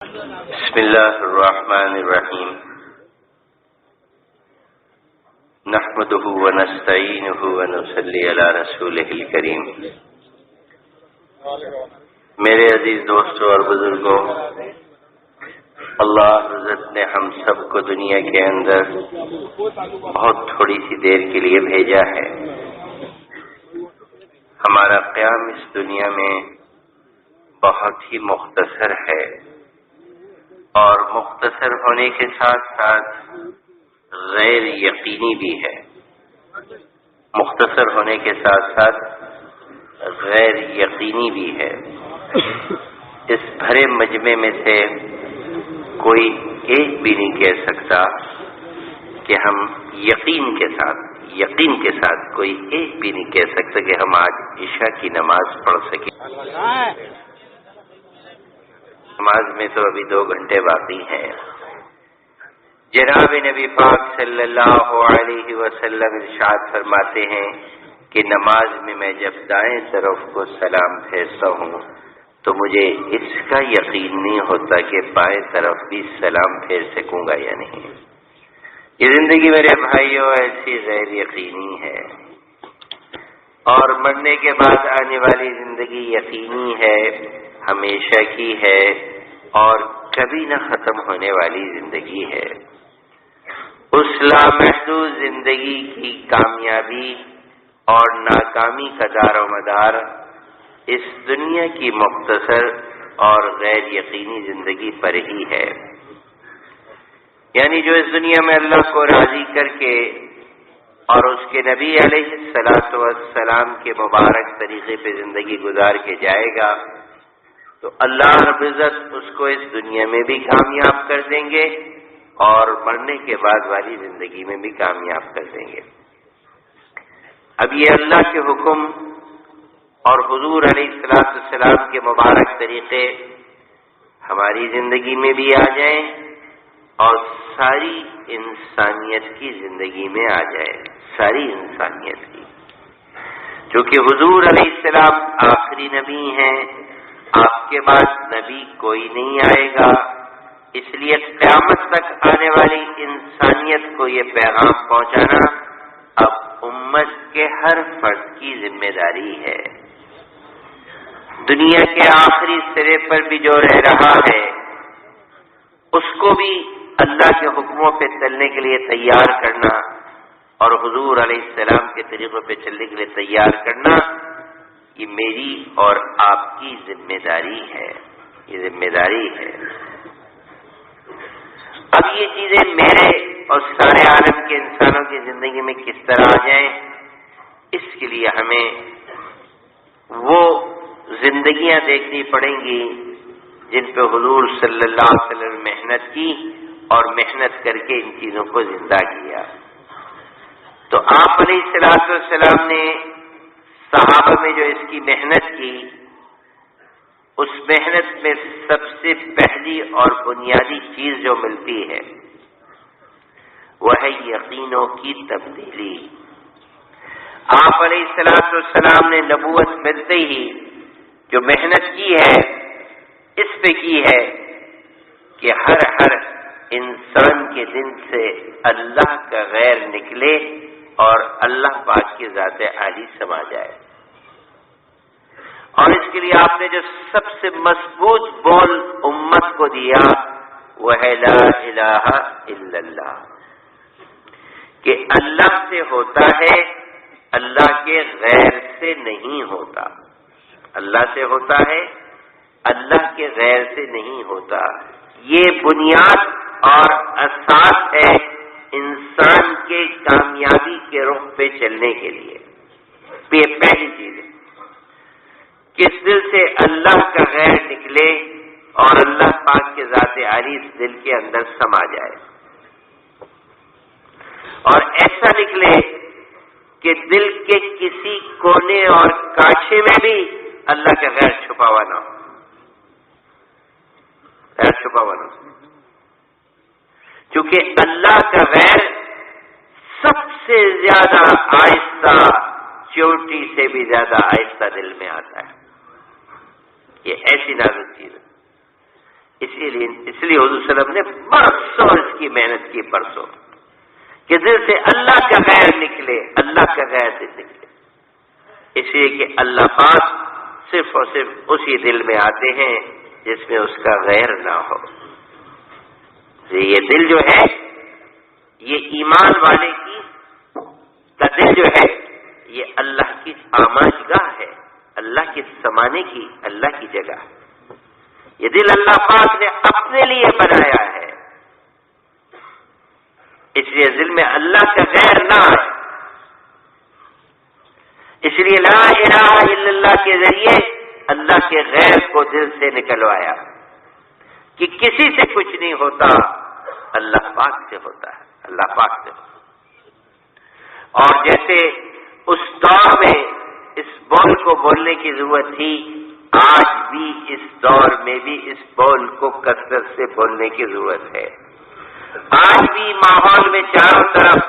بسم اللہ الرحمن الرحیم نحمده ونستعینه ونصلی علی رسولہ الکریم۔ میرے عزیز دوستوں اور بزرگوں، اللہ حضرت نے ہم سب کو دنیا کے اندر بہت تھوڑی سی دیر کے لیے بھیجا ہے۔ ہمارا قیام اس دنیا میں بہت ہی مختصر ہے، اور مختصر ہونے کے ساتھ ساتھ غیر یقینی بھی ہے۔ مختصر ہونے کے ساتھ ساتھ غیر یقینی بھی ہے۔ اس بھرے مجمع میں سے کوئی ایک بھی نہیں کہہ سکتا کہ ہم یقین کے ساتھ کوئی ایک بھی نہیں کہہ سکتا کہ ہم آج عشاء کی نماز پڑھ سکیں۔ نماز میں تو ابھی 2 گھنٹے باقی ہیں۔ جناب نبی پاک صلی اللہ علیہ وسلم ارشاد فرماتے ہیں کہ نماز میں جب دائیں طرف کو سلام پھیرتا ہوں تو مجھے اس کا یقین نہیں ہوتا کہ بائیں طرف بھی سلام پھیر سکوں گا یا نہیں۔ یہ زندگی میرے بھائیوں ایسی غیر یقینی ہے، اور مرنے کے بعد آنے والی زندگی یقینی ہے، ہمیشہ کی ہے، اور کبھی نہ ختم ہونے والی زندگی ہے۔ اس لامحدود زندگی کی کامیابی اور ناکامی کا دار و مدار اس دنیا کی مختصر اور غیر یقینی زندگی پر ہی ہے۔ یعنی جو اس دنیا میں اللہ کو راضی کر کے اور اس کے نبی علیہ الصلاۃ والسلام کے مبارک طریقے پہ زندگی گزار کے جائے گا تو اللہ رب العزت اس کو اس دنیا میں بھی کامیاب کر دیں گے اور مرنے کے بعد والی زندگی میں بھی کامیاب کر دیں گے۔ اب یہ اللہ کے حکم اور حضور علیہ الصلوۃ والسلام کے مبارک طریقے ہماری زندگی میں بھی آ جائیں اور ساری انسانیت کی زندگی میں آ جائے، ساری انسانیت کی، چونکہ حضور علیہ السلام آخری نبی ہیں، آپ کے بعد نبی کوئی نہیں آئے گا، اس لیے قیامت تک آنے والی انسانیت کو یہ پیغام پہنچانا اب امت کے ہر فرد کی ذمہ داری ہے۔ دنیا کے آخری سرے پر بھی جو رہ رہا ہے اس کو بھی اللہ کے حکموں پہ چلنے کے لیے تیار کرنا اور حضور علیہ السلام کے طریقوں پہ چلنے کے لیے تیار کرنا، یہ میری اور آپ کی ذمہ داری ہے، یہ ذمہ داری ہے۔ اب یہ چیزیں میرے اور سارے عالم کے انسانوں کی زندگی میں کس طرح آ جائیں، اس کے لیے ہمیں وہ زندگیاں دیکھنی پڑیں گی جن پہ حضور صلی اللہ علیہ وسلم محنت کی اور محنت کر کے ان چیزوں کو زندہ کیا۔ تو آپ علیہ الصلوۃ والسلام نے صحابہ میں جو اس کی محنت کی، اس محنت میں سب سے پہلی اور بنیادی چیز جو ملتی ہے وہ ہے یقینوں کی تبدیلی۔ آپ علیہ الصلوۃ والسلام نے نبوت ملتے ہی جو محنت کی ہے اس پہ کی ہے کہ ہر انسان کے دل سے اللہ کا غیر نکلے اور اللہ پاک کی ذات عالی سما جائے۔ اور اس کے لیے آپ نے جو سب سے مضبوط بول امت کو دیا وہ ہے لا الہ الا اللہ، کہ اللہ سے ہوتا ہے، اللہ کے غیر سے نہیں ہوتا۔ اللہ سے ہوتا ہے، اللہ کے غیر سے نہیں ہوتا۔ یہ بنیاد اور اساس ہے انسان کے کامیابی کے رخ پہ چلنے کے لیے۔ یہ پہلی چیز ہے کہ اس دل سے اللہ کا غیر نکلے اور اللہ پاک کے ذات عالی اس دل کے اندر سما جائے، اور ایسا نکلے کہ دل کے کسی کونے اور کانچے میں بھی اللہ کا غیر چھپا ہوا نہ ہو، غیر چھپا ہوا نہ ہو، کیونکہ اللہ کا غیر سب سے زیادہ آہستہ، چوٹی سے بھی زیادہ آہستہ دل میں آتا ہے۔ یہ ایسی نازک چیز ہے اس لیے حضور صلی اللہ علیہ وسلم نے برسوں اس کی محنت کی، برسوں، کہ دل سے اللہ کا غیر نکلے، اللہ کا غیر سے نکلے، اس لیے کہ اللہ پاک صرف اور صرف اسی دل میں آتے ہیں جس میں اس کا غیر نہ ہو۔ یہ دل جو ہے، یہ ایمان والے کا دل جو ہے، یہ اللہ کی آماجگاہ ہے، اللہ کے سمانے کی، اللہ کی جگہ۔ یہ دل اللہ پاک نے اپنے لیے بنایا ہے، اس لیے دل میں اللہ کا غیر نہ آئے۔ اس لیے لا الہ الا اللہ کے ذریعے اللہ کے غیر کو دل سے نکلوایا کہ کسی سے کچھ نہیں ہوتا، اللہ پاک سے ہوتا ہے، اللہ پاک سے ہوتا ہے۔ اور جیسے اس دور میں اس بول کو بولنے کی ضرورت تھی، آج بھی اس دور میں بھی اس بول کو کثرت سے بولنے کی ضرورت ہے۔ آج بھی ماحول میں چاروں طرف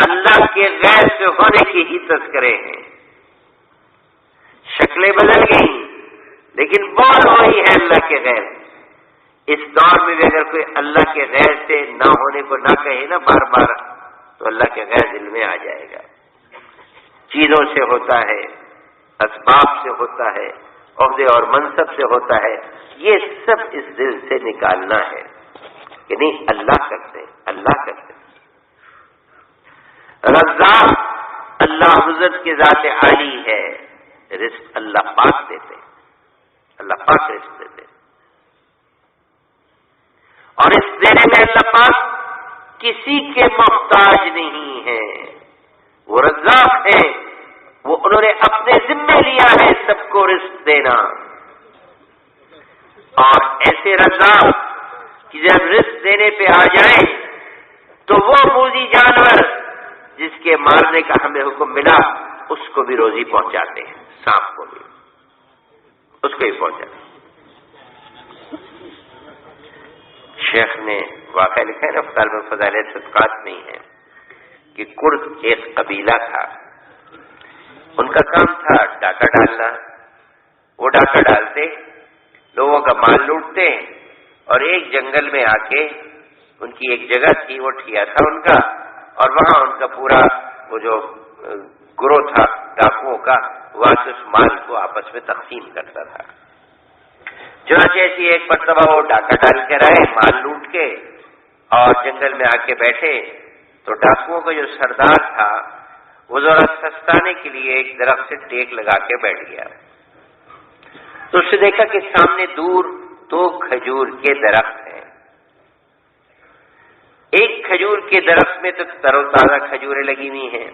اللہ کے غیر سے ہونے کی ہی تذکرے ہیں، شکلیں بدل گئی لیکن بول وہی ہے اللہ کے غیر۔ اس دور میں بھی اگر کوئی اللہ کے غیر سے نہ ہونے کو نہ کہے نا بار بار، تو اللہ کے غیر دل میں آ جائے گا۔ چیزوں سے ہوتا ہے، اسباب سے ہوتا ہے، عہدے اور منصب سے ہوتا ہے، یہ سب اس دل سے نکالنا ہے کہ نہیں اللہ کرتے، اللہ کرتے۔ رزاق اللہ حضرت کے ذات عالی ہے، رزق اللہ پاک دیتے، اللہ پاک رزق دیتے، اور اس دینے میں اللہ پاک کسی کے محتاج نہیں ہے۔ وہ رزاق ہے، وہ انہوں نے اپنے ذمے لیا ہے سب کو رزق دینا، اور ایسے رزاق کہ جب رزق دینے پہ آ جائیں تو وہ موذی جانور جس کے مارنے کا ہمیں حکم ملا اس کو بھی روزی پہنچاتے ہیں، سانپ کو بھی، اس کو بھی پہنچاتے ہیں۔ شیخ نے واقعہ لکھا ہے نا کتاب فضائل صدقات میں ہے کہ کرد ایک قبیلہ تھا، ان کا کام تھا ڈاکہ ڈالنا۔ وہ ڈاکہ ڈالتے، لوگوں کا مال لوٹتے، اور ایک جنگل میں آ کے ان کی ایک جگہ تھی، وہ ٹھیا تھا ان کا، اور وہاں ان کا پورا وہ جو گروہ تھا ڈاکوؤں کا، وہاں سے اس مال کو آپس میں تقسیم کرتا تھا۔ چنانچہ ایسی ایک مرتبہ وہ ڈاکہ ڈال کر آئے مال لوٹ کے، اور جنگل میں آ کے بیٹھے تو ڈاکوؤں کا جو سردار تھا وہ ذرا سستانے کے لیے ایک درخت سے ٹیک لگا کے بیٹھ گیا۔ تو اس نے دیکھا کہ سامنے دور 2 کھجور کے درخت ہیں۔ ایک کھجور کے درخت میں تو تر و تازہ کھجوریں لگی ہوئی ہیں،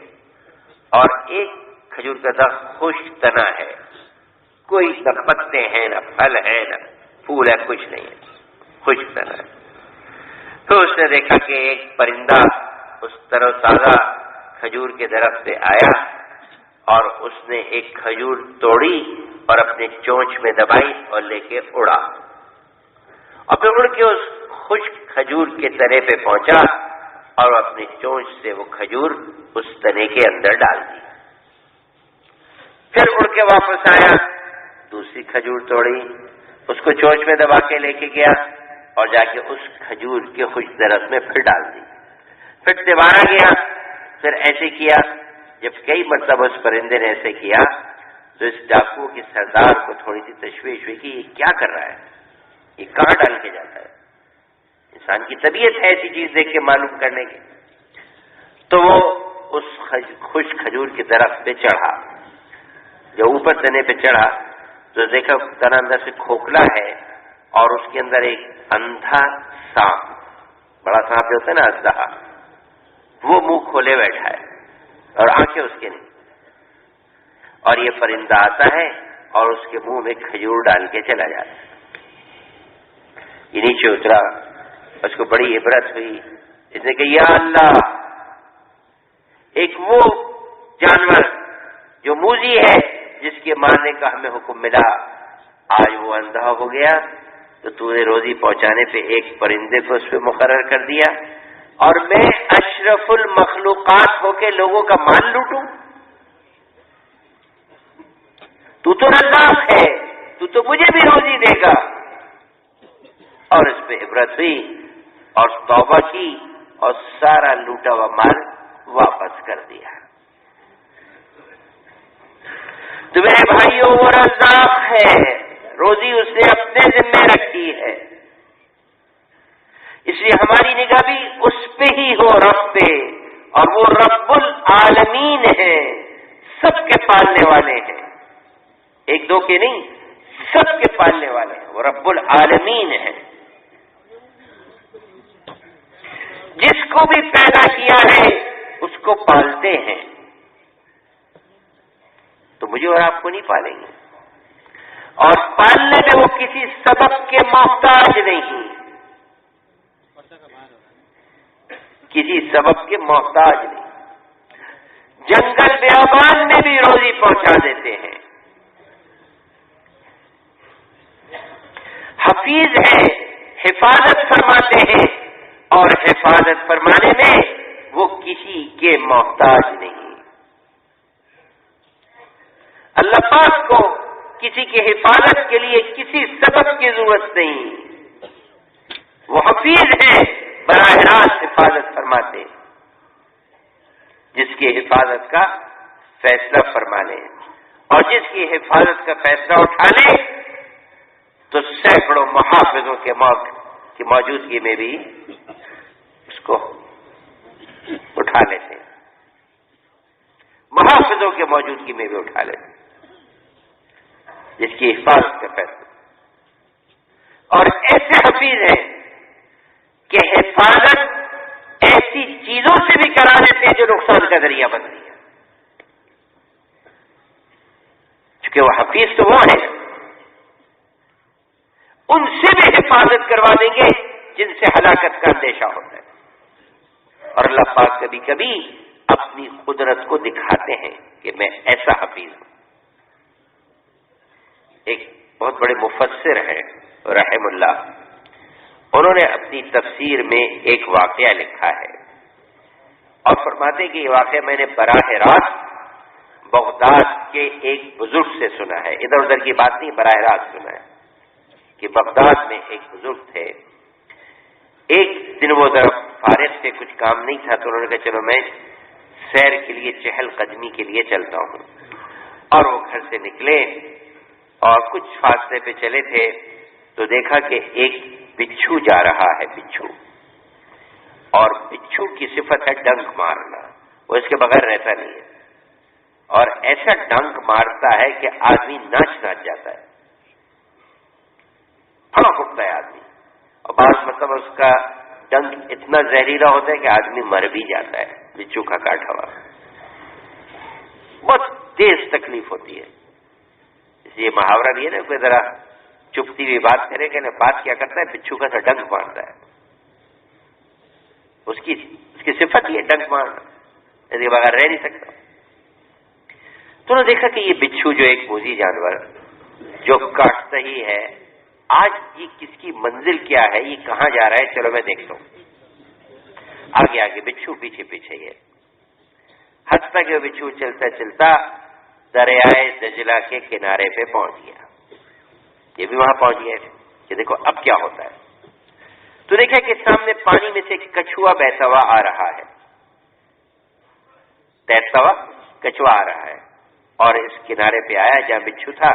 اور ایک کھجور کا درخت خشک تنا ہے، کوئی نہ پتے ہیں، نہ پھل ہے، نہ پھول ہے، کچھ نہیں ہے، خشک تنا ہے۔ تو اس نے دیکھا کہ ایک پرندہ اس تر و تازہ کھجور کے درخت سے آیا، اور اس نے ایک کھجور توڑی اور اپنے چونچ میں دبائی اور لے کے اڑا، اور پھر اڑ کے اس خشک کھجور کے تنے پہ پہنچا اور اپنی چونچ سے وہ کھجور اس تنے کے اندر ڈال دی۔ پھر اڑ کے واپس آیا، دوسری کھجور توڑی، اس کو چونچ میں دبا کے لے کے گیا اور جا کے اس کھجور کے خشک درخت میں پھر ڈال دی۔ پھر دوبارہ گیا، پھر ایسے کیا۔ جب کئی مرتبہ اس پرندے نے ایسے کیا تو اس ڈاکو کے سردار کو تھوڑی سی تشویش ہوئی کہ یہ کیا کر رہا ہے، یہ کہاں ڈال کے جاتا ہے۔ انسان کی طبیعت ہے ایسی چیز دیکھ کے معلوم کرنے کی۔ تو وہ اس خشک کھجور کے درخت پہ چڑھا، جب اوپر تنے پہ چڑھا تو دیکھا تنا اندر سے کھوکھلا ہے، اور اس کے اندر ایک اندھا سانپ، بڑا سانپ جو ہوتا ہے نا اژدہا، وہ منہ کھولے بیٹھا ہے اور آنکھیں اس کے نہیں، اور یہ پرندہ آتا ہے اور اس کے منہ میں کھجور ڈال کے چلا جاتا ہے۔ یہ نیچے اترا، اس کو بڑی عبرت ہوئی، اس نے کہا یا اللہ، ایک وہ جانور جو موذی ہے جس کے مارنے کا ہمیں حکم ملا، آج وہ اندھا ہو گیا، تو تو نے روزی پہنچانے پہ ایک پرندے کو اس پہ مقرر کر دیا، اور میں اشرف المخلوقات ہو کے لوگوں کا مال لوٹوں؟ تو رزاق ہے، تو مجھے بھی روزی دے گا، اور اس پہ عبرت ہوئی اور توبہ کی اور سارا لوٹا ہوا مال واپس کر دیا۔ تو میرے بھائیوں، وہ رزاق ہے، روزی اس نے اپنے ذمہ رکھی ہے، اس لیے ہماری نگاہ بھی اس پہ ہی ہو، رب پہ، اور وہ رب العالمین ہے، سب کے پالنے والے ہیں، ایک دو کے نہیں، سب کے پالنے والے ہیں، وہ رب العالمین ہے۔ جس کو بھی پیدا کیا ہے اس کو پالتے ہیں، تو مجھے اور آپ کو نہیں پالیں گے، اور پالنے میں وہ کسی سبب کے محتاج نہیں، کسی سبب کے محتاج نہیں، جنگل بیابان میں بھی روزی پہنچا دیتے ہیں، حفیظ ہے، حفاظت فرماتے ہیں، اور حفاظت فرمانے میں وہ کسی کے محتاج نہیں۔ اللہ پاک کو کسی کی حفاظت کے لیے کسی سبب کی ضرورت نہیں، وہ حفیظ ہے، براہ راست حفاظت فرماتے، جس کی حفاظت کا فیصلہ فرما لے، اور جس کی حفاظت کا فیصلہ اٹھا لے تو سینکڑوں محافظوں کے کی موجودگی میں بھی اس کو اٹھا لیتے، محافظوں کے موجودگی میں بھی اٹھا لیتے، جس کی حفاظت کا فیصلہ، اور ایسے حفیظ ہیں کہ حفاظت ایسی چیزوں سے بھی کرا دیتے ہیں جو نقصان کا ذریعہ بنتی ہے، چونکہ وہ حفیظ تو وہ ہے، ان سے بھی حفاظت کروا دیں گے جن سے ہلاکت کا اندیشہ ہوتا ہے۔ اور اللہ پاک کبھی کبھی اپنی قدرت کو دکھاتے ہیں کہ میں ایسا حفیظ ہوں۔ ایک بہت بڑے مفسر ہیں رحم اللہ، انہوں نے اپنی تفسیر میں ایک واقعہ لکھا ہے اور فرماتے ہیں کہ یہ واقعہ میں نے براہ راست بغداد کے ایک بزرگ سے سنا ہے، ادھر ادھر کی بات نہیں، براہ راست سنا ہے کہ بغداد میں ایک بزرگ تھے، ایک دن وہ ذرا فارغ سے، کچھ کام نہیں تھا، تو انہوں نے کہا چلو میں سیر کے لیے، چہل قدمی کے لیے چلتا ہوں، اور وہ گھر سے نکلے اور کچھ فاصلے پہ چلے تھے تو دیکھا کہ ایک بچھو جا رہا ہے، بچھو، اور بچھو کی صفت ہے ڈنک مارنا، وہ اس کے بغیر رہتا نہیں ہے، اور ایسا ڈنک مارتا ہے کہ آدمی ناچ جاتا ہے، پھڑک اٹھتا ہے آدمی، اور بعض مطلب اس کا ڈنک اتنا زہریلا ہوتا ہے کہ آدمی مر بھی جاتا ہے، بچھو کا کاٹا ہوا، بہت تیز تکلیف ہوتی ہے۔ اس لیے محاورہ بھی ہے نا، کوئی ذرا چپتی ہوئی بات کرے کہ بات کیا کرتا ہے، بچھو کا سا ڈنک مارتا ہے، اس کی صفت یہ ڈنک مارنا، اس کے بغیر رہ نہیں سکتا۔ تو نے دیکھا کہ یہ بچھو جو ایک موذی جانور جو کاٹتا ہی ہے، آج یہ کس کی منزل کیا ہے، یہ کہاں جا رہا ہے، چلو میں دیکھتا ہوں۔ آگے آگے بچھو، پیچھے پیچھے یہ، حتیٰ کہ وہ بچھو چلتا چلتا دریائے دجلہ کے کنارے پہ پہنچ گیا، یہ بھی وہاں پہنچ گئے کہ دیکھو اب کیا ہوتا ہے۔ تو دیکھا کہ سامنے پانی میں سے ایک کچھوا بہتا ہوا آ رہا ہے، تیرتا ہوا کچھوا آ رہا ہے، اور اس کنارے پہ آیا جہاں بچھو تھا۔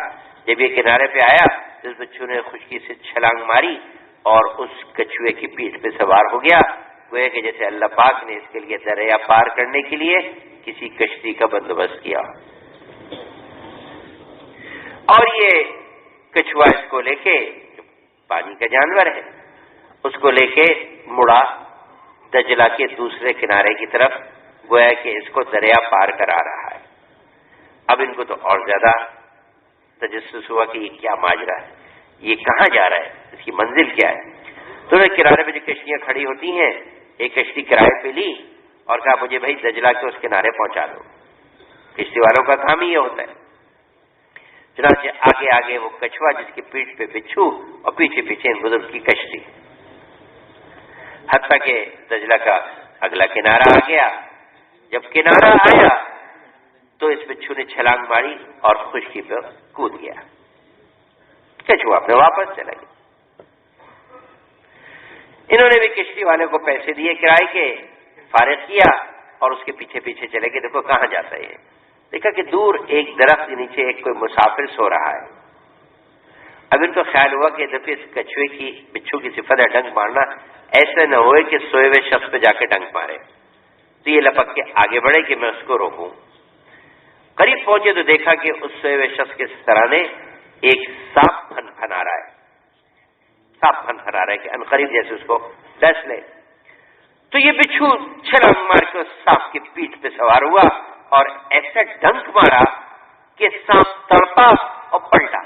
جب یہ کنارے پہ آیا تو اس بچھو نے خشکی سے چھلانگ ماری اور اس کچھوے کی پیٹھ پہ سوار ہو گیا، گویا کہ جیسے اللہ پاک نے اس کے لیے دریا پار کرنے کے لیے کسی کشتی کا بندوبست کیا، اور یہ کچھوا اس کو لے کے، پانی کا جانور ہے، اس کو لے کے مڑا دجلہ کے دوسرے کنارے کی طرف، گویا کہ اس کو دریا پار کرا رہا ہے۔ اب ان کو تو اور زیادہ تجسس ہوا کہ یہ کیا ماجرا ہے، یہ کہاں جا رہا ہے، اس کی منزل کیا ہے۔ تو نے کنارے پہ جو کشتیاں کھڑی ہوتی ہیں، ایک کشتی کرائے پہ لی اور کہا مجھے بھائی دجلہ کے اس کنارے پہنچا دو، کشتی والوں کا کام ہی یہ ہوتا ہے۔ چنانچہ آگے آگے وہ کچھوا جس کی پیٹھ پہ بچھو اور پیچھے پیچھے ان بزرگ کی کشتی، حتیٰ کہ دجلہ کا اگلا کنارہ آ گیا۔ جب کنارہ آیا تو اس بچھو نے چھلانگ ماری اور خشکی پہ کود گیا، کچھوا اپنے واپس چلا گیا۔ انہوں نے بھی کشتی والے کو پیسے دیے کرائے کے، فارغ کیا اور اس کے پیچھے پیچھے چلے کہ دیکھو کہاں جاتا ہے یہ. دیکھا کہ دور ایک درخت کے نیچے ایک کوئی مسافر سو رہا ہے. اب ان کو خیال ہوا کہ دفعہ اس کچھوے کی بچھو کی صفت ہے ڈنک مارنا، ایسا نہ ہوئے کہ سوئے ہوئے شخص پہ جا کے ڈنک مارے. تو یہ لپک کے آگے بڑھے کہ میں اس کو روکوں. قریب پہنچے تو دیکھا کہ اس سوئے ہوئے شخص کے سرانے ایک سانپ پھنا رہا ہے. سانپ پھنا رہا ہے کہ عنقریب جیسے اس کو ڈس لے. تو یہ بچھو چھلانگ مار کے اس سانپ کی پیٹھ پہ سوار ہوا اور ایسا ڈنک مارا کہ سانپ تڑپا اور پلٹا،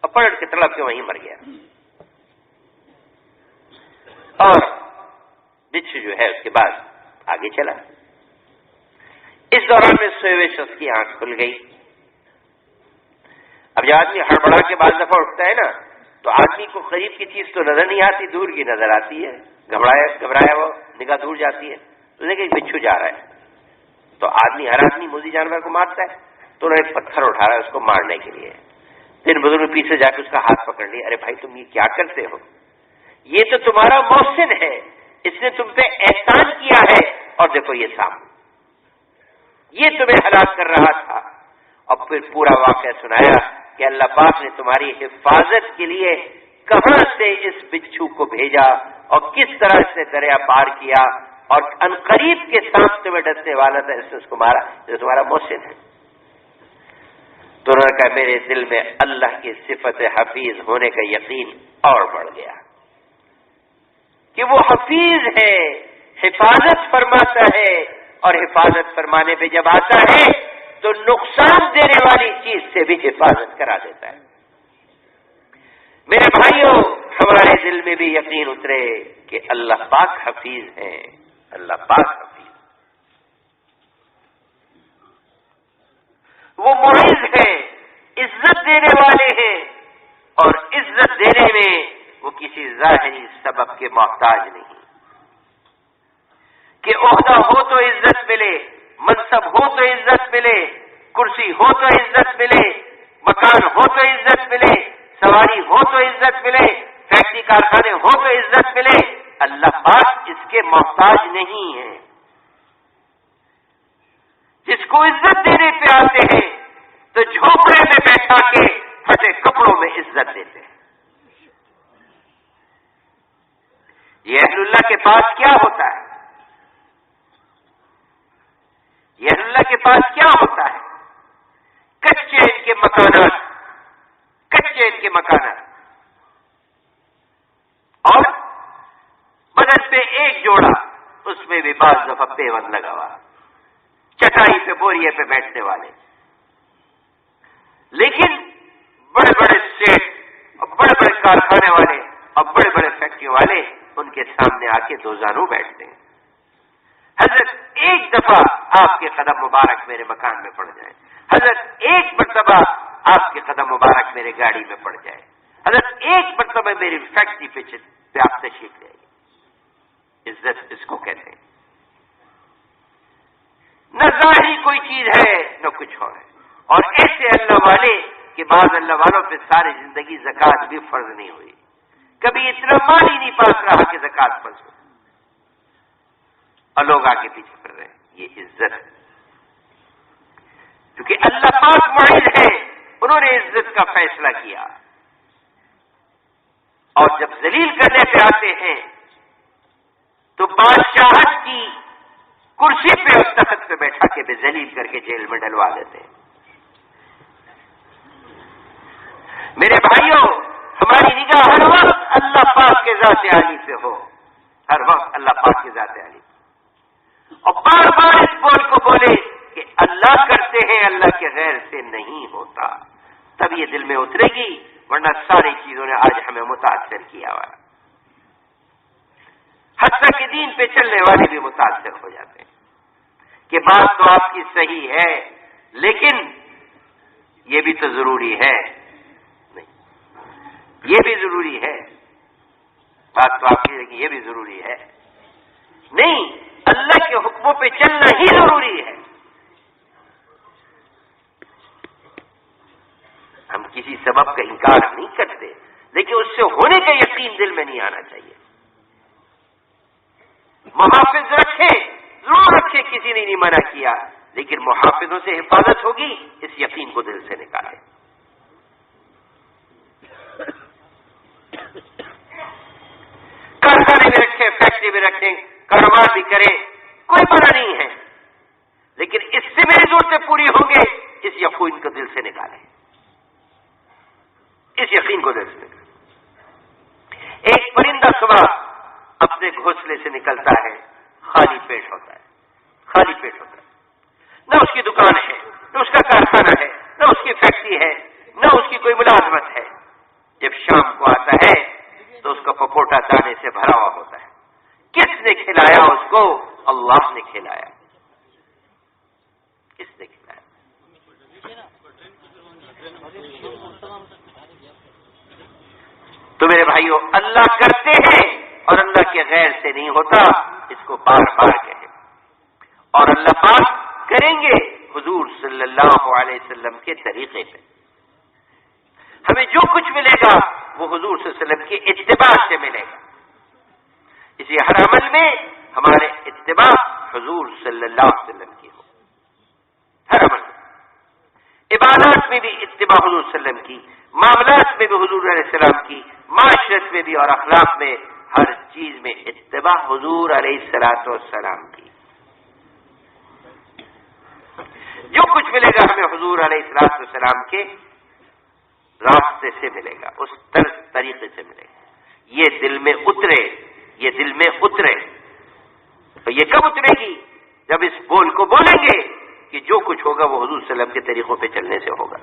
اور پلٹ کے تڑپ کے وہیں مر گیا. اور بچھو جو ہے اس کے بعد آگے چلا. اس دوران میں سوئے ہوئے شخص کی آنکھ کھل گئی. اب جب آدمی ہڑبڑا کے بعض دفعہ اٹھتا ہے نا تو آدمی کو قریب کی چیز تو نظر نہیں آتی، دور کی نظر آتی ہے. گھبرایا وہ نگاہ دور جاتی ہے تو دیکھیں ایک بچھو جا رہا ہے. تو ہر آدمی موذی جانور کو مارتا ہے. تو انہوں نے ایک پتھر اٹھا رہا ہے اس کو مارنے کے لیے. تین بزرگ پیچھے جا کے اس کا ہاتھ پکڑ لیا. ارے بھائی تم یہ کیا کرتے ہو؟ یہ تو تمہارا محسن ہے، اس نے تم پہ احسان کیا ہے، اور دیکھو یہ سامنے یہ تمہیں ہلاک کر رہا تھا. اور پھر پورا واقعہ سنایا کہ اللہ پاک نے تمہاری حفاظت کے لیے کہاں سے اس بچھو کو بھیجا اور کس طرح اس نے دریا پار کیا، اور عنقریب کے سانپ تمہیں ڈسنے والا تھا، اس نے اس کو مارا جو تمہارا محسن ہے. تو انہوں نے کہا میرے دل میں اللہ کی صفت حفیظ ہونے کا یقین اور بڑھ گیا کہ وہ حفیظ ہے، حفاظت فرماتا ہے، اور حفاظت فرمانے پہ جب آتا ہے تو نقصان دینے والی چیز سے بھی حفاظت کرا دیتا ہے. میرے بھائیوں، ہمارے دل میں بھی یقین اترے کہ اللہ پاک حفیظ ہے، اللہ پاک حفیظ، وہ معز ہیں، عزت دینے والے ہیں، اور عزت دینے میں وہ کسی ظاہری سبب کے محتاج نہیں کہ عہدہ ہو تو عزت ملے، منصب ہو تو عزت ملے، کرسی ہو تو عزت ملے، مکان ہو تو عزت ملے، سواری ہو تو عزت ملے، فیکٹری کارخانے ہو تو عزت ملے. اللہ پاک اس کے محتاج نہیں ہے. جس کو عزت دینے پہ آتے ہیں تو جھوپڑے میں بیٹھا کے پھٹے کپڑوں میں عزت دیتے ہیں. یہ اہل اللہ کے پاس کیا ہوتا ہے؟ یہ اللہ کے پاس کیا ہوتا ہے؟ کچے ان کے مکانات، کچے ان کے مکانات، اور بدن پہ ایک جوڑا، اس میں بھی بعض دفعہ پیون لگا ہوا، چٹائی پہ بوریے پہ بیٹھنے والے. لیکن بڑے بڑے سیٹ اور بڑے بڑے کارخانے والے اور بڑے بڑے فیکٹریوں والے ان کے سامنے آ کے دو زانو بیٹھتے ہیں. حضرت ایک دفعہ آپ کے قدم مبارک میرے مکان میں پڑ جائے، حضرت ایک مرتبہ آپ کے قدم مبارک میرے گاڑی میں پڑ جائے، حضرت ایک مرتبہ میری فیکٹری پہ آپ تشریف لے آئیے. عزت اس کو کہتے ہیں. نہ ظاہری کوئی چیز ہے نہ کچھ اور ہے. اور ایسے اللہ والے کہ بعض اللہ والوں پہ ساری زندگی زکوٰۃ بھی فرض نہیں ہوئی، کبھی اتنا مال ہی نہیں پاس رہا کہ زکوٰۃ فرض ہو، اور لوگ آگے پیچھے پڑ رہے ہیں. یہ عزت ہے، کیونکہ اللہ پاک معز ہے، انہوں نے عزت کا فیصلہ کیا. اور جب ذلیل کرنے پہ آتے ہیں تو بادشاہت کی کرسی پہ اس تخت پہ بیٹھا کے بھی ذلیل کر کے جیل میں ڈلوا دیتے ہیں. میرے بھائیوں، ہماری نگاہ ہر وقت اللہ پاک کے ذات عالی سے ہو، ہر وقت اللہ پاک کے ذات عالی، اور بار بار اس بول کو بولے کہ اللہ کرتے ہیں، اللہ کے غیر سے نہیں ہوتا. تب یہ دل میں اترے گی، ورنہ ساری چیزوں نے آج ہمیں متاثر کیا ہوا ہے. حتیٰ کہ دین پہ چلنے والے بھی متاثر ہو جاتے ہیں کہ بات تو آپ کی صحیح ہے لیکن یہ بھی تو ضروری ہے. نہیں، یہ بھی ضروری ہے، بات تو آپ کی لیکن یہ بھی ضروری ہے. نہیں، اللہ کے حکموں پہ چلنا ہی ضروری ہے. ہم کسی سبب کا انکار نہیں کرتے، لیکن اس سے ہونے کا یقین دل میں نہیں آنا چاہیے. محافظ رکھیں، ضرور رکھیں، کسی نے نہیں منع کیا، لیکن محافظوں سے حفاظت ہوگی، اس یقین کو دل سے نکالیں۔ کارخانے میں رکھیں، فیکٹری میں رکھیں، کاروبار بھی کریں، کوئی منع نہیں ہے، لیکن اس سے میری ضرورتیں پوری ہوں گے، اس یقین کو دل سے نکالیں، اس یقین کو دل سے نکالیں۔ ایک پرندہ صبح اپنے گھونسلے سے نکلتا ہے، خالی پیٹ ہوتا ہے، خالی پیٹ ہوتا ہے، نہ اس کی دکان ہے، نہ اس کا کارخانہ ہے، نہ اس کی فیکٹری ہے، نہ اس کی کوئی ملازمت ہے۔ جب شام کو آتا ہے تو اس کا پپوٹا دانے سے بھرا ہوا ہوتا ہے۔ کس نے کھلایا اس کو؟ اللہ نے کھلایا۔ کس نے کھلایا؟ تو میرے بھائیوں، اللہ کرتے ہیں اور اللہ کے غیر سے نہیں ہوتا، اس کو بار بار کہیں، اور اللہ پاک کریں گے حضور صلی اللہ علیہ وسلم کے طریقے پہ۔ ہمیں جو کچھ ملے گا وہ حضور صلی اللہ علیہ وسلم کی اتباع سے ملے گا، اس لیے ہر عمل میں ہمارے اتباع حضور صلی اللہ علیہ وسلم کی ہو، ہر عمل میں، عبادات میں بھی اتباع حضور صلی اللہ علیہ وسلم کی، معاملات میں بھی حضور علیہ السلام کی، معاشرت میں بھی اور اخلاق میں، ہر چیز میں اتباع حضور علیہ السلام کی۔ جو کچھ ملے گا ہمیں حضور علیہ السلام کے راستے سے ملے گا، اس طریقے سے ملے گا۔ یہ دل میں اترے، یہ دل میں اترے، تو یہ کب اترے گی؟ جب اس بول کو بولیں گے کہ جو کچھ ہوگا وہ حضور صلی اللہ علیہ وسلم کے طریقوں پہ چلنے سے ہوگا،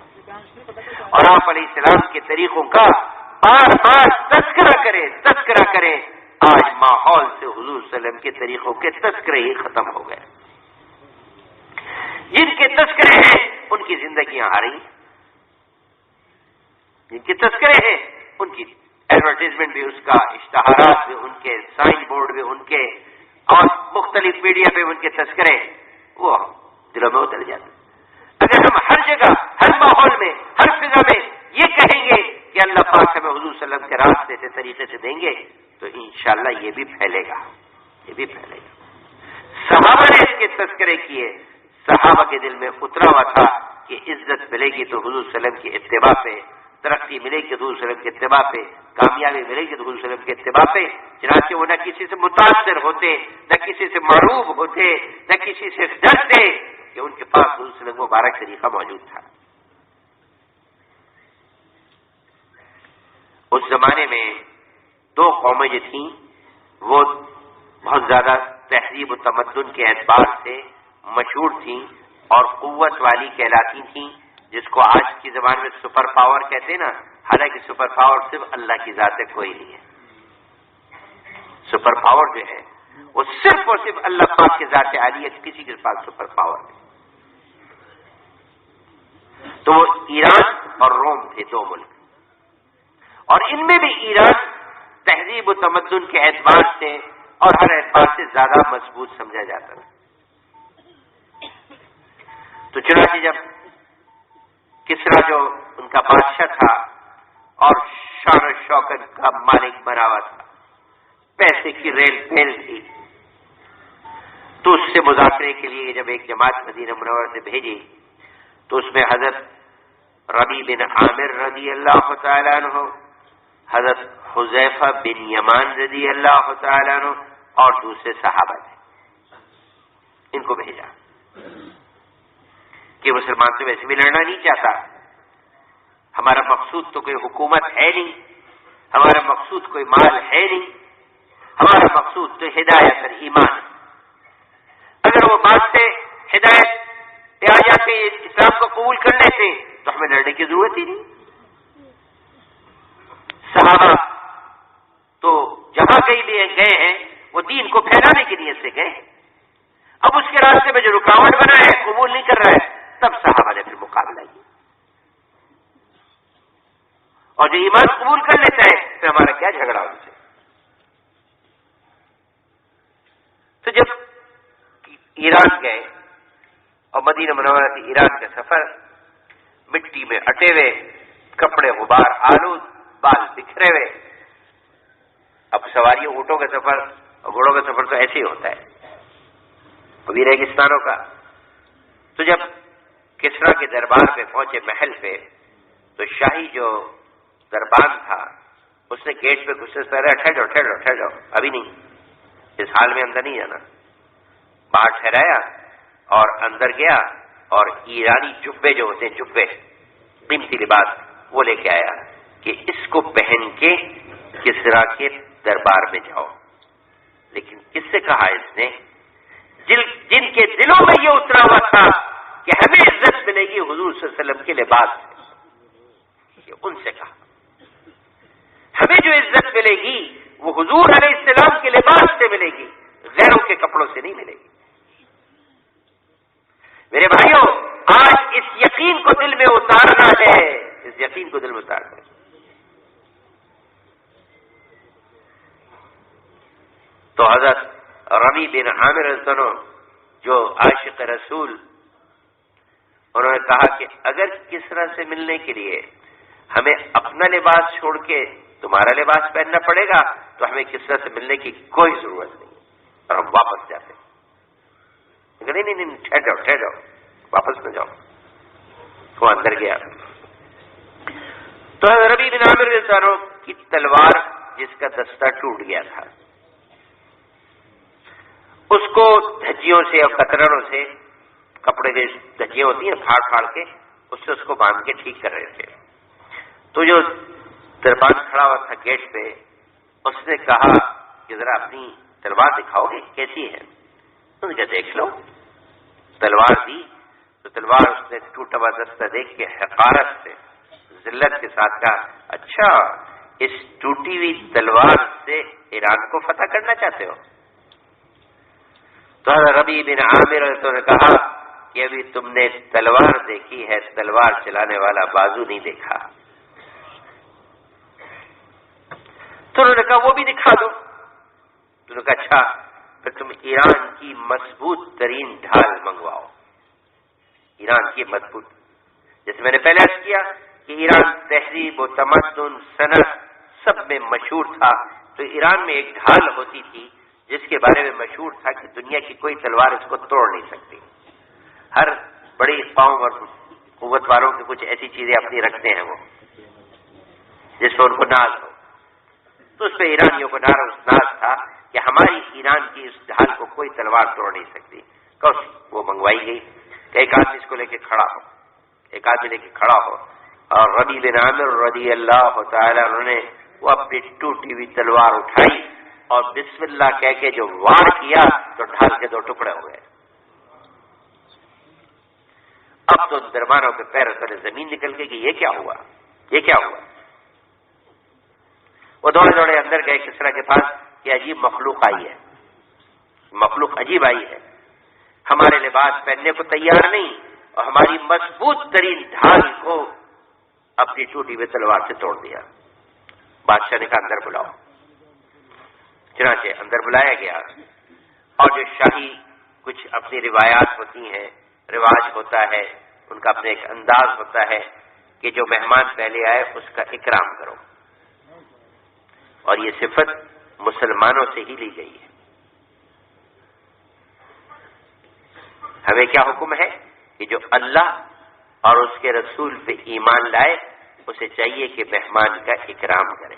اور آپ علیہ السلام کے طریقوں کا بار بار تذکرہ کریں، تذکرہ کریں۔ آج ماحول سے حضور صلی اللہ علیہ وسلم کے طریقوں کے تذکرے ہی ختم ہو گئے۔ جن کے تذکرے ہیں ان کی زندگیاں آ رہی ہیں، جن کے تذکرے ہیں ان کی ایڈورٹائزمنٹ بھی، اس کا اشتہارات بھی، ان کے سائن بورڈ بھی، ان کے اور مختلف میڈیا پہ ان کے تذکرے، وہ دلوں میں اتر جاتے۔ اگر ہم ہر جگہ، ہر ماحول میں، ہر فضا میں یہ کہیں گے کہ اللہ پاک ہمیں حضور صلی اللہ علیہ وسلم کے راستے سے، طریقے سے دیں گے، تو انشاءاللہ یہ بھی پھیلے گا، یہ بھی پھیلے گا۔ صحابہ نے اس کے تذکرے کیے، صحابہ کے دل میں اترا ہوا تھا کہ عزت ملے گی تو حضور صلی اللہ علیہ وسلم کی اتباع پہ، ترقی ملے گی حضور صلی اللہ علیہ وسلم کے اتباع پہ، کامیابی ملے گی حضور صلی اللہ علیہ وسلم کے اتباع پہ۔ چنانچہ وہ نہ کسی سے متاثر ہوتے، نہ کسی سے معروف ہوتے، نہ کسی سے ڈرتے، کہ ان کے پاس حضور صلی اللہ علیہ وسلم مبارک طریقہ موجود تھا۔ اس زمانے میں دو قومیں جو تھیں وہ بہت زیادہ تہذیب و تمدن کے اعتبار سے مشہور تھیں اور قوت والی کہلاتی تھیں، جس کو آج کی زبان میں سپر پاور کہتے ہیں نا، حالانکہ سپر پاور صرف اللہ کی ذات ہے، کوئی نہیں ہے۔ سپر پاور جو ہے وہ صرف اور صرف اللہ پاک کی ذات عالی ہے، کسی کے پاس سپر پاور نہیں۔ تو وہ ایران اور روم تھے، دو ملک، اور ان میں بھی ایران تہذیب و تمدن کے اعتبار سے اور ہر اعتبار سے زیادہ مضبوط سمجھا جاتا تھا۔ تو چنانچہ جب کسرا جو ان کا بادشاہ تھا اور شان و شوکت کا مالک بنا ہوا تھا، پیسے کی ریل پھیل تھی، تو اس سے مذاکرے کے لیے جب ایک جماعت مدینہ منورہ سے بھیجی تو اس میں حضرت ربیع بن عامر رضی اللہ تعالیٰ عنہ، حضرت حذیفہ بن یمان رضی اللہ تعالیٰ عنہ اور دوسرے صحابہ تھے۔ ان کو بھیجا کہ مسلمان تو ویسے بھی لڑنا نہیں چاہتا، ہمارا مقصود تو کوئی حکومت ہے نہیں، ہمارا مقصود کوئی مال ہے نہیں، ہمارا مقصود تو ہدایت اور ایمان ہے۔ اگر وہ بات سے ہدایت پہ آ جاتے، اسلام کو قبول کر لیتے تو ہمیں لڑنے کی ضرورت ہی نہیں۔ صحابہ تو جہاں کہیں بھی گئے ہیں وہ دین کو پھیلانے کی نیت سے گئے ہیں، اب اس کے راستے میں جو رکاوٹ بنا ہے، قبول نہیں کر رہا ہے، تب صحابہ نے پھر مقابلہ کیا، اور جو ایمان قبول کر لیتا ہے پھر ہمارا کیا جھگڑا ان سے۔ تو جب ایران گئے اور مدینہ منورہ سے ایران کا سفر، مٹی میں اٹے ہوئے، کپڑے غبار آلود، بال بکھرے ہوئے، اب سواریوں اونٹوں کا سفر اور گھوڑوں کا سفر تو ایسے ہی ہوتا ہے کبھی ریگستانوں کا. تو جب کسریٰ کے دربار پہ پہنچے محل پہ تو شاہی جو دربان تھا اس نے گیٹ پہ گھسے سے ٹھہر جاؤ ابھی نہیں، اس حال میں اندر نہیں جانا. باہر ٹھہرایا اور اندر گیا اور ایرانی جبے جو ہوتے ہیں جبے قیمتی لباس وہ لے کے آیا کہ اس کو پہن کے کسریٰ کے دربار میں جاؤ. لیکن کس سے کہا اس نے؟ جن کے دلوں میں یہ اترا ہوا تھا کہ ہمیں عزت ملے گی حضور صلی اللہ علیہ وسلم کے لباس سے، ان سے کہا ہمیں جو عزت ملے گی وہ حضور علیہ السلام کے لباس سے ملے گی، غیروں کے کپڑوں سے نہیں ملے گی. میرے بھائیوں، آج اس یقین کو دل میں اتارنا ہے، اس یقین کو دل میں اتارنا ہے. تو حضرت ربیع بن عامر الزنو جو عاشق رسول، انہوں نے کہا کہ اگر کسریٰ سے ملنے کے لیے ہمیں اپنا لباس چھوڑ کے تمہارا لباس پہننا پڑے گا تو ہمیں کسریٰ سے ملنے کی کوئی ضرورت نہیں اور ہم واپس جاتے. نہیں ٹھہر جاؤ واپس نہ جاؤ. وہ اندر گیا تو ربیع بن عامر الزنو کی تلوار جس کا دستہ ٹوٹ گیا تھا اس کو دھجیوں سے اور کترنوں سے، کپڑے کی دھجیاں ہوتی ہیں پھاڑ کے اس کو باندھ کے ٹھیک کر رہے تھے. تو جو دربان کھڑا ہوا تھا گیٹ پہ اس نے کہا کہ ذرا اپنی تلوار دکھاؤ گے کیسی ہے؟ انہوں نے کہا دیکھ لو. تلوار دی تو تلوار اس نے ٹوٹا ہوا دستہ دیکھ کے حقارت سے ذلت کے ساتھ کہا اچھا اس ٹوٹی ہوئی تلوار سے ایران کو فتح کرنا چاہتے ہو؟ تو ربیع بن عامر نے کہا کہ ابھی تم نے تلوار دیکھی ہے، تلوار چلانے والا بازو نہیں دیکھا. تو انہوں نے کہا وہ بھی دکھا دو. تو انہوں نے کہا اچھا پھر تم ایران کی مضبوط ترین ڈھال منگواؤ. ایران کی مضبوط، جیسے میں نے پہلے عرض کیا کہ ایران تہذیب و تمدن صنعت سب میں مشہور تھا، تو ایران میں ایک ڈھال ہوتی تھی جس کے بارے میں مشہور تھا کہ دنیا کی کوئی تلوار اس کو توڑ نہیں سکتی. ہر بڑی قوم اور قوت والوں کی کچھ ایسی چیزیں اپنی رکھتے ہیں وہ جس پر ان کو ناز ہو. تو اس پہ ایرانیوں کو ناز تھا کہ ہماری ایران کی اس ڈھال کو کوئی تلوار توڑ نہیں سکتی. وہ منگوائی گئی کہ ایک آدمی اس کو لے کے کھڑا ہو اور ربیع بن عامر رضی اللہ تعالی عنہ نے وہ اپنی ٹوٹی ہوئی تلوار اٹھائی اور بسم اللہ کہہ کے جو وار کیا تو ڈھال کے 2 ٹکڑے ہو گئے. اب تو دربانوں کے پیروں تلے زمین نکل گئی کہ یہ کیا ہوا. وہ دوڑے اندر گئے کسریٰ کے پاس کہ عجیب مخلوق عجیب آئی ہے، ہمارے لباس پہننے کو تیار نہیں اور ہماری مضبوط ترین ڈھال کو اپنی ٹوٹی ہوئی تلوار سے توڑ دیا. بادشاہ نے کہا اندر بلاؤ. چنانچہ اندر بلایا گیا اور جو شاہی کچھ اپنی روایات ہوتی ہیں، رواج ہوتا ہے، ان کا اپنے ایک انداز ہوتا ہے کہ جو مہمان پہلے آئے اس کا اکرام کرو، اور یہ صفت مسلمانوں سے ہی لی گئی ہے. ہمیں کیا حکم ہے کہ جو اللہ اور اس کے رسول پہ ایمان لائے اسے چاہیے کہ مہمان کا اکرام کرے.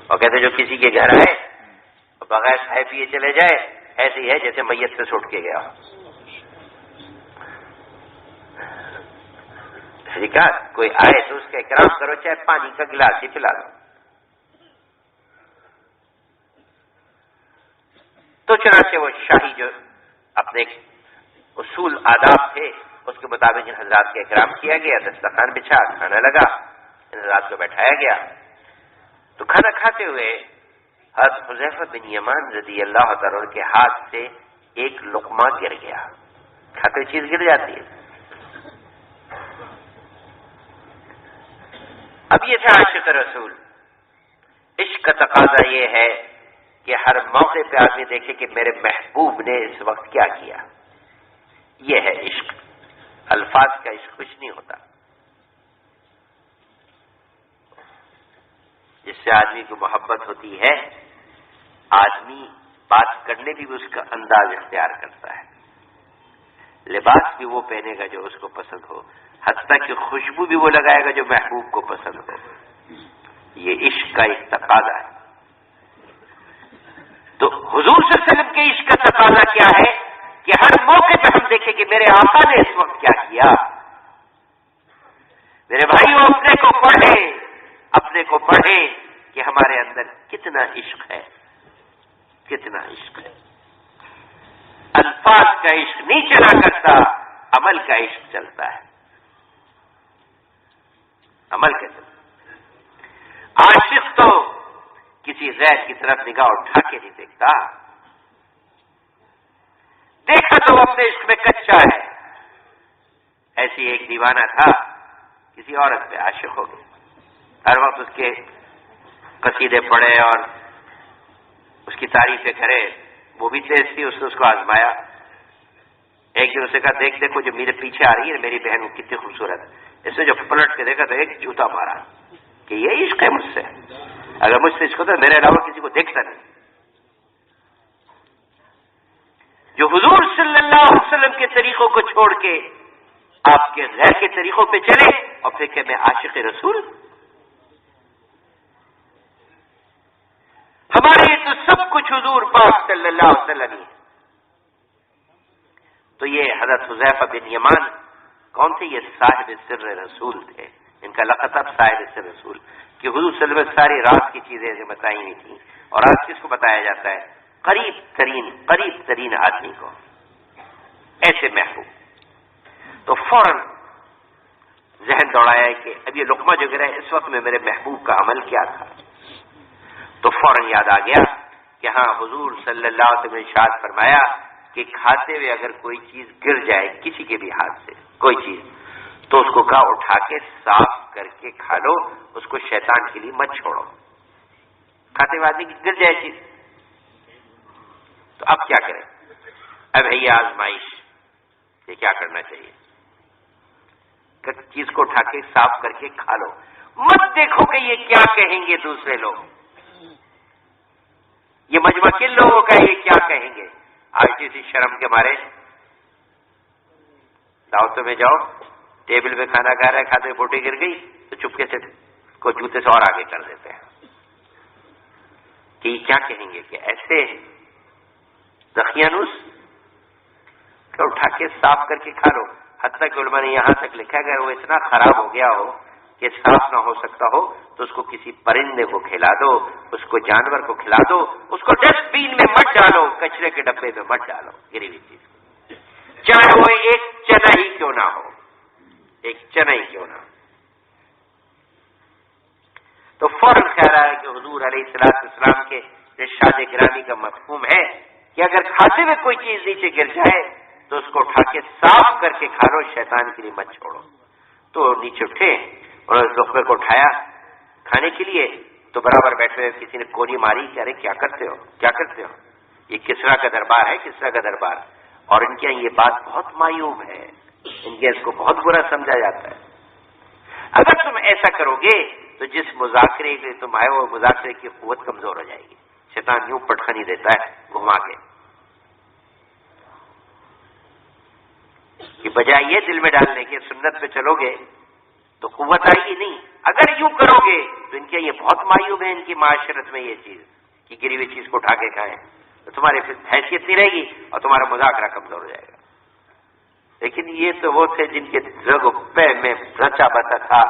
اور کہتے جو کسی کے گھر آئے اور بغیر کھائے پیے چلے جائے ایسی ہے جیسے میت سے سٹ کے گیا. کہا کوئی آئے تو اس کا اکرام کرو، چاہے پانی کا گلاس ہی پلا دو. تو چنانچہ وہ شاہی جو اپنے اصول آداب تھے اس کے مطابق ان حضرات کا اکرام کیا گیا. دسترخوان بچھا، کھانا لگا، ان حضرات کو بیٹھایا گیا. تو کھانا کھاتے ہوئے حضرت حذیفہ بن یمان رضی اللہ تعالیٰ کے ہاتھ سے ایک لقمہ گر گیا. کھاتے چیز گر جاتی ہے. اب یہ تھا عاشق رسول. عشق کا تقاضا یہ ہے کہ ہر موقع پہ آدمی دیکھے کہ میرے محبوب نے اس وقت کیا کیا. یہ ہے عشق. الفاظ کا عشق کچھ نہیں ہوتا. جس سے آدمی کو محبت ہوتی ہے، آدمی بات کرنے بھی اس کا انداز اختیار کرتا ہے، لباس بھی وہ پہنے گا جو اس کو پسند ہو، حتیٰ کہ خوشبو بھی وہ لگائے گا جو محبوب کو پسند ہو۔ یہ عشق کا ایک تقاضا ہے۔ تو حضور صلی اللہ علیہ وسلم کے عشق کا تقاضا کیا ہے کہ ہر موقع پہ ہم دیکھیں کہ میرے آقا نے اس وقت کیا کیا۔ میرے بھائیوں، اپنے کو پڑھیں کہ ہمارے اندر کتنا عشق ہے، کتنا عشق ہے۔ الفاظ کا عشق نہیں چلا کرتا، عمل کا عشق چلتا ہے، عمل کا چلتا ہے۔ عاشق تو کسی غیر کی طرف نگاہ اٹھا کے نہیں دیکھتا، دیکھا تو وہ اپنے عشق میں کچا ہے۔ ایسی ایک دیوانہ تھا، کسی عورت پہ عاشق ہو گیا، ہر وقت اس کے قصیدے پڑھے اور اس کی تعریفیں کرے، وہ بھی تیز تھی، اس نے اس کو آزمایا۔ ایک دن اسے کہا دیکھو جو میرے پیچھے آ رہی ہے میری بہن، وہ کتنی خوبصورت ہے۔ اس نے جو پلٹ کے دیکھا تو ایک جوتا مارا کہ یہ عشق ہے مجھ سے، اگر مجھ سے عشق ہوتا میرے علاوہ کسی کو دیکھتا نہیں۔ جو حضور صلی اللہ علیہ وسلم کے طریقوں کو چھوڑ کے آپ کے غیر کے طریقوں پہ چلے اور پھر کہ میں عاشق رسول، ہمارے لیے تو سب کچھ حضور پاک صلی اللہ علیہ وسلم ہی۔ تو یہ حضرت حذیفہ بن یمان کون تھے؟ یہ صاحب سر رسول تھے، ان کا لقب صاحب سر رسول، کہ حضور صلی اللہ علیہ وسلم ساری رات کی چیزیں جو بتائی ہوئی تھیں، اور آج کس کو بتایا جاتا ہے؟ قریب ترین آدمی کو، ایسے محبوب۔ تو فوراً ذہن دوڑایا کہ اب یہ لقمہ جو گرا ہے اس وقت میں میرے محبوب کا عمل کیا تھا؟ تو فوراً یاد آ گیا کہ ہاں حضور صلی اللہ علیہ وسلم نے ارشاد فرمایا کہ کھاتے ہوئے اگر کوئی چیز گر جائے کسی کے بھی ہاتھ سے کوئی چیز، تو اس کو کہا اٹھا کے صاف کر کے کھا لو، اس کو شیطان کے لیے مت چھوڑو۔ کھاتے ہوئے آدمی کی گر جائے چیز تو اب کیا کریں؟ اب ہے یہ آزمائش، یہ کیا کرنا چاہیے؟ چیز کو اٹھا کے صاف کر کے کھا لو، مت دیکھو کہ یہ کیا کہیں گے دوسرے لوگ، یہ مجمع کن لوگوں کا ہے، یہ کیا کہیں گے۔ آج کسی شرم کے مارے دعوتوں میں جاؤ، ٹیبل پہ کھانا کھا رہا ہے، کھاتے بوٹی گر گئی تو چپکے سے کو جوتے سے اور آگے کر دیتے ہیں کہ یہ کیا کہیں گے، کہ ایسے دخیانوس کہ اٹھا کے صاف کر کے کھا لو۔ حتیٰ کہ علماء نے یہاں تک لکھا ہے اگر وہ اتنا خراب ہو گیا ہو کہ صاف نہ ہو سکتا ہو تو اس کو کسی پرندے کو کھلا دو، اس کو جانور کو کھلا دو، اس کو ڈسٹ بین میں مت ڈالو، کچرے کے ڈبے میں مت ڈالو، گری ہوئی چیز، چاہے وہ ایک چنا ہی کیوں نہ ہو، ایک چنا ہی کیوں نہ ہو۔ تو فوراً خیال آیا کہ حضور علیہ السلام کے ارشاد گرامی کا مفہوم ہے کہ اگر کھاتے ہوئے کوئی چیز نیچے گر جائے تو اس کو اٹھا کے صاف کر کے کھا لو، شیطان کے لیے مت چھوڑو۔ تو نیچے اٹھے اور اس لقمے کو اٹھایا کھانے کے لیے، تو برابر بیٹھے ہوئے کسی نے کونی ماری کہ ارے کیا کرتے ہو، کیا کرتے ہو؟ یہ کسریٰ کا دربار ہے، کسریٰ کا دربار، اور ان کے یہاں یہ بات بہت معیوب ہے، ان کے اس کو بہت برا سمجھا جاتا ہے۔ اگر تم ایسا کرو گے تو جس مذاکرے کے تم آئے وہ مذاکرے کی قوت کمزور ہو جائے گی، شیطان یوں پٹخنی دیتا ہے گھما کے کہ بجائے یہ دل میں ڈالنے کے سنت پہ چلو گے تو قوت آئے گی نہیں، اگر یوں کرو گے تو ان کے یہ بہت معیوب ہے، ان کی معاشرت میں یہ چیز کہ گری ہوئی چیز کو اٹھا کے کھائیں تو تمہاری حیثیت نہیں رہے گی اور تمہارا مذاکرہ کمزور ہو جائے گا۔ لیکن یہ تو وہ تھے جن کے زگ پہ میں رچا بتا تھا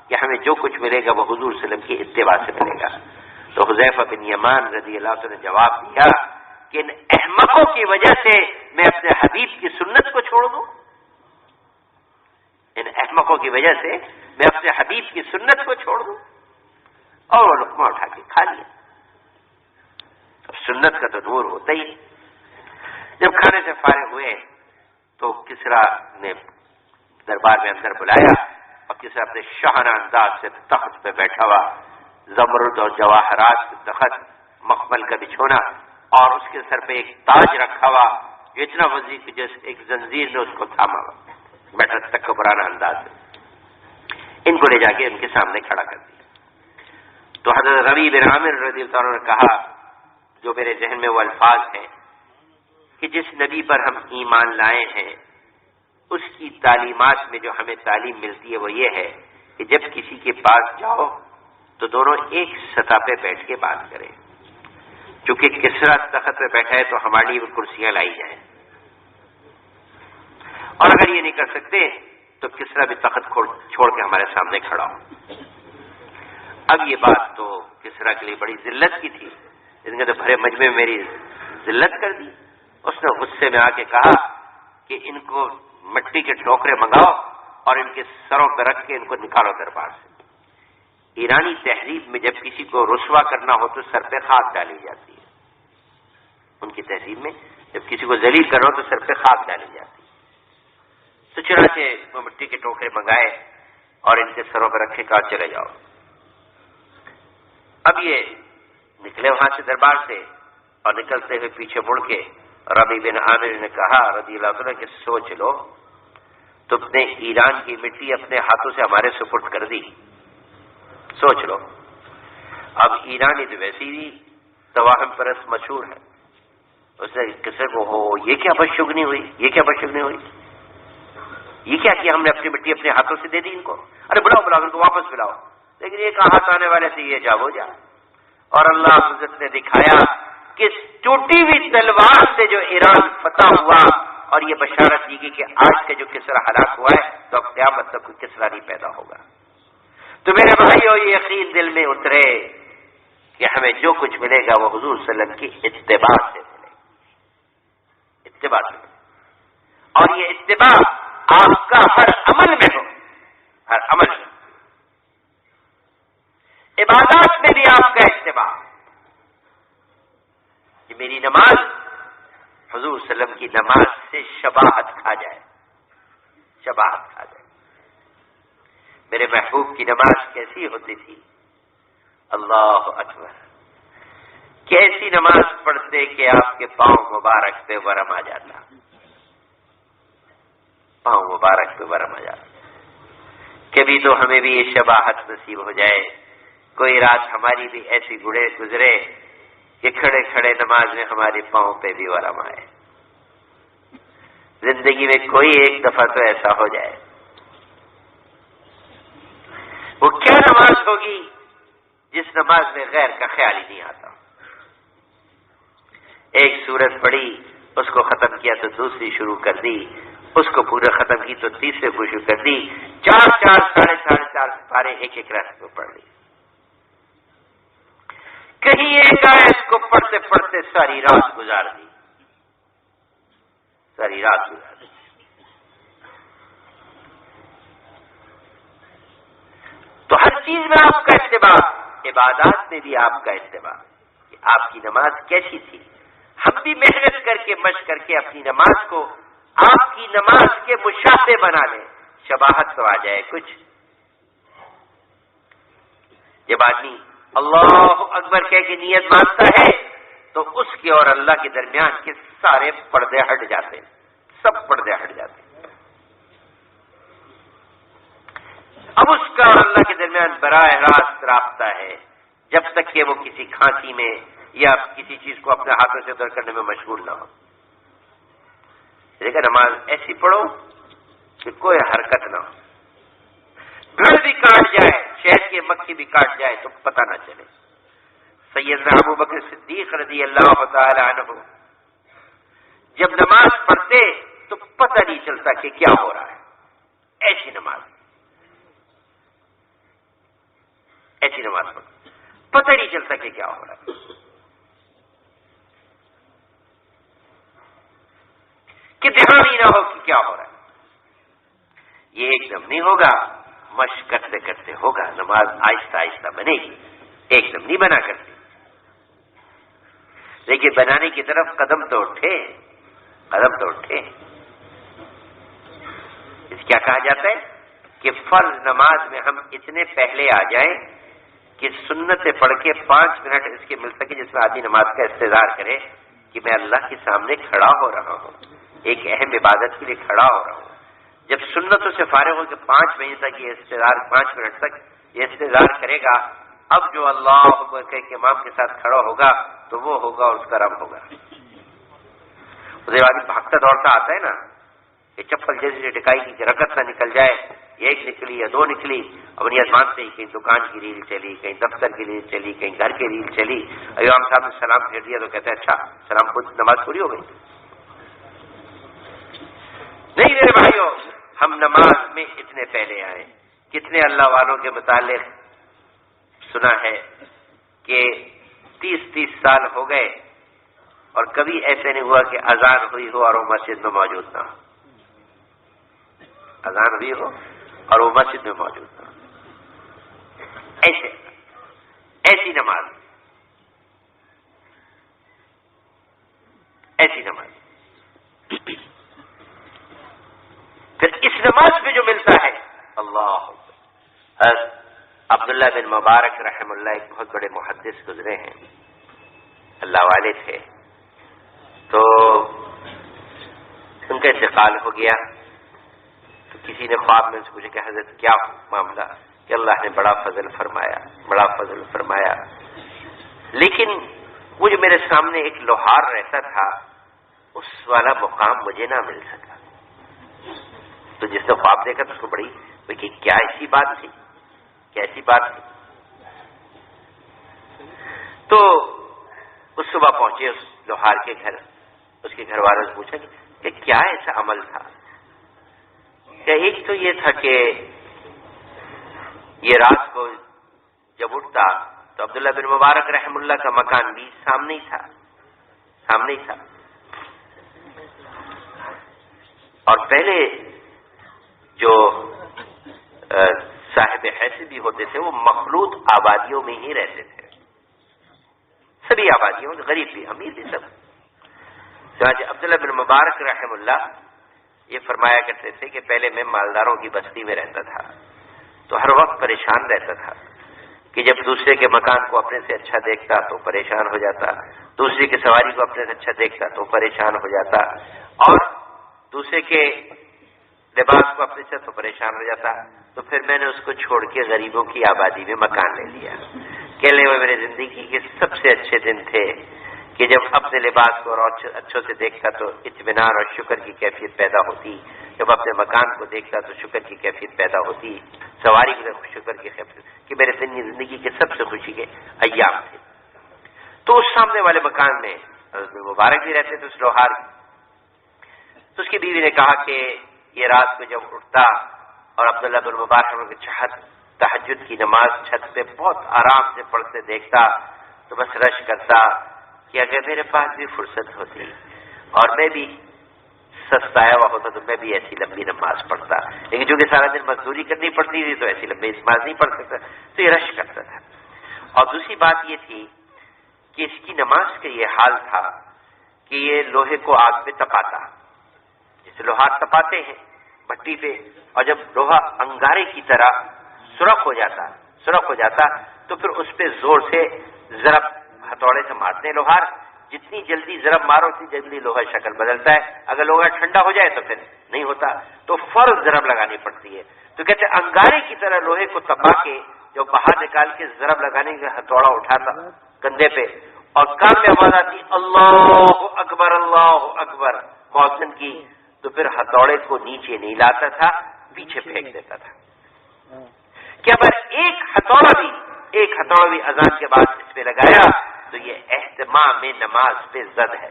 کہ ہمیں جو کچھ ملے گا وہ حضور صلی اللہ علیہ وسلم کی اتباع سے ملے گا۔ تو حذیفہ بن یمان رضی اللہ عنہ نے جواب دیا کہ ان احمقوں کی وجہ سے میں اپنے حبیب کی سنت کو چھوڑ دوں، ان احمقوں کی وجہ سے میں اپنے حبیب کی سنت کو چھوڑ دوں، اور وہ لقمہ اٹھا کے کھا لیا۔ اب سنت کا تو نور ہوتا ہی۔ جب کھانے سے فارغ ہوئے تو کسریٰ نے دربار میں اندر بلایا اور کسریٰ اپنے شاہانہ انداز سے تخت پہ بیٹھا ہوا، زمرد اور جواہرات کے تخت، مخمل کا بچھونا، اور اس کے سر پہ ایک تاج رکھا ہوا جو اتنا وسیع کہ جیسے ایک زنجیر نے اس کو تھاما ہوا، بیٹھا تکبرانہ انداز سے۔ ان کو لے جا کے ان کے سامنے کھڑا کر دیا۔ تو حضرت ربیع بن عامر رضی اللہ عنہ نے کہا، جو میرے ذہن میں وہ الفاظ ہیں، کہ جس نبی پر ہم ایمان لائے ہیں اس کی تعلیمات میں جو ہمیں تعلیم ملتی ہے وہ یہ ہے کہ جب کسی کے پاس جاؤ تو دونوں ایک سطح پہ بیٹھ کے بات کریں. چونکہ کسرا تخت پہ بیٹھا ہے تو ہمارے لیے کرسیاں لائی جائیں، اور اگر یہ نہیں کر سکتے تو کسرا بھی تخت چھوڑ کے ہمارے سامنے کھڑا ہو. اب یہ بات تو کسرا کے لیے بڑی ذلت کی تھی، ان کے تو بھرے مجمع میں میری ذلت کر دی. اس نے غصے میں آ کے کہا کہ ان کو مٹی کے ٹوکرے منگاؤ اور ان کے سروں پہ رکھ کے ان کو نکالو دربار سے. ایرانی تہذیب میں جب کسی کو رسوا کرنا ہو تو سر پہ خاک ڈالی جاتی ہے. ان کی تہذیب میں جب کسی کو ذلیل کرنا ہو تو سر پہ خاک ڈالی جاتی ہے. تو چنانچہ وہ مٹی کے ٹوکرے منگائے اور ان کے سروں پہ رکھے کہا چلے جاؤ. اب یہ نکلے وہاں سے دربار سے، اور نکلتے ہوئے پیچھے مڑ کے ربیع بن عامر نے کہا رضی اللہ عنہ کہ سوچ لو، تم نے ایران کی مٹی اپنے ہاتھوں سے ہمارے سپرد کر دی، سوچ لو. اب ایرانی تو ویسی ہی توہم پرست مشہور ہے. اس نے کسی کو ہو یہ کیا بدشگنی ہوئی، یہ کیا بدشگنی ہوئی، یہ کیا کیا ہم نے اپنی مٹی اپنے ہاتھوں سے دے دی ان کو، ارے بلاؤ ان کو واپس بلاؤ. لیکن ایک ہاتھ آنے والے سے یہ جا ہو جا. اور اللہ عزت نے دکھایا کہ ٹوٹی ہوئی تلوار سے جو ایران فتح ہوا، اور یہ بشارت دی گئی کہ آج کا جو کسرا ہلاک ہوا ہے تو اب قیامت تک کوئی کسرا نہیں پیدا ہوگا. تو میرے بھائیو یہ یقین دل میں اترے کہ ہمیں جو کچھ ملے گا وہ حضور صلی اللہ علیہ وسلم کی اتباع سے ملے گا، اتباع سے ملے گا. اور یہ اتباع آپ کا ہر عمل میں ہو، ہر عمل میں، عبادات میں بھی آپ کا اتباع. کہ میری نماز حضور صلی اللہ علیہ وسلم کی نماز سے شباہت کھا جائے، شباہت کھا جائے. میرے محبوب کی نماز کیسی ہوتی تھی، اللہ اکبر، کیسی نماز پڑھتے کہ آپ کے پاؤں مبارک پہ ورم آ جاتا، پاؤں مبارک پہ ورم آ جاتا. کبھی تو ہمیں بھی یہ شباہت نصیب ہو جائے، کوئی رات ہماری بھی ایسی گزرے کہ کھڑے کھڑے نماز میں ہمارے پاؤں پہ بھی ورم آئے. زندگی میں کوئی ایک دفعہ تو ایسا ہو جائے. وہ کیا نماز ہوگی جس نماز میں غیر کا خیال ہی نہیں آتا. ایک سورت پڑھی، اس کو ختم کیا تو دوسری شروع کر دی، اس کو پورا ختم کی تو تیسرے کو شروع کر دی، 4 ساڑھے 4 پارے ایک ایک رات کو پڑھ لی. کہیں ایک آیت کو پڑھتے پڑھتے ساری رات گزار دی، ساری رات گزار دی. تو ہر چیز میں آپ کا اتباع، عبادات میں بھی آپ کا اتباع. کہ آپ کی نماز کیسی تھی، ہم بھی محنت کر کے مشق کر کے اپنی نماز کو آپ کی نماز کے مشابہ بنا لیں، شباہت تو آ جائے کچھ. جب آدمی اللہ اکبر کہہ کے نیت مانتا ہے تو اس کے اور اللہ کے درمیان کے سارے پردے ہٹ جاتے ہیں، سب پردے ہٹ جاتے ہیں. اب اس کا اور اللہ کے درمیان براہ راست رابطہ ہے، جب تک کہ وہ کسی کھانسی میں یا کسی چیز کو اپنے ہاتھوں سے دور کرنے میں مشغول نہ ہو. لیکن نماز ایسی پڑھو کہ کوئی حرکت نہ ہو، گھر بھی کاٹ جائے، شہد کی مکھی بھی کاٹ جائے تو پتہ نہ چلے. سیدنا ابو بکر صدیق رضی اللہ تعالی عنہ جب نماز پڑھتے تو پتہ نہیں چلتا کہ کیا ہو رہا ہے. ایسی نماز پڑھو، پتہ نہیں چلتا کہ کیا ہو رہا ہے. کہ دھیان ہی نہ ہو کہ کیا ہو رہا ہے. یہ ایک دم نہیں ہوگا، مشق کرتے کرتے ہوگا. نماز آہستہ آہستہ بنے گی، ایک دم نہیں بنا کرتے. لیکن بنانے کی طرف قدم تو اٹھے، قدم تو اٹھے. اس کیا کہا جاتا ہے کہ فرض نماز میں ہم اتنے پہلے آ جائیں کہ سنتیں پڑھ کے 5 منٹ اس کے مل سکے جس میں آدمی نماز کا استظار کرے کہ میں اللہ کے سامنے کھڑا ہو رہا ہوں، ایک اہم عبادت کے لیے کھڑا ہو رہا ہوں. جب سنتوں سے فارغ ہو کہ 5 منٹ تک یہ استظار، 5 منٹ تک یہ استظار کرے گا اب جو اللہ اکبر کہہ کے امام کے ساتھ کھڑا ہوگا تو وہ ہوگا اور اس کا رب ہوگا. آدمی بھاگتا دوڑتا آتا ہے نا، یہ چپل جیسے ٹکائی کی رکعت نہ نکل جائے، ایک نکلی یا دو نکلی، اپنی مانتے ہی کہیں دکان کی ریل چلی، کہیں دفتر کی ریل چلی، کہیں گھر کی ریل چلی، امام صاحب نے سلام پھیر دیا تو کہتے ہیں اچھا سلام خود نماز پوری ہو گئی. نہیں میرے بھائیوں، ہم نماز میں اتنے پہلے آئے. کتنے اللہ والوں کے متعلق سنا ہے کہ 30 سال ہو گئے اور کبھی ایسے نہیں ہوا کہ اذان ہوئی ہو اور وہ مسجد میں موجود نہ ہو. اذان ہوئی ہو اور وہ مسجد میں موجود نہ ہو. ایسی نماز پھر اس نماز پہ جو ملتا ہے اللہ. عبداللہ بن مبارک رحم اللہ ایک بہت بڑے محدث گزرے ہیں، اللہ والے تھے. تو ان کا انتقال ہو گیا تو کسی نے خواب میں سے پوچھا کہ حضرت کیا معاملہ؟ کہ اللہ نے بڑا فضل فرمایا، لیکن وہ جو میرے سامنے ایک لوہار رہتا تھا اس والا مقام مجھے نہ مل سکا. تو جس نے خواب دیکھا تو اس کو بڑی کہ کیا ایسی بات تھی. تو اس صبح پہنچے اس لوہار کے گھر. اس کے گھر والوں سے پوچھا کہ کیا ایسا عمل تھا؟ کہ ایک تو یہ تھا کہ یہ رات کو جب اٹھتا تو عبداللہ بن مبارک رحم اللہ کا مکان بھی سامنے ہی تھا. اور پہلے جو صاحب حیثیت بھی ہوتے تھے وہ مخلوط آبادیوں میں ہی رہتے تھے. سبھی آبادیوں، غریب بھی امیر بھی سب. چنانچہ عبداللہ بن مبارک رحم اللہ یہ فرمایا کرتے تھے کہ پہلے میں مالداروں کی بستی میں رہتا تھا تو ہر وقت پریشان رہتا تھا کہ جب دوسرے کے مکان کو اپنے سے اچھا دیکھتا تو پریشان ہو جاتا، دوسرے کی سواری کو اپنے سے اچھا دیکھتا تو پریشان ہو جاتا، اور دوسرے کے لباس کو اپنے سے تو پریشان ہو جاتا. تو پھر میں نے اس کو چھوڑ کے غریبوں کی آبادی میں مکان لے لیا. کہنے وہ میری زندگی کے سب سے اچھے دن تھے کہ جب اپنے لباس کو اور اچھوں سے دیکھتا تو اطمینان اور شکر کی کیفیت پیدا ہوتی، جب اپنے مکان کو دیکھتا تو شکر کی کیفیت پیدا ہوتی، سواری کی شکر کی کیفیت، کہ میرے زندگی کے سب سے خوشی کے ایام تھے. تو اس سامنے والے مکان میں حضرت مبارک بھی رہتے تھے اس لوہار. تو اس کی بیوی نے کہا کہ یہ رات کو جب اٹھتا اور عبداللہ بن مبارک کے تہجد کی نماز چھت پہ بہت آرام سے پڑھتے دیکھتا تو بس رش کرتا کہ اگر میرے پاس بھی فرصت ہوتی اور میں بھی سستا آیا ہوا ہوتا تو میں بھی ایسی لمبی نماز پڑھتا، لیکن چونکہ سارا دن مزدوری کرنی پڑتی تھی تو ایسی لمبی نماز نہیں پڑھ سکتا، تو یہ رش کرتا تھا. اور دوسری بات یہ تھی کہ اس کی نماز کا یہ حال تھا کہ یہ لوہے کو آگ پہ تپاتا، جیسے لوہار تپاتے ہیں بھٹی پہ، اور جب لوہا انگارے کی طرح سرخ ہو جاتا تو پھر اس پہ زور سے ضرب ہتھوڑے سے مارتے ہیں لوہار. جتنی جلدی ضرب مارو اتنی جلدی لوہا شکل بدلتا ہے، اگر لوہا ٹھنڈا ہو جائے تو پھر نہیں ہوتا، تو فوراً ضرب لگانی پڑتی ہے. تو کہتے ہیں انگارے کی طرح لوہے کو تپا کے جو باہر نکال کے ضرب لگانے کا ہتھوڑا اٹھاتا کندھے پہ اور کان میں آواز آتی اللہ اکبر مؤذن کی، تو پھر ہتھوڑے کو نیچے نہیں لاتا تھا، پیچھے پھینک دیتا تھا. کہ اگر ایک ہتھوڑا بھی اذان کے بعد اس پہ لگایا تو یہ اہتمام نماز پہ زد ہے.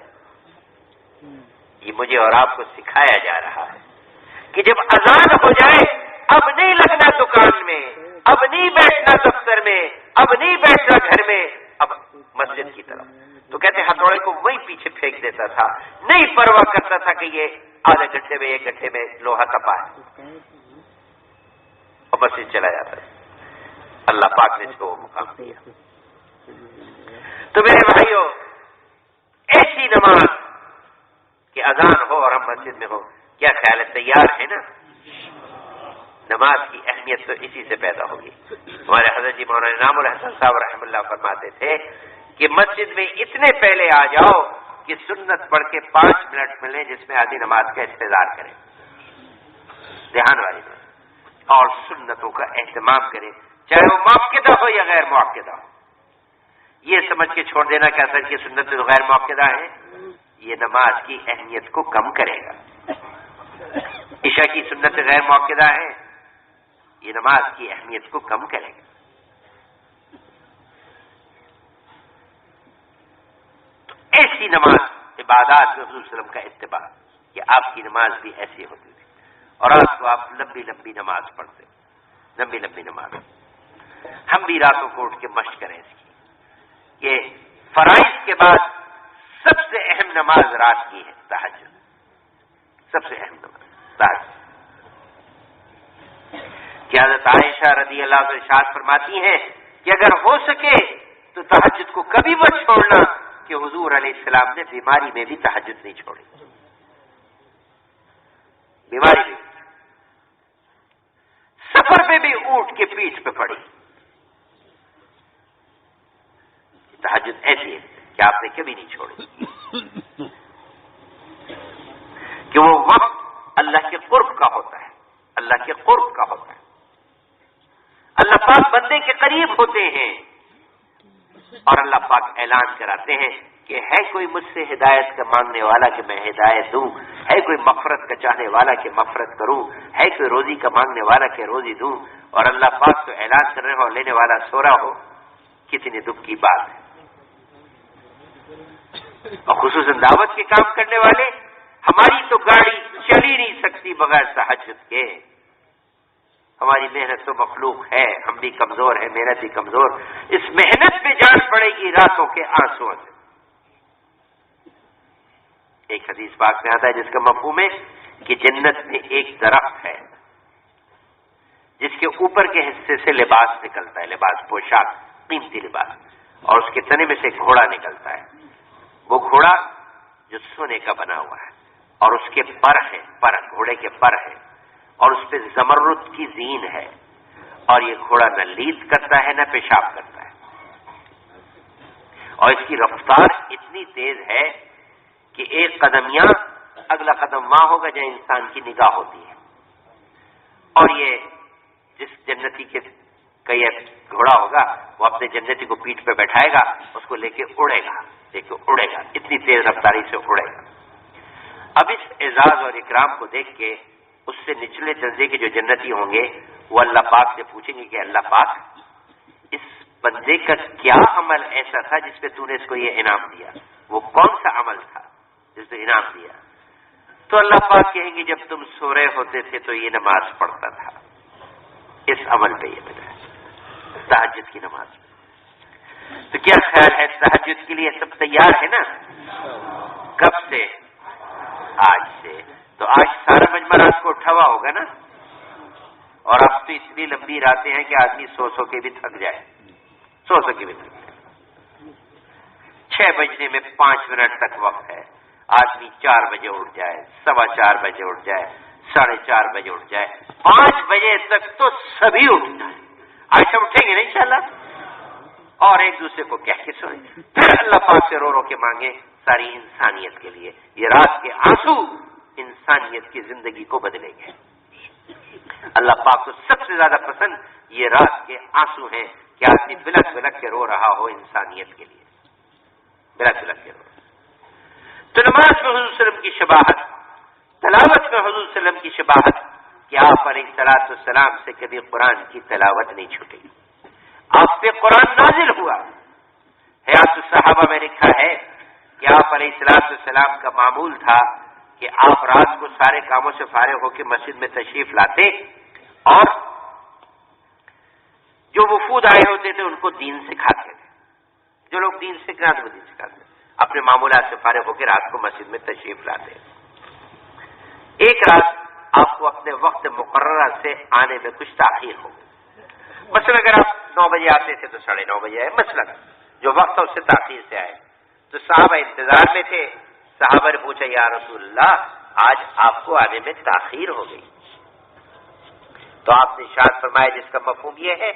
یہ مجھے اور آپ کو سکھایا جا رہا ہے کہ جب اذان ہو جائے اب نہیں لگنا دکان میں، اب نہیں بیٹھنا دفتر میں، اب نہیں بیٹھنا گھر میں، اب مسجد کی طرف. تو کہتے ہتھوڑے کو وہی پیچھے پھینک دیتا تھا، نہیں پرواہ کرتا تھا کہ یہ آدھے گھنٹے میں 1 گھنٹے میں لوہا تپا ہے، اور مسجد چلا جاتا ہے. اللہ پاک نے اس کو وہ مقام دیا. تو میرے بھائیوں، ایسی نماز کہ اذان ہو اور ہم مسجد میں ہو، کیا خیال ہے؟ تیار ہے نا؟ نماز کی اہمیت تو اسی سے پیدا ہوگی. ہمارے حضرت جی مولانا انعام الحسن صاحب رحم اللہ فرماتے تھے کہ مسجد میں اتنے پہلے آ جاؤ کہ سنت پڑھ کے 5 منٹ ملیں جس میں آدھی نماز کا انتظار کریں، دھیان والی بات، اور سنتوں کا اہتمام کریں. چاہے وہ مؤکدہ ہو یا غیر مؤکدہ ہو. یہ سمجھ کے چھوڑ دینا کہ اثر کی سنت تو غیر مؤکدہ ہے، یہ نماز کی اہمیت کو کم کرے گا. عشاء کی سنت غیر مؤکدہ ہے، یہ نماز کی اہمیت کو کم کرے گا. تو ایسی نماز عبادات میں حضور صلی اللہ علیہ وسلم کا اتباع کہ آپ کی نماز بھی ایسی ہوتی تھی اور رات کو آپ لمبی لمبی نماز پڑھتے، لمبی لمبی نماز. ہم بھی راتوں کو اٹھ کے مشق کریں اس کی کہ فرائض کے بعد سب سے اہم نماز رات کی ہے تہجد. سب سے اہم نماز تہجد. کہ حضرت عائشہ رضی اللہ عنہا ارشاد فرماتی ہیں کہ اگر ہو سکے تو تہجد کو کبھی مت چھوڑنا، کہ حضور علیہ السلام نے بیماری میں بھی تہجد نہیں چھوڑی. بیماری میں سفر میں بھی اونٹ کے پیٹھ پہ پڑی. تہجد ایسی ہے کہ آپ نے کبھی نہیں چھوڑی، کہ وہ وقت اللہ کے قرب کا ہوتا ہے، اللہ کے قرب کا ہوتا ہے. اللہ پاک بندے کے قریب ہوتے ہیں اور اللہ پاک اعلان کراتے ہیں کہ ہے کوئی مجھ سے ہدایت کا مانگنے والا کہ میں ہدایت دوں، ہے کوئی مغفرت کا چاہنے والا کہ مغفرت کروں، ہے کوئی روزی کا مانگنے والا کہ روزی دوں. اور اللہ پاک تو اعلان کر رہے ہو لینے والا سو رہا ہو. کتنی دکھ کی بات ہے. اور خصوصاً دعوت کے کام کرنے والے، ہماری تو گاڑی چل ہی نہیں سکتی بغیر تہجد کے. ہماری محنت تو مخلوق ہے، ہم بھی کمزور ہیں، محنت بھی کمزور. اس محنت پہ جان پڑے گی راتوں کے آنسوں سے. ایک حدیث پاک میں آتا ہے جس کا مفہوم ہے کہ جنت میں ایک درخت ہے جس کے اوپر کے حصے سے لباس نکلتا ہے، لباس، پوشاک، قیمتی لباس، اور اس کے تنے میں سے گھوڑا نکلتا ہے. وہ گھوڑا جو سونے کا بنا ہوا ہے اور اس کے پر ہے، پر گھوڑے کے پر ہے اور اس پہ زمرد کی زین ہے. اور یہ گھوڑا نہ لید کرتا ہے نہ پیشاب کرتا ہے. اور اس کی رفتار اتنی تیز ہے کہ ایک قدم یہاں اگلا قدم وہاں ہوگا جہاں انسان کی نگاہ ہوتی ہے. اور یہ جس جنتی کے یہ گھوڑا ہوگا وہ اپنے جنتی کو پیٹھ پہ بیٹھائے گا، اس کو لے کے اڑے گا، اتنی تیز رفتاری سے اڑے گا. اب اس اعزاز اور اکرام کو دیکھ کے اس سے نچلے درجے کے جو جنتی ہوں گے وہ اللہ پاک سے پوچھیں گے کہ اللہ پاک، اس بندے کا کیا عمل ایسا تھا جس پہ تو نے اس کو یہ انعام دیا؟ وہ کون سا عمل تھا جس پہ انعام دیا؟ تو اللہ پاک کہیں گے جب تم سو رہے ہوتے تھے تو یہ نماز پڑھتا تھا، اس عمل پہ یہ ملا ہے، تہجد کی نماز. تو کیا خیال ہے تہجد کے لیے سب تیار ہے نا؟ کب سے؟ آج سے. تو آج سارا مجمع رات کو اٹھا ہوا ہوگا نا. اور اب تو اتنی لمبی راتیں ہیں کہ آدمی سو کے بھی تھک جائے، سو کے بھی تھک جائے. 6 بجنے میں 5 منٹ تک وقت ہے. آدمی 4 بجے اٹھ جائے، 4:15 بجے اٹھ جائے، 4:30 بجے اٹھ جائے، 5 بجے تک تو سبھی اٹھنا ہے. آج سب اٹھیں گے نا انشاءاللہ، اور ایک دوسرے کو کہہ کے سوئیں. پھر اللہ پاک سے رو رو کے مانگے ساری انسانیت کے لیے. یہ رات کے آنسو انسانیت کی زندگی کو بدلیں گے. اللہ پاک کو سب سے زیادہ پسند یہ رات کے آنسو ہیں کہ آدمی بلک بلک کے رو رہا ہو انسانیت کے لیے، بلک بلک کے رو. تو نماز میں حضور صلی اللہ علیہ وسلم کی شباہت، تلاوت میں حضور صلی اللہ علیہ وسلم کی شباہت کہ آپ علیہ الصلوۃ والسلام سے کبھی قرآن کی تلاوت نہیں چھوٹی. آپ پہ قرآن نازل ہوا. حیات الصحابہ میں لکھا ہے کہ آپ علیہ الصلوۃ والسلام کا معمول تھا کہ آپ رات کو سارے کاموں سے فارغ ہو کے مسجد میں تشریف لاتے اور جو وفود آئے ہوتے تھے ان کو دین سکھاتے تھے. جو لوگ دین سکھاتے وہ دین سکھاتے، اپنے معمولات سے فارغ ہو کے رات کو مسجد میں تشریف لاتے. ایک رات آپ کو اپنے وقت مقررہ سے آنے میں کچھ تاخیر ہو. مثلا اگر آپ 9 بجے آتے تھے تو 9:30 بجے آئے، مثلا جو وقت ہے اس سے تاخیر سے آئے. تو صحابہ انتظار میں تھے. صحابہ نے پوچھا یا رسول اللہ آج آپ کو آنے میں تاخیر ہو گئی. تو آپ نے ارشاد فرمایا جس کا مفہوم یہ ہے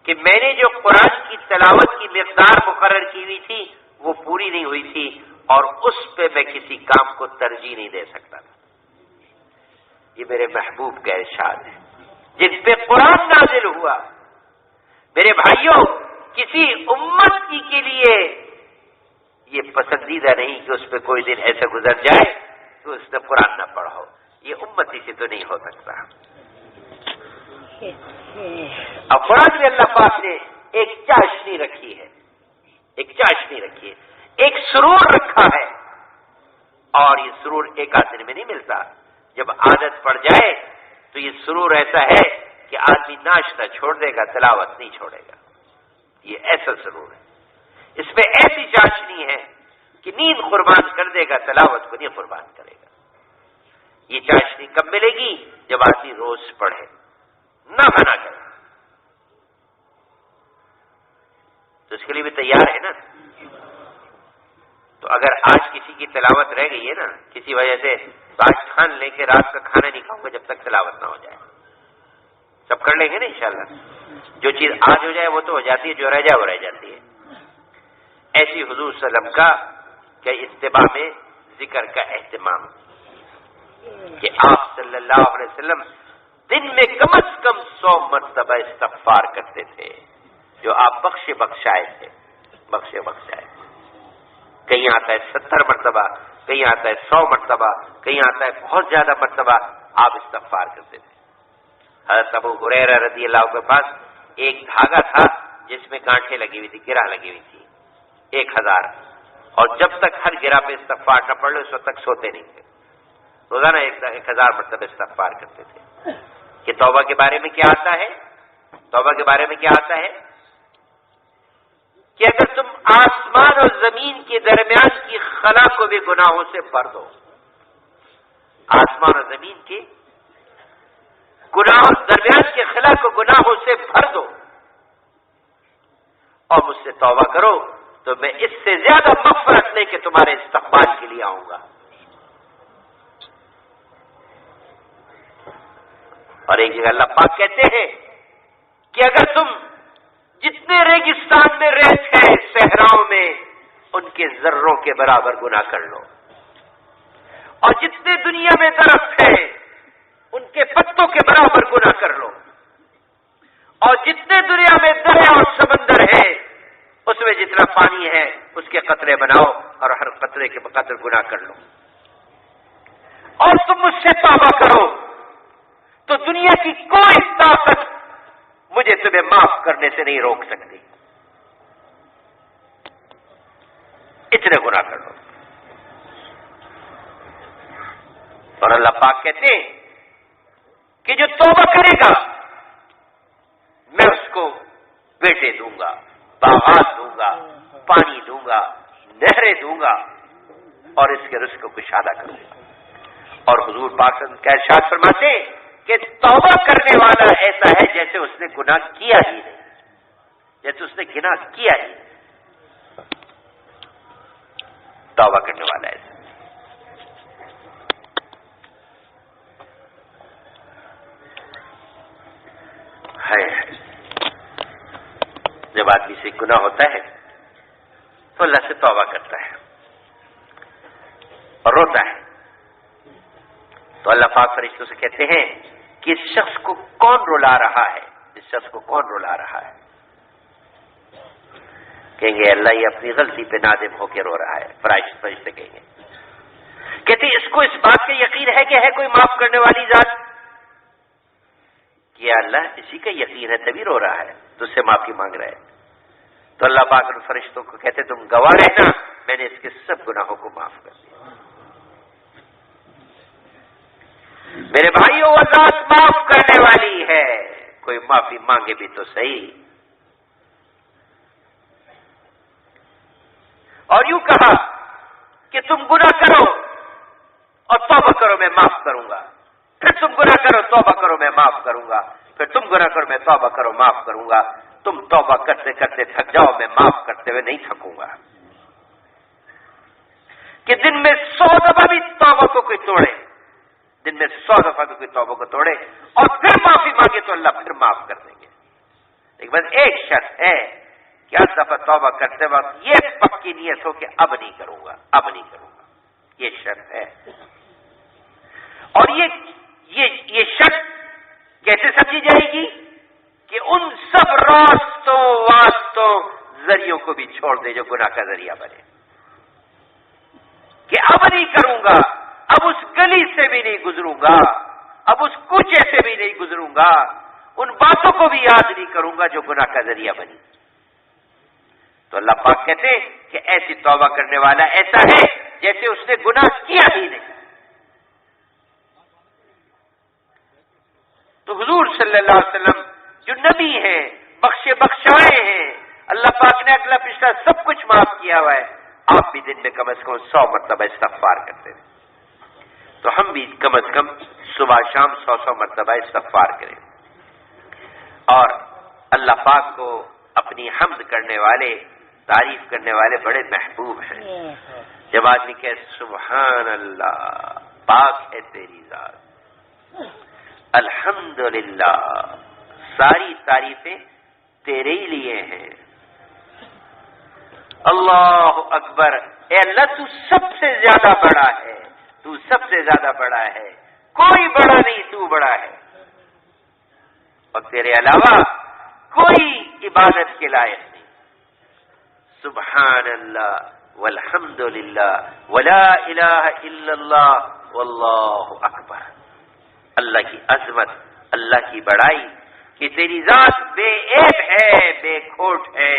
کہ میں نے جو قرآن کی تلاوت کی مقدار مقرر کی ہوئی تھی وہ پوری نہیں ہوئی تھی اور اس پہ میں کسی کام کو ترجیح نہیں دے سکتا تھا. یہ میرے محبوب کا ارشاد ہے. جن پہ قرآن نازل ہوا میرے بھائیوں، کسی امت کے لیے یہ پسندیدہ نہیں کہ اس پہ کوئی دن ایسا گزر جائے کہ اس نے قرآن نہ پڑھا ہو. یہ امتی سے تو نہیں ہو سکتا. اب قرآن میں اللہ پاک نے ایک چاشنی رکھی ہے، ایک سرور رکھا ہے، اور یہ سرور ایک آدھ دن میں نہیں ملتا. جب عادت پڑ جائے تو یہ سرور ایسا ہے کہ آدمی ناشتہ چھوڑ دے گا، تلاوت نہیں چھوڑے گا. یہ ایسا سرور ہے. اس میں ایسی چاشنی ہے کہ نیند قربان کر دے گا، تلاوت کو نہیں قربان کرے گا. یہ چاشنی کب ملے گی؟ جب آدمی روز پڑھے، نہ منع کرے. تو اس کے لیے بھی تیار ہے نا. تو اگر آج کسی کی تلاوت رہ گئی ہے نا کسی وجہ سے، تو آج ٹھان لے کے رات کا کھانا نہیں کھاؤں گا جب تک تلاوت نہ ہو جائے. سب کر لیں گے نا انشاءاللہ. جو چیز آج ہو جائے وہ تو ہو جاتی ہے، جو رہ جائے وہ رہ جاتی ہے. ایسی حضور صلی اللہ علیہ وسلم کا کہ اتباع میں ذکر کا اہتمام، کہ آپ صلی اللہ علیہ وسلم دن میں کم از کم 100 مرتبہ استغفار کرتے تھے، جو آپ بخشائے تھے. کہیں آتا ہے 70 مرتبہ، کہیں آتا ہے 100 مرتبہ، کہیں آتا ہے بہت زیادہ مرتبہ آپ استغفار کرتے تھے. حضرت ابو ہریرہ رضی اللہ عنہ کے پاس ایک دھاگا تھا جس میں گانٹھیں لگی ہوئی تھی، گرہ لگی ہوئی تھی 1000، اور جب تک ہر گرہ پہ استغفار نہ پڑھ لو اس وقت تک سوتے نہیں تھے. روزانہ 1000 مرتبہ استغفار کرتے تھے. کہ توبہ کے بارے میں کیا آتا ہے؟ کہ اگر تم آسمان اور زمین کے درمیان کی خلا کو بھی گناہوں سے بھر دو، آسمان اور زمین کے درمیان کے خلا کو گناہوں سے بھر دو اور مجھ سے توبہ کرو، تو میں اس سے زیادہ مغفرت لے کے تمہارے استقبال کے لیے آؤں گا. اور ایک جگہ اللہ پاک کہتے ہیں کہ اگر تم جتنے ریگستان میں ریت ہے، صحراؤں میں، ان کے ذروں کے برابر گناہ کر لو، اور جتنے دنیا میں درخت ہیں ان کے پتوں کے برابر گناہ کر لو، اور جتنے دنیا میں دریا اور سمندر ہے اس میں جتنا پانی ہے اس کے قطرے بناؤ اور ہر قطرے کے بقدر گناہ کر لو، اور تم مجھ سے توبہ کرو تو دنیا کی کوئی طاقت مجھے تمہیں معاف کرنے سے نہیں روک سکتی. اتنے گناہ کر لو. اور اللہ پاک کہتے ہیں کہ جو توبہ کرے گا میں اس کو بیٹے دوں گا، باغات دوں گا، پانی دوں گا، نہریں دوں گا، اور اس کے رزق کو کشادہ کروں گا. اور حضور پاک کا ارشاد فرماتے ہیں کہ توبہ کرنے والا ایسا ہے جیسے اس نے گناہ کیا ہی نہیں، توبہ کرنے والا ایسا. جب آدمی سے گناہ ہوتا ہے تو اللہ سے توبہ کرتا ہے اور روتا ہے، تو اللہ پاک فرشتوں سے کہتے ہیں کہ اس شخص کو کون رلا رہا ہے، کہیں گے اللہ یہ اپنی غلطی پہ نادم ہو کے رو رہا ہے. فرشتے کہیں گے، کہتے ہیں اس کو اس بات کا یقین ہے کہ ہے کوئی معاف کرنے والی ذات؟ کہ اللہ اسی کا یقین ہے تبھی رو رہا ہے، تو اس سے معافی مانگ رہا ہے. تو اللہ پاک ان فرشتوں کو کہتے تم گواہ رہنا میں نے اس کے سب گناہوں کو معاف کر دیا. میرے بھائیوں وہ ذات معاف کرنے والی ہے، کوئی معافی مانگے بھی تو صحیح. اور یوں کہا کہ تم گناہ کرو اور توبہ کرو میں معاف کروں گا، پھر تم گناہ کرو توبہ کرو میں معاف کروں گا، پھر تم گناہ کرو میں توبہ کرو معاف کروں گا. تم توبہ کرتے کرتے تھک جاؤ، میں معاف کرتے ہوئے نہیں تھکوں گا. کہ دن میں 100 دفعہ بھی توبہ کو کوئی توڑے، دن میں 100 دفعہ بھی کوئی توبہ کو توڑے اور پھر معافی مانگے تو اللہ پھر معاف کر دیں گے. لیکن بس ایک شرط ہے کہ ہر دفعہ توبہ کرتے وقت یہ پکی نیت ہو کہ اب نہیں کروں گا، یہ شرط ہے. اور یہ شرط کیسے سمجھی جائے گی کہ ان سب راستوں واسطوں ذریعوں کو بھی چھوڑ دے جو گناہ کا ذریعہ بنے، کہ اب نہیں کروں گا، اب اس گلی سے بھی نہیں گزروں گا، اب اس کوچے سے بھی نہیں گزروں گا، ان باتوں کو بھی یاد نہیں کروں گا جو گناہ کا ذریعہ بنی۔ تو اللہ پاک کہتے ہیں کہ ایسی توبہ کرنے والا ایسا ہے جیسے اس نے گناہ کیا ہی نہیں۔ تو حضور صلی اللہ علیہ وسلم جو نبی ہیں، بخشے بخشائے ہیں، اللہ پاک نے اگلا پچھلا سب کچھ معاف کیا ہوا ہے، آپ بھی دن میں کم از کم 100 مرتبہ استغفار کرتے ہیں، تو ہم بھی کم از کم صبح شام 100 مرتبہ استغفار کریں۔ اور اللہ پاک کو اپنی حمد کرنے والے، تعریف کرنے والے بڑے محبوب ہیں۔ جب آدمی کہ سبحان اللہ، پاک ہے تیری ذات، الحمدللہ، ساری تعریفیں تیرے ہی لیے ہیں، اللہ اکبر، اے اللہ تو سب سے زیادہ بڑا ہے، تو سب سے زیادہ بڑا ہے، کوئی بڑا نہیں، تو بڑا ہے، اور تیرے علاوہ کوئی عبادت کے لائق نہیں۔ سبحان اللہ والحمدللہ ولا الہ الا اللہ واللہ اکبر۔ اللہ کی عظمت، اللہ کی بڑائی کہ تیری ذات بے عیب ہے، بے کھوٹ ہے،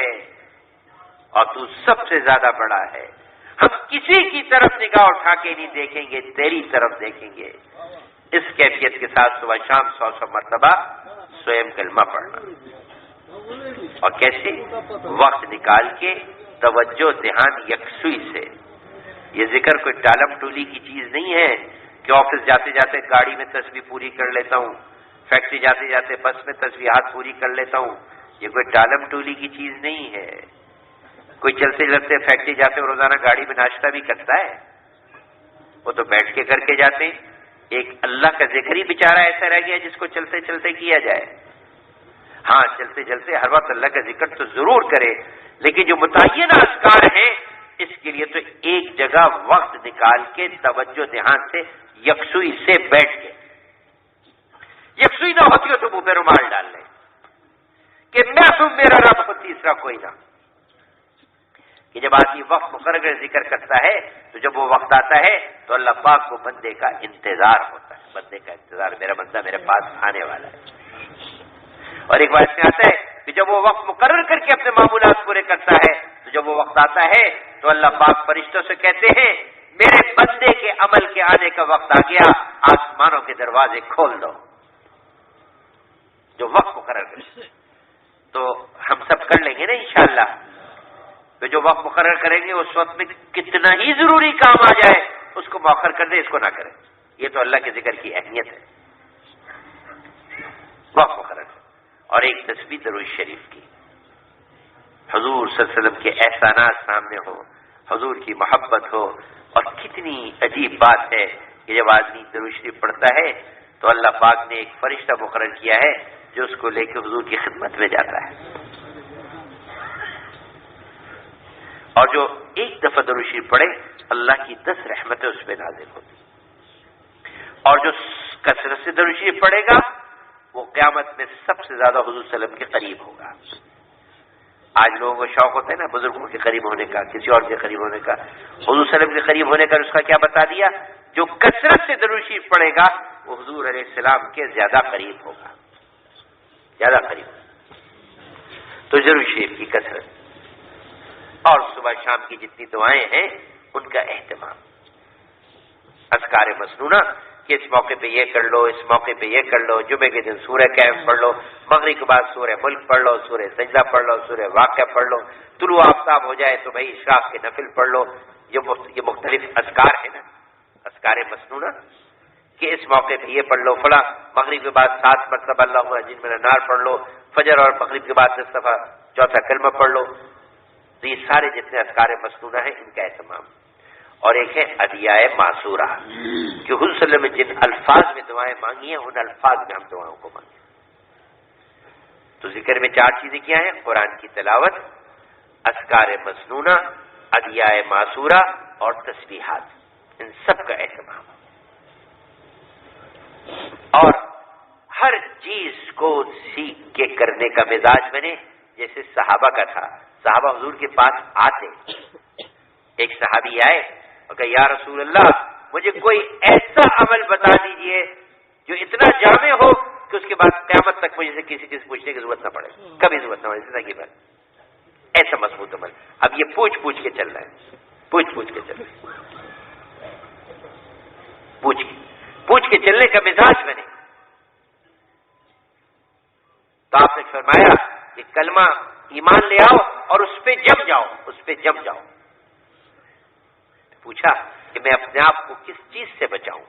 اور تو سب سے زیادہ بڑا ہے۔ ہم کسی کی طرف نگاہ اٹھا کے نہیں دیکھیں گے، تیری طرف دیکھیں گے۔ اس کیفیت کے ساتھ صبح شام 100 مرتبہ سوئم کلمہ پڑھنا، اور کیسے وقت نکال کے توجہ دھیان یکسوئی سے۔ یہ ذکر کوئی ٹالم ٹولی کی چیز نہیں ہے کہ آفس جاتے جاتے گاڑی میں تسبیح پوری کر لیتا ہوں، فیکٹری جاتے جاتے بس میں تسبیحات پوری کر لیتا ہوں، یہ کوئی ٹالم ٹولی کی چیز نہیں ہے۔ کوئی چلتے چلتے فیکٹری جاتے روزانہ گاڑی میں ناشتہ بھی کرتا ہے، وہ تو بیٹھ کے کر کے جاتے ہیں۔ ایک اللہ کا ذکر ہی بیچارہ ایسا رہ گیا جس کو چلتے چلتے کیا جائے۔ ہاں چلتے چلتے ہر وقت اللہ کا ذکر تو ضرور کرے، لیکن جو متعینہ اذکار ہیں اس کے لیے تو ایک جگہ وقت نکال کے توجہ دھیان سے یکسوئی سے بیٹھ کے، یکسوئی نہ ہوتی ہو تو منہ پہ رومال ڈال لیں کہ میں تم میرا رب ہو، تیسرا کوئی نہ۔ کہ جب آدمی وقت مقرر ذکر کرتا ہے تو جب وہ وقت آتا ہے تو اللہ پاک کو بندے کا انتظار ہوتا ہے، بندے کا انتظار، میرا بندہ میرے پاس آنے والا ہے۔ اور ایک بات میں آتا ہے کہ جب وہ وقت مقرر کر کے اپنے معمولات پورے کرتا ہے تو جب وہ وقت آتا ہے تو اللہ پاک فرشتوں سے کہتے ہیں میرے بندے کے عمل کے آنے کا وقت آ گیا، آسمانوں کے دروازے کھول دو۔ جو وقت مقرر کرے تو ہم سب کر لیں گے نا انشاءاللہ۔ تو جو وقت مقرر کریں گے اس وقت میں کتنا ہی ضروری کام آ جائے اس کو مؤخر کر دیں، اس کو نہ کریں۔ یہ تو اللہ کے ذکر کی اہمیت ہے، وقت مقرر۔ اور ایک تسبیح درود شریف کی، حضور صلی اللہ علیہ وسلم کے احسانات سامنے ہو، حضور کی محبت ہو، اور کتنی عجیب بات ہے کہ جب آدمی درود شریف پڑھتا ہے تو اللہ پاک نے ایک فرشتہ مقرر کیا ہے جو اس کو لے کے حضور کی خدمت میں جاتا ہے، اور جو ایک دفعہ درود شریف پڑھے اللہ کی 10 رحمتیں اس پہ نازل ہوتی، اور جو کثرت سے درود شریف پڑھے گا وہ قیامت میں سب سے زیادہ حضور صلی اللہ علیہ وسلم کے قریب ہوگا۔ آج لوگوں کو شوق ہوتا ہے نا بزرگوں کے قریب ہونے کا، کسی اور کے قریب ہونے کا، حضور صلی اللہ علیہ وسلم کے قریب ہونے کا اس کا کیا بتا دیا؟ جو کثرت سے درود شریف پڑھے گا وہ حضور علیہ السلام کے زیادہ قریب ہوگا، زیادہ قریب۔ تو درود شریف کی کثرت اور صبح شام کی جتنی دعائیں ہیں ان کا اہتمام، اذکار مسنونہ کہ اس موقع پہ یہ کر لو، اس موقع پہ یہ کر لو، جمعے کے دن سورہ کہف پڑھ لو، مغرب کے بعد سورہ ملک پڑھ لو، سورہ سجدہ پڑھ لو، سورہ واقعہ پڑھ لو، طلوع آفتاب ہو جائے تو بھائی اشراق کے نفل پڑھ لو۔ یہ مختلف اذکار ہیں نا، اذکار مسنونہ کہ اس موقع پہ یہ پڑھ لو، فلاں مغرب کے بعد 7 مرتبہ اللہم اجرنی من النار پڑھ لو، فجر اور مغرب کے بعد 10 دفعہ چوتھا کلمہ پڑھ لو۔ تو یہ سارے جتنے اذکار مسنونہ ہیں ان کا اہتمام۔ اور ایک ہے ادعیائے معصورہ کہ حضور صلی اللہ علیہ وسلم نے جن الفاظ میں دعائیں مانگی ہیں ان الفاظ میں ہم دعاؤں کو مانگیں۔ تو ذکر میں 4 چیزیں کیا ہیں؟ قرآن کی تلاوت، اذکار مسنونہ، ادعیائے معصورہ اور تسبیحات، ان سب کا اہتمام۔ اور ہر چیز کو سیکھ کے کرنے کا مزاج بنے، جیسے صحابہ کا تھا. صحابہ حضور کے پاس آتے، ایک صحابی آئے اور کہا یا رسول اللہ مجھے کوئی ایسا عمل بتا دیجئے جو اتنا جامع ہو کہ اس کے بعد قیامت تک مجھے سے کسی چیز پوچھنے کی ضرورت نہ پڑے، کبھی ضرورت نہ پڑے زندگی بھر. ایسا مضبوط عمل. اب یہ پوچھ کے چل رہا ہے، پوچھ کے چل رہا ہے، پوچھ کے چلنے کا مزاج بنے. تو آپ نے فرمایا کہ کلمہ ایمان لے آؤ اور اس پہ جم جاؤ. پوچھا کہ میں اپنے آپ کو کس چیز سے بچاؤں.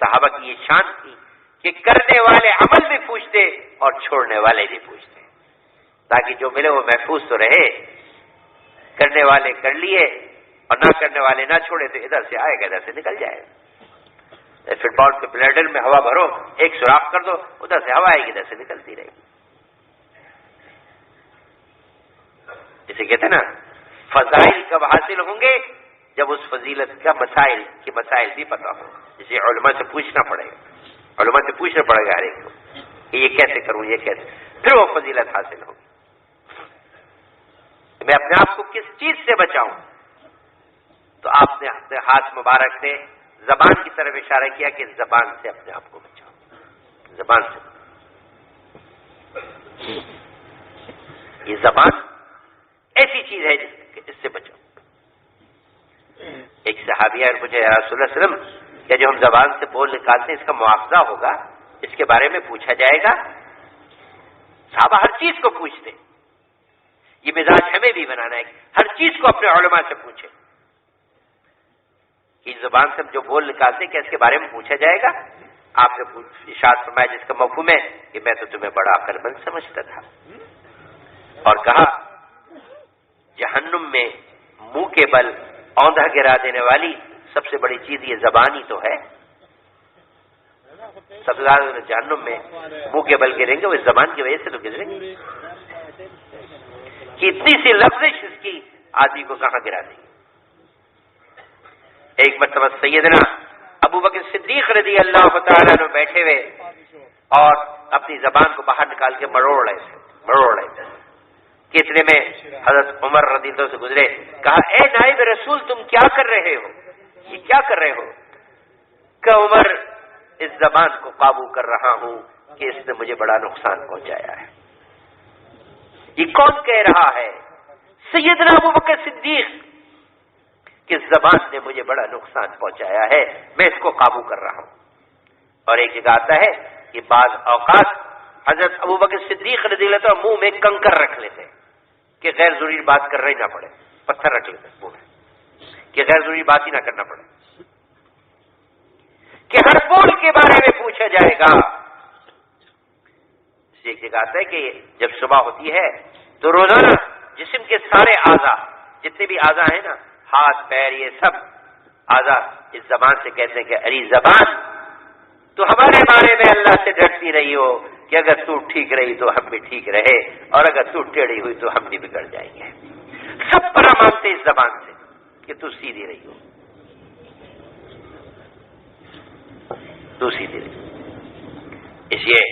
صحابہ کی یہ شان تھی کہ کرنے والے عمل بھی پوچھتے اور چھوڑنے والے بھی پوچھتے، تاکہ جو ملے وہ محفوظ تو رہے. کرنے والے کر لیے اور نہ کرنے والے نہ چھوڑے تو ادھر سے آئے گا ادھر سے نکل جائے گا. فٹ بال کے بلیڈر میں ہوا بھرو، ایک سوراخ کر دو، ادھر سے ہوا آئے گی ادھر سے نکلتی رہے گی. اسے کہتے ہیں نا فضائل کب حاصل ہوں گے؟ جب اس فضیلت کا مسائل بھی پتہ ہو. جسے علماء سے پوچھنا پڑے گا ہر ایک کو کہ یہ کیسے کروں، یہ کیسے، پھر وہ فضیلت حاصل ہوگی. میں اپنے آپ کو کس چیز سے بچاؤں؟ تو آپ نے اپنے ہاتھ مبارک سے زبان کی طرف اشارہ کیا کہ زبان سے اپنے آپ کو بچاؤ. زبان سے، یہ زبان ایسی چیز ہے اس سے بچو. ایک صحابی ہے مجھے یا رسول اللہ صلی اللہ علیہ وسلم کیا جو ہم زبان سے بول نکالتے ہیں اس کا معاوضہ ہوگا، اس کے بارے میں پوچھا جائے گا؟ صحابہ ہر چیز کو پوچھتے. یہ مزاج ہمیں بھی بنانا ہے، ہر چیز کو اپنے علماء سے پوچھیں کہ زبان سے جو بول نکالتے ہیں کیا اس کے بارے میں پوچھا جائے گا؟ آپ نے ارشاد فرمایا جس کا مفہوم ہے کہ میں تو تمہیں بڑا عقل مند سمجھتا تھا، اور کہا جہنم میں منہ کے بل اوندھا گرا دینے والی سب سے بڑی چیز یہ زبان ہی تو ہے. سب سے زیادہ جہنم میں منہ کے بل گریں گے وہ زبان کی وجہ سے تو گریں گے کہ اتنی سی لفظش اس کی آدمی کو کہاں گرا دیں گے. ایک مرتبہ سیدنا ابو بکر صدیق رضی اللہ تعالیٰ عنہ بیٹھے ہوئے اور اپنی زبان کو باہر نکال کے مروڑ رہے تھے. کتنے میں حضرت عمر رضی اللہ عنہ سے گزرے، کہا اے نائب رسول تم کیا کر رہے ہو، یہ کیا کر رہے ہو؟ کہ عمر اس زبان کو قابو کر رہا ہوں کہ اس نے مجھے بڑا نقصان پہنچایا ہے. یہ کون کہہ رہا ہے؟ سیدنا ابو بکر صدیق کہ زبان نے مجھے بڑا نقصان پہنچایا ہے، میں اس کو قابو کر رہا ہوں. اور ایک جگہ آتا ہے کہ بعض اوقات حضرت ابو بکر صدیق رضی اللہ عنہ منہ میں کنکر رکھ لیتے کہ غیر ضروری بات کر رہی نہ پڑے، پتھر رکھ لیتے منہ میں کہ غیر ضروری بات ہی نہ کرنا پڑے، کہ ہر بول کے بارے میں پوچھا جائے گا. ایک جگہ آتا ہے کہ جب صبح ہوتی ہے تو روزانہ جسم کے سارے اعضاء جتنے بھی اعضاء ہیں نا، ہاتھ پیر یہ سب اعضاء اس زبان سے کہتے ہیں کہ اری زبان تو ہمارے بارے میں اللہ سے ڈرتی رہی ہو کہ اگر تو ٹھیک رہی تو ہم بھی ٹھیک رہے اور اگر تو ٹیڑھی ہوئی تو ہم بھی بگڑ جائیں گے. سب پرا مانتے اس زبان سے کہ تو سیدھی رہی ہو، تو سیدھی رہی. اس لیے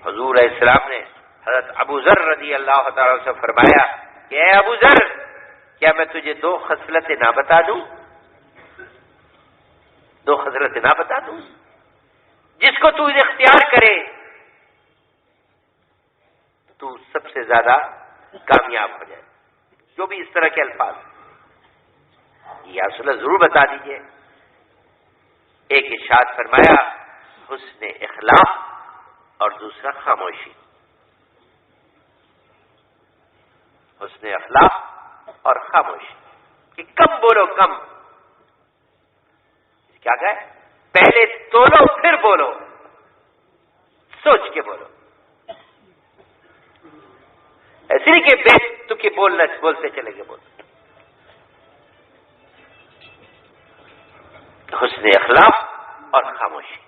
حضور علیہ السلام نے حضرت ابو ذر رضی اللہ تعالیٰ سے فرمایا کہ اے ابو ذر کیا میں تجھے دو خصلتیں نہ بتا دوں، دو خصلتیں نہ بتا دوں جس کو تو اختیار کرے تو سب سے زیادہ کامیاب ہو جائے. جو بھی اس طرح کے الفاظ یا رسول اللہ ضرور بتا دیجئے. ایک ارشاد فرمایا حسن اخلاق اور دوسرا خاموشی. حسن اخلاق اور خاموشی کہ کم بولو، کم کیا کہے، پہلے تولو پھر بولو، سوچ کے بولو. ایسے نہیں کہ بے تکی بولتے چلے گے بول. حسن اخلاق اور خاموشی.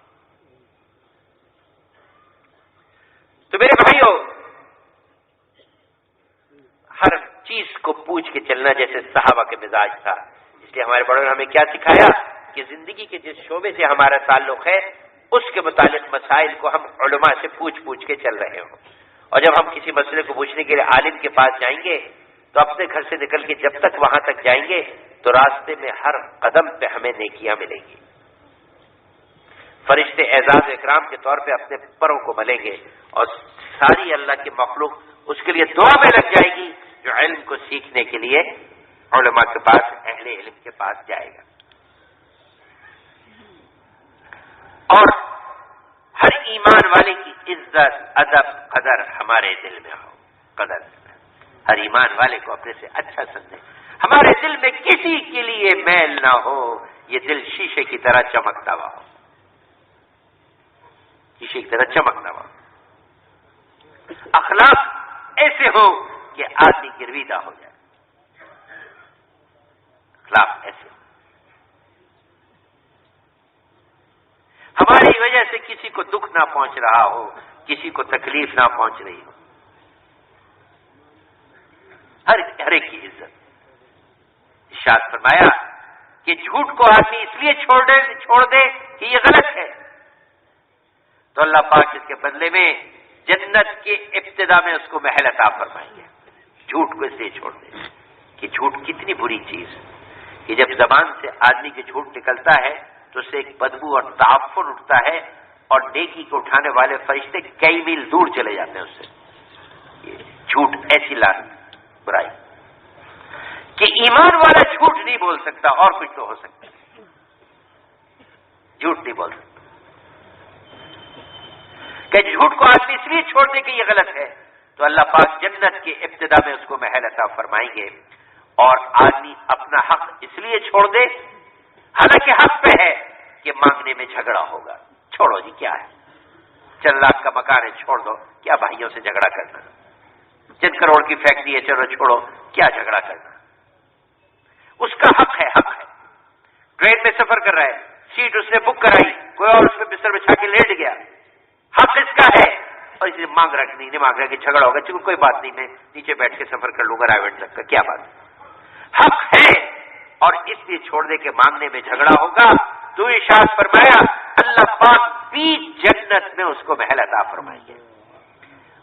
تو میرے بھائیوں ہر چیز کو پوچھ کے چلنا جیسے صحابہ کے مزاج تھا. اس لیے ہمارے بڑوں نے ہمیں کیا سکھایا کہ زندگی کے جس شعبے سے ہمارا تعلق ہے اس کے متعلق مسائل کو ہم علماء سے پوچھ کے چل رہے ہوں. اور جب ہم کسی مسئلے کو پوچھنے کے لیے عالم کے پاس جائیں گے تو اپنے گھر سے نکل کے جب تک وہاں تک جائیں گے تو راستے میں ہر قدم پہ ہمیں نیکیاں ملیں گی. فرشتے اعزاز و اکرام کے طور پہ اپنے پروں کو ملیں گے اور ساری اللہ کی مخلوق اس کے لیے دعا میں لگ جائے گی جو علم کو سیکھنے کے لیے علماء کے پاس، اہل علم کے پاس جائے گا. اور ہر ایمان والے کی عزت، ادب، قدر ہمارے دل میں ہو. قدر ہر ایمان والے کو اپنے سے اچھا سمجھے. ہمارے دل میں کسی کے لیے میل نہ ہو. یہ دل شیشے کی طرح چمکتا ہوا ہو، شیشے کی طرح چمکتا ہوا. اخلاق ایسے ہو کہ آدمی گرویدہ ہو جائے. اخلاق ایسے ہو ہماری وجہ سے کسی کو دکھ نہ پہنچ رہا ہو، کسی کو تکلیف نہ پہنچ رہی ہو. ہر ایک کی عزت. ارشاد فرمایا کہ جھوٹ کو آدمی اس لیے چھوڑ دے کہ یہ غلط ہے تو اللہ پاک اس کے بدلے میں جنت کے ابتدا میں اس کو محل عطا فرمائیں گے. جھوٹ کو اس لیے چھوڑ دے کہ جھوٹ کتنی بری چیز کہ جب زبان سے آدمی کے جھوٹ نکلتا ہے تو اسے ایک بدبو اور تعفن اٹھتا ہے اور نیکی کو اٹھانے والے فرشتے کئی میل دور چلے جاتے ہیں اس سے. یہ جھوٹ ایسی لعنت برائی کہ ایمان والا جھوٹ نہیں بول سکتا. اور کچھ تو ہو سکتا ہے، جھوٹ نہیں بول سکتا. کہ جھوٹ کو آدمی اس لیے چھوڑ دے کہ یہ غلط ہے تو اللہ پاک جنت کے ابتدا میں اس کو محل عطا فرمائیں گے. اور آدمی اپنا حق اس لیے چھوڑ دے حالانکہ حق پہ ہے کہ مانگنے میں جھگڑا ہوگا. چھوڑو جی، کیا ہے، چند لاکھ کا مکان ہے، چھوڑ دو. کیا بھائیوں سے جھگڑا کرنا؟ چند کروڑ کی فیکٹری ہے، چلو چھوڑو. کیا جھگڑا کرنا؟ اس کا حق ہے. حق ہے. ٹرین میں سفر کر رہا ہے، سیٹ اس نے بک کرائی، کوئی اور اس میں بستر بچھا کے لیٹ گیا. حق اس کا ہے اور اس لیے مانگ رہا کہ نہیں مانگ رہا کہ جھگڑا ہوگا. چلو کوئی بات نہیں، میں نیچے بیٹھ کے سفر کر لوں گا رائٹ تک کا. کیا بات؟ حق ہے اور اس لیے چھوڑ دے کہ مانگنے میں جھگڑا ہوگا. تو ارشاد فرمایا اللہ پاک بیچ جنت میں اس کو محل عطا فرمائیں گے.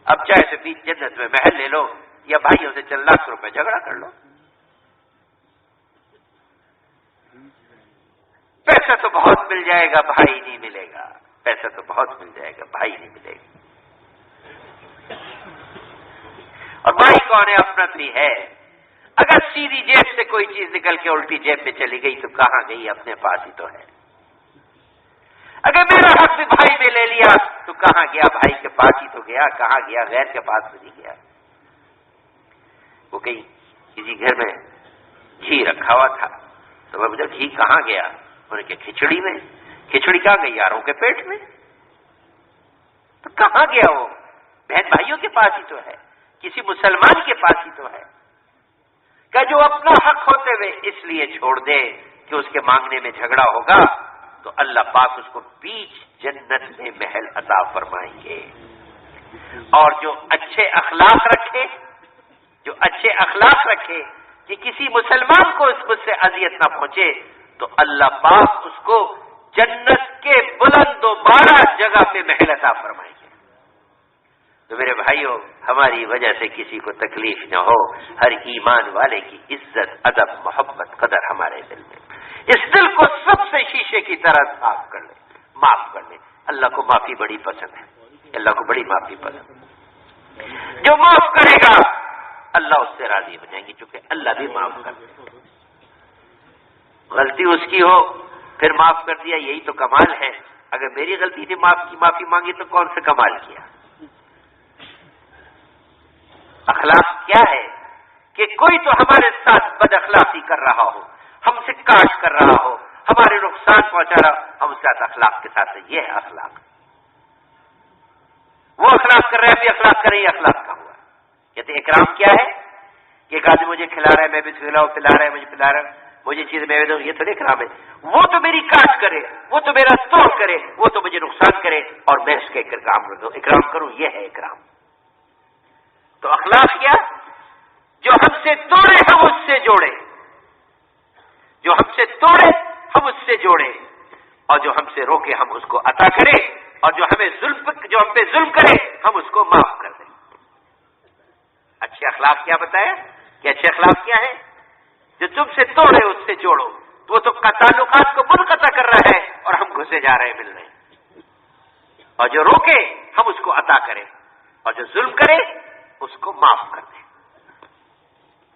اب چاہے تو بیچ جنت میں محل لے لو یا بھائیوں سے چند لاکھ روپے جھگڑا کر لو. پیسہ تو بہت مل جائے گا، بھائی نہیں ملے گا. پیسہ تو بہت مل جائے گا، بھائی نہیں ملے گا. اور بھائی کون ہے؟ اپنا بھی ہے. اگر سیدھی جیب سے کوئی چیز نکل کے الٹی جیب میں چلی گئی تو کہاں گئی؟ اپنے پاس ہی تو ہے. اگر میرا حق بھی بھائی نے لے لیا تو کہاں گیا؟ بھائی کے پاس ہی تو گیا. کہاں گیا؟ غیر کے پاس تو نہیں گیا. وہ کہیں کسی گھر میں گھی رکھا ہوا تھا تو میں پوچھا گھی کہاں گیا؟ انہوں نے کہا کھچڑی میں. کھچڑی کہاں گئی؟ یاروں کے پیٹ میں. تو کہاں گیا وہ؟ بہن بھائیوں کے پاس ہی تو ہے، کسی مسلمان کے پاس ہی تو ہے. کہ جو اپنا حق ہوتے ہوئے اس لیے چھوڑ دے کہ اس کے مانگنے میں جھگڑا ہوگا تو اللہ پاک اس کو بیچ جنت میں محل عطا فرمائیں گے. اور جو اچھے اخلاق رکھے کہ کسی مسلمان کو اس مجھ سے اذیت نہ پہنچے تو اللہ پاک اس کو جنت کے بلند و بالا جگہ پہ محل عطا فرمائیں گے. تو میرے بھائیوں، ہماری وجہ سے کسی کو تکلیف نہ ہو. ہر ایمان والے کی عزت، ادب، محبت، قدر ہمارے دل میں. اس دل کو سب سے شیشے کی طرح صاف کر لیں، معاف کر لیں. اللہ کو معافی بڑی پسند ہے. اللہ کو بڑی معافی پسند ہے. جو معاف کرے گا اللہ اس سے راضی ہو جائیں گے، چونکہ اللہ بھی معاف کرتے ہیں. غلطی اس کی ہو پھر معاف کر دیا، یہی تو کمال ہے. اگر میری غلطی نے معافی مانگی تو کون سے کمال کیا. اخلاق کیا ہے کہ کوئی تو ہمارے ساتھ بد اخلاقی کر رہا ہو، ہم سے کاٹ کر رہا ہو، ہمارے نقصان پہنچا رہا ہو، ہم اس کے ساتھ اخلاق کے ساتھ. یہ ہے اخلاق. وہ اخلاق کر رہے ہیں، بھی اخلاق کر رہے ہیں، اخلاق کا ہوا. کہتے ہیں اکرام کیا ہے کہ ایک آدمی مجھے کھلا رہا ہے، میں بھی کھلاؤں، پلا رہا ہے، مجھے پلا رہا ہے، مجھے چیز میں دوں، یہ تھوڑی اکرام ہے. وہ تو میری کاٹ کرے، وہ تو میرا توڑ کرے، وہ تو مجھے نقصان کرے اور میں اس کے اکرام کروں. یہ ہے اکرام. تو اخلاق کیا؟ جو ہم سے توڑے ہم اس سے جوڑے، جو ہم سے توڑے ہم اس سے جوڑے. اور جو ہم سے روکے ہم اس کو عطا کرے، اور جو ہم پہ ظلم کرے ہم اس کو معاف کر دیں۔ اچھے اخلاق کیا بتایا کہ اچھے اخلاق کیا ہے؟ جو تم سے توڑے اس سے جوڑو، تو وہ تو تعلقات کو منقطع کر رہا ہے اور ہم گھسے جا رہے ہیں مل رہے ہیں، اور جو روکے ہم اس کو عطا کریں، اور جو ظلم کرے اس کو معاف کر دیں۔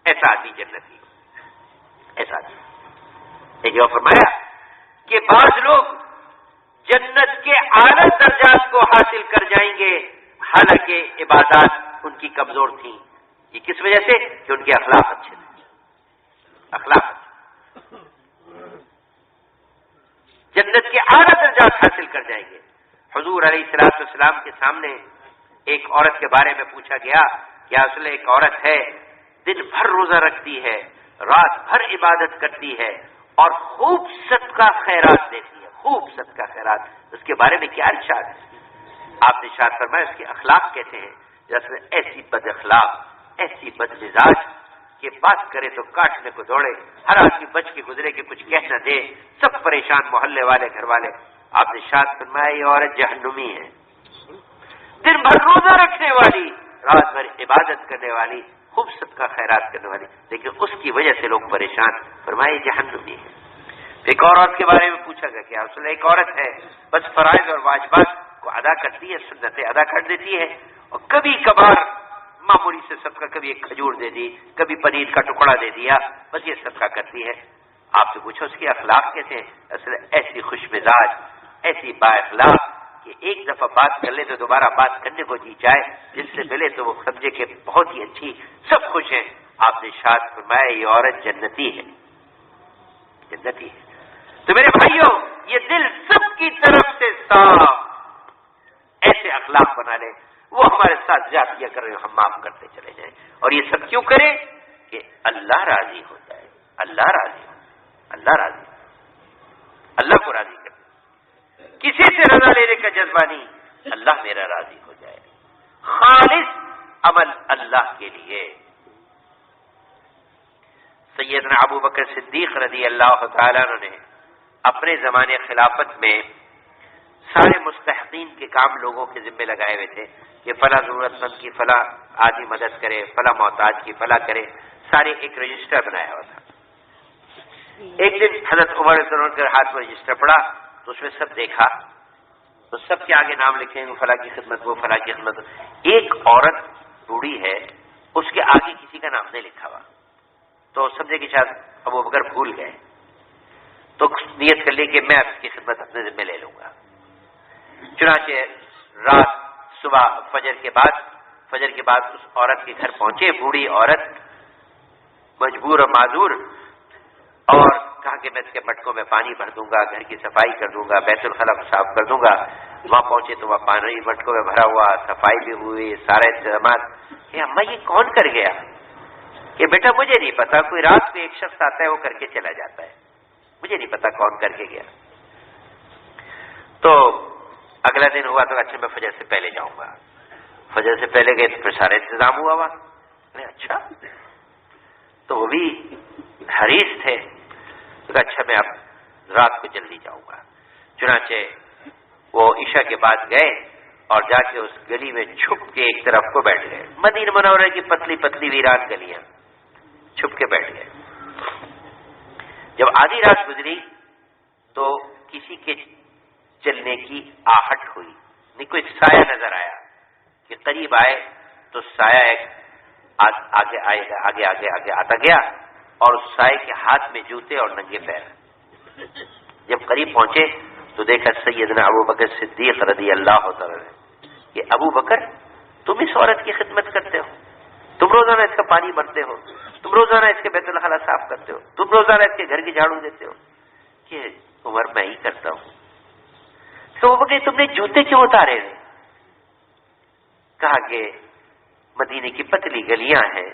ایسا آدمی جنتی، ایسا آدمی۔ ایک اور فرمایا کہ بعض لوگ جنت کے اعلیٰ درجات کو حاصل کر جائیں گے حالانکہ عبادات ان کی کمزور تھیں۔ یہ کس وجہ سے؟ کہ ان کے اخلاق اچھے تھے، اخلاق اچھے۔ جنت کے اعلیٰ درجات حاصل کر جائیں گے۔ حضور علیہ الصلوۃ والسلام کے سامنے ایک عورت کے بارے میں پوچھا گیا کہ اصل ایک عورت ہے، دن بھر روزہ رکھتی ہے، رات بھر عبادت کرتی ہے اور خوب صدقہ خیرات دیتی ہے، خوب صدقہ خیرات، اس کے بارے میں کیا ارشاد ہے؟ آپ نے ارشاد فرمایا اس کے اخلاق کہتے ہیں جیسے ایسی بد اخلاق، ایسی بد مزاج کہ بات کرے تو کاٹنے کو دوڑے، ہر آدمی بچ کے گزرے کہ کچھ کہہ نہ دے، سب پریشان، محلے والے، گھر والے۔ آپ نے ارشاد فرمایا یہ عورت جہنمی ہے، دن بھر روزہ رکھنے والی، رات بھر عبادت کرنے والی، خوب صدقہ خیرات کرنے والی، لیکن اس کی وجہ سے لوگ پریشان، فرمایا جہنمی ہے۔ ایک اور عورت کے بارے میں پوچھا گیا کہ اصل ایک عورت ہے بس فرائض اور واجبات کو ادا کرتی ہے، سنتیں ادا کر دیتی ہے، اور کبھی کبھار معمولی سے صدقہ، کبھی ایک کھجور دے دی، کبھی پنیر کا ٹکڑا دے دیا، بس یہ صدقہ کرتی ہے۔ آپ سے پوچھو اس کے اخلاق کیسے ہیں؟ اصل ایسی خوش مزاج، ایسی با اخلاق کہ ایک دفعہ بات کر لے تو دوبارہ بات کرنے کو جی جائے، جس سے ملے تو وہ سمجھے کہ بہت ہی اچھی، سب خوش ہیں۔ آپ نے ارشاد فرمایا یہ عورت جنتی ہے، جنتی ہے۔ تو میرے بھائیوں، یہ دل سب کی طرف سے صاف، ایسے اخلاق بنا لے، وہ ہمارے ساتھ زیادتیاں کر رہے ہو ہم معاف کرتے چلے جائیں، اور یہ سب کیوں کریں؟ کہ اللہ راضی ہو جائے، اللہ راضی ہو، اللہ راضی، اللہ کو راضی کر، کسی سے رضا لینے کا جذبہ نہیں، اللہ میرا راضی ہو جائے، خالص عمل اللہ کے لیے۔ سیدنا ابو بکر صدیق رضی اللہ تعالیٰ عنہ نے اپنے زمانے خلافت میں سارے مستحقین کے کام لوگوں کے ذمہ لگائے ہوئے تھے کہ فلاں ضرورت مند کی فلاں آدمی مدد کرے، فلاں محتاج کی فلاں کرے، سارے ایک رجسٹر بنایا ہوا تھا۔ ایک دن حضرت عمر رضی اللہ عنہ کے ہاتھ میں رجسٹر پڑا تو اس میں سب دیکھا تو سب کے آگے نام لکھے ہیں، فلاں کی خدمت، وہ فلاں کی خدمت۔ ایک عورت بوڑھی ہے، اس کے آگے کسی کا نام نہیں لکھا ہوا، تو سمجھے کہ شاید ابو بکر بھول گئے، تو نیت کر لی کہ میں اس کی خدمت اپنے ذمہ لے لوں گا۔ چنانچہ رات صبح فجر کے بعد اس عورت کے گھر پہنچے، بوڑھی عورت مجبور اور معذور، اور کہا کہ میں اس کے مٹکوں میں پانی بھر دوں گا، گھر کی صفائی کر دوں گا، بیت الخلا صاف کر دوں گا۔ وہاں پہنچے تو وہاں پانی مٹکوں میں بھرا ہوا، صفائی بھی ہوئی، سارے انتظامات۔ کہ اماں یہ کون کر گیا؟ کہ بیٹا مجھے نہیں پتا، کوئی رات میں ایک شخص آتا ہے وہ کر کے چلا جاتا ہے، مجھے نہیں پتا کون کر کے گیا۔ تو اگلا دن ہوا تو اچھا میں فجر سے پہلے جاؤں گا، فجر سے پہلے گئے تو پھر سارا انتظام ہوا ہوا۔ اچھا، تو وہ بھی حریص تھے، تو اچھا میں اب رات کو جلدی جاؤں گا۔ چنانچہ وہ عشاء کے بعد گئے اور جا کے اس گلی میں چھپ کے ایک طرف کو بیٹھ گئے، مدینہ منورہ کی پتلی پتلی ویران گلیاں، چھپ کے بیٹھ گئے۔ جب آدھی رات گزری تو کسی کے چلنے کی آہٹ ہوئی، نہیں کوئی سایہ نظر آیا، کہ قریب آئے تو سایہ ایک آگے آتا گیا، اور اس سائے کے ہاتھ میں جوتے اور ننگے پیر۔ جب قریب پہنچے تو دیکھا سیدنا ابو بکر صدیق رضی اللہ تعالی کہ ابو بکر تم اس عورت کی خدمت کرتے ہو، تم روزانہ اس کا پانی بھرتے ہو، تم روزانہ اس کے بیت الخلا صاف کرتے ہو، تم روزانہ اس کے گھر کی جھاڑو دیتے ہو۔ کہ عمر میں ہی کرتا ہوں۔ تو وہ کہ تم نے جوتے کیوں اتارے ہیں؟ کہا کہ مدینے کی پتلی گلیاں ہیں،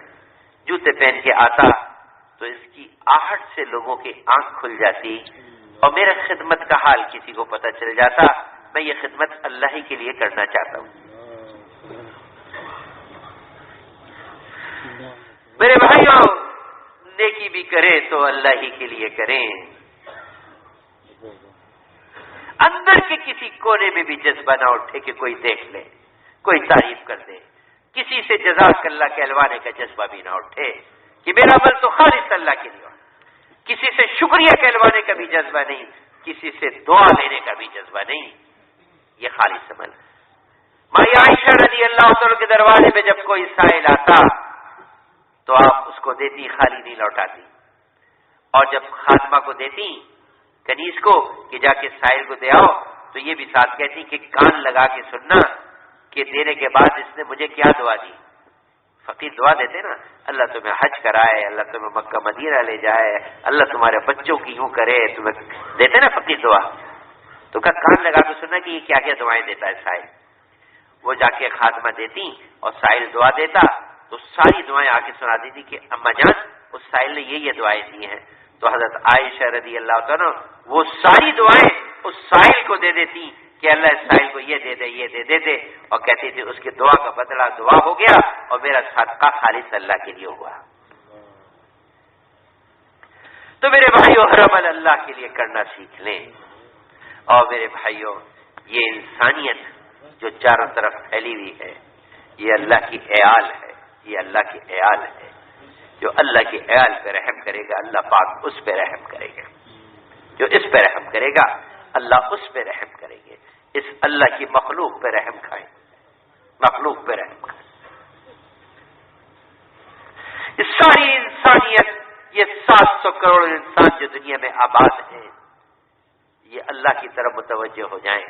جوتے پہن کے آتا تو اس کی آہٹ سے لوگوں کی آنکھ کھل جاتی اور میرا خدمت کا حال کسی کو پتہ چل جاتا، میں یہ خدمت اللہ ہی کے لیے کرنا چاہتا ہوں۔ میرے بھائیوں، نیکی بھی کریں تو اللہ ہی کے لیے کریں، اندر کے کسی کونے میں بھی جذبہ نہ اٹھے کہ کوئی دیکھ لے، کوئی تعریف کر دے، کسی سے جزاک اللہ کہلوانے کا جذبہ بھی نہ اٹھے کہ میرا عمل تو خالص اللہ کے لیے، کسی سے شکریہ کہلوانے کا بھی جذبہ نہیں، کسی سے دعا لینے کا بھی جذبہ نہیں، یہ خالص عمل۔ مائی عائشہ رضی اللہ تعالیٰ کے دروازے میں جب کوئی سائل آتا تو آپ اس کو دیتی، خالی نہیں لوٹاتی، اور جب خادمہ کو دیتی کنیز کو کہ جا کے سائل کو دے آؤ، تو یہ بھی ساتھ کہتی کہ کان لگا کے سننا کہ دینے کے بعد اس نے مجھے کیا دعا دی۔ فقیر دعا دیتے نا، اللہ تمہیں حج کرائے، اللہ تمہیں مکہ مدینہ لے جائے، اللہ تمہارے بچوں کی یوں کرے، تمہیں دیتے نا فقیر دعا، تو کا کان لگا کے سننا کہ یہ کیا کیا دعائیں دیتا ہے سائل۔ وہ جا کے خاتمہ دیتی اور سائل دعا دیتا تو ساری دعائیں آ کے سنا دیتی کہ اما جان اس سائل نے یہ دعائیں دی ہیں، تو حضرت عائشہ رضی اللہ تعالیٰ وہ ساری دعائیں اس سائل کو دے دیتی کہ اللہ اس سائل کو یہ دے دے، یہ دے دے، اور کہتی تھی اس کی دعا کا بدلہ دعا ہو گیا اور میرا صدقہ خالص اللہ کے لیے ہوا۔ تو میرے بھائیوں ہر عمل اللہ کے لیے کرنا سیکھ لیں، اور میرے بھائیوں یہ انسانیت جو چاروں طرف پھیلی ہوئی ہے یہ اللہ کی عیال ہے، یہ اللہ کی عیال ہے، جو اللہ کی عیال پہ رحم کرے گا اللہ پاک اس پہ رحم کرے گا، جو اس پہ رحم کرے گا اللہ اس پہ رحم کریں گے۔ اس اللہ کی مخلوق پہ رحم کھائیں، مخلوق پہ رحم کھائیں۔ یہ ساری انسانیت، یہ 700 کروڑ انسان جو دنیا میں آباد ہیں، یہ اللہ کی طرف متوجہ ہو جائیں،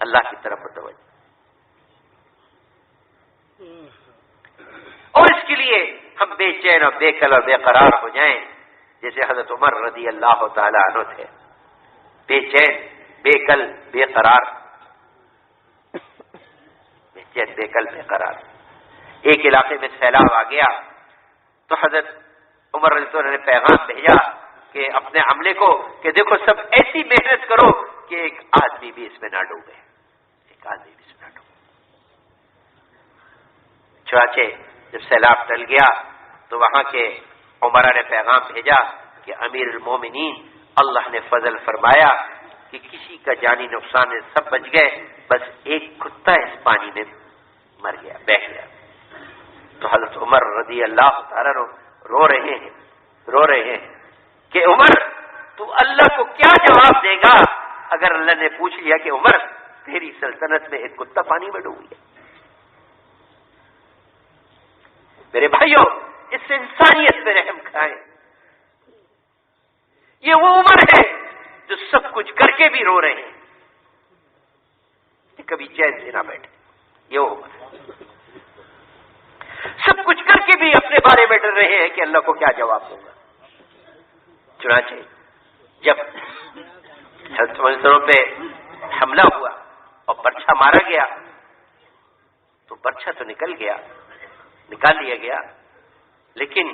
اللہ کی طرف متوجہ، اور اس کے لیے ہم بے چین اور بے قل اور بے قرار ہو جائیں، جیسے حضرت عمر رضی اللہ تعالی عنہ تھے، بے چین بے قل بے قرار، بے چین بے قل بے قرار۔ ایک علاقے میں سیلاب آ گیا تو حضرت عمر رضی اللہ عنہ نے پیغام بھیجا کہ اپنے عملے کو کہ دیکھو سب ایسی محنت کرو کہ ایک آدمی بھی اس میں نہ ڈوبے، ایک آدمی بھی اس میں نہ ڈوبے۔ چنانچہ جب سیلاب ٹل گیا تو وہاں کے عمرا نے پیغام بھیجا کہ امیر المومنین اللہ نے فضل فرمایا کہ کسی کا جانی نقصان ہے، سب بچ گئے، بس ایک کتا اس پانی میں مر گیا، بہ گیا۔ تو حضرت عمر رضی اللہ تعالیٰ رو رہے ہیں کہ عمر تو اللہ کو کیا جواب دے گا اگر اللہ نے پوچھ لیا کہ عمر تیری سلطنت میں ایک کتا پانی میں ڈوب گیا۔ میرے بھائیوں اس انسانیت پہ رحم کھائیں، یہ وہ عمر ہے جو سب کچھ کر کے بھی رو رہے ہیں، کہ کبھی چین سے نہ بیٹھے، یہ وہ عمر ہے، سب کچھ کر کے بھی اپنے بارے میں ڈر رہے ہیں کہ اللہ کو کیا جواب دوں گا۔ چنانچہ جب منظروں پہ حملہ ہوا اور پرچھا مارا گیا تو پرچھا تو نکال لیا گیا، لیکن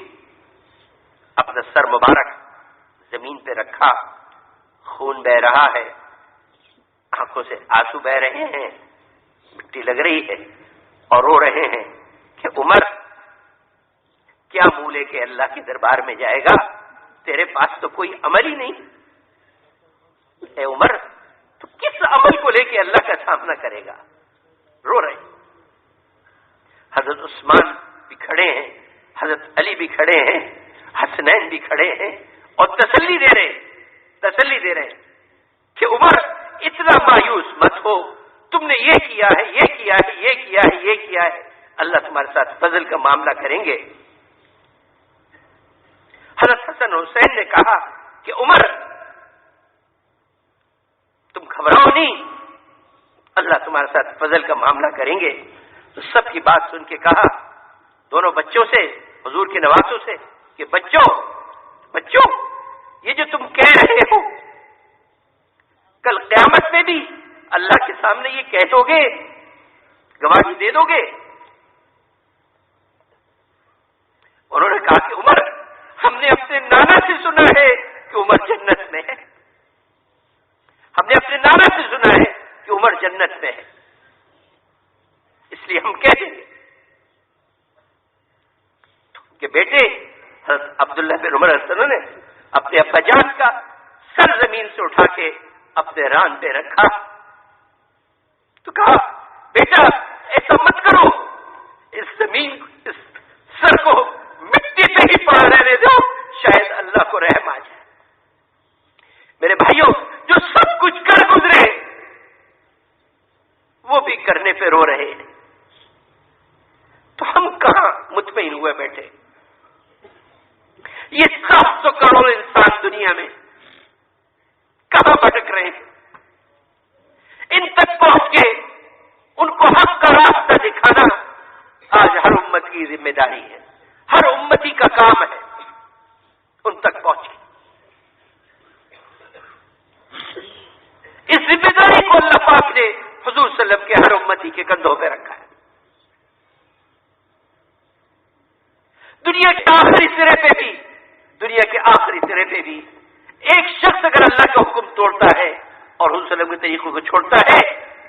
اپنا سر مبارک زمین پہ رکھا، خون بہ رہا ہے، آنکھوں سے آنسو بہ رہے ہیں، مٹی لگ رہی ہے، اور رو رہے ہیں کہ عمر کیا منہ لے کے اللہ کے دربار میں جائے گا، تیرے پاس تو کوئی عمل ہی نہیں، اے عمر تو کس عمل کو لے کے اللہ کا سامنا کرے گا، رو رہے ہیں۔ حضرت عثمان بھی کھڑے ہیں، حضرت علی بھی کھڑے ہیں، حسنین بھی کھڑے ہیں اور تسلی دے رہے ہیں کہ عمر اتنا مایوس مت ہو، تم نے یہ کیا ہے، یہ کیا ہے، یہ کیا ہے، یہ کیا ہے، اللہ تمہارے ساتھ فضل کا معاملہ کریں گے۔ حضرت حسن حسین نے کہا کہ عمر تم گھبراؤ نہیں، اللہ تمہارے ساتھ فضل کا معاملہ کریں گے۔ تو سب کی بات سن کے کہا دونوں بچوں سے، حضور کے نواسوں سے کہ بچوں یہ جو تم کہہ رہے ہو کل قیامت میں بھی اللہ کے سامنے یہ کہہ دو گے، گواہی دے دو گے؟ انہوں نے کہا کہ عمر ہم نے اپنے نانا سے سنا ہے کہ عمر جنت میں ہے، ہم نے اپنے نانا سے سنا ہے کہ عمر جنت میں ہے، اس لیے ہم کہہ دیں گے کہ بیٹے حضرت عبداللہ بن عمر نے اپنے ابا جان کا سر زمین سے اٹھا کے اپنے ران پہ رکھا تو کہا بیٹا ایسا مت کرو، اس زمین اس سر کو مٹی پہ ہی پڑا رہنے دو، شاید اللہ کو رحم آ جائے۔ میرے بھائیوں، جو سب کچھ کر گزرے وہ بھی کرنے پہ رو رہے ہیں، تو ہم کہاں مطمئن ہوئے بیٹھے؟ یہ 700 کروڑ انسان دنیا میں کہاں بھٹک رہے ہیں؟ ان تک پہنچ کے ان کو حق کا راستہ دکھانا آج ہر امت کی ذمہ داری ہے، ہر امتی کا کام ہے ان تک پہنچ کے۔ اس ذمہ داری کو اللہ پاک نے حضور صلی اللہ علیہ وسلم کے ہر امتی کے کندھوں پہ رکھا ہے۔ دنیا کے آخری سرے پہ بھی، دنیا کے آخری سرے پہ بھی ایک شخص اگر اللہ کا حکم توڑتا ہے اور حضور صلی اللہ علیہ وسلم کے طریقوں کو چھوڑتا ہے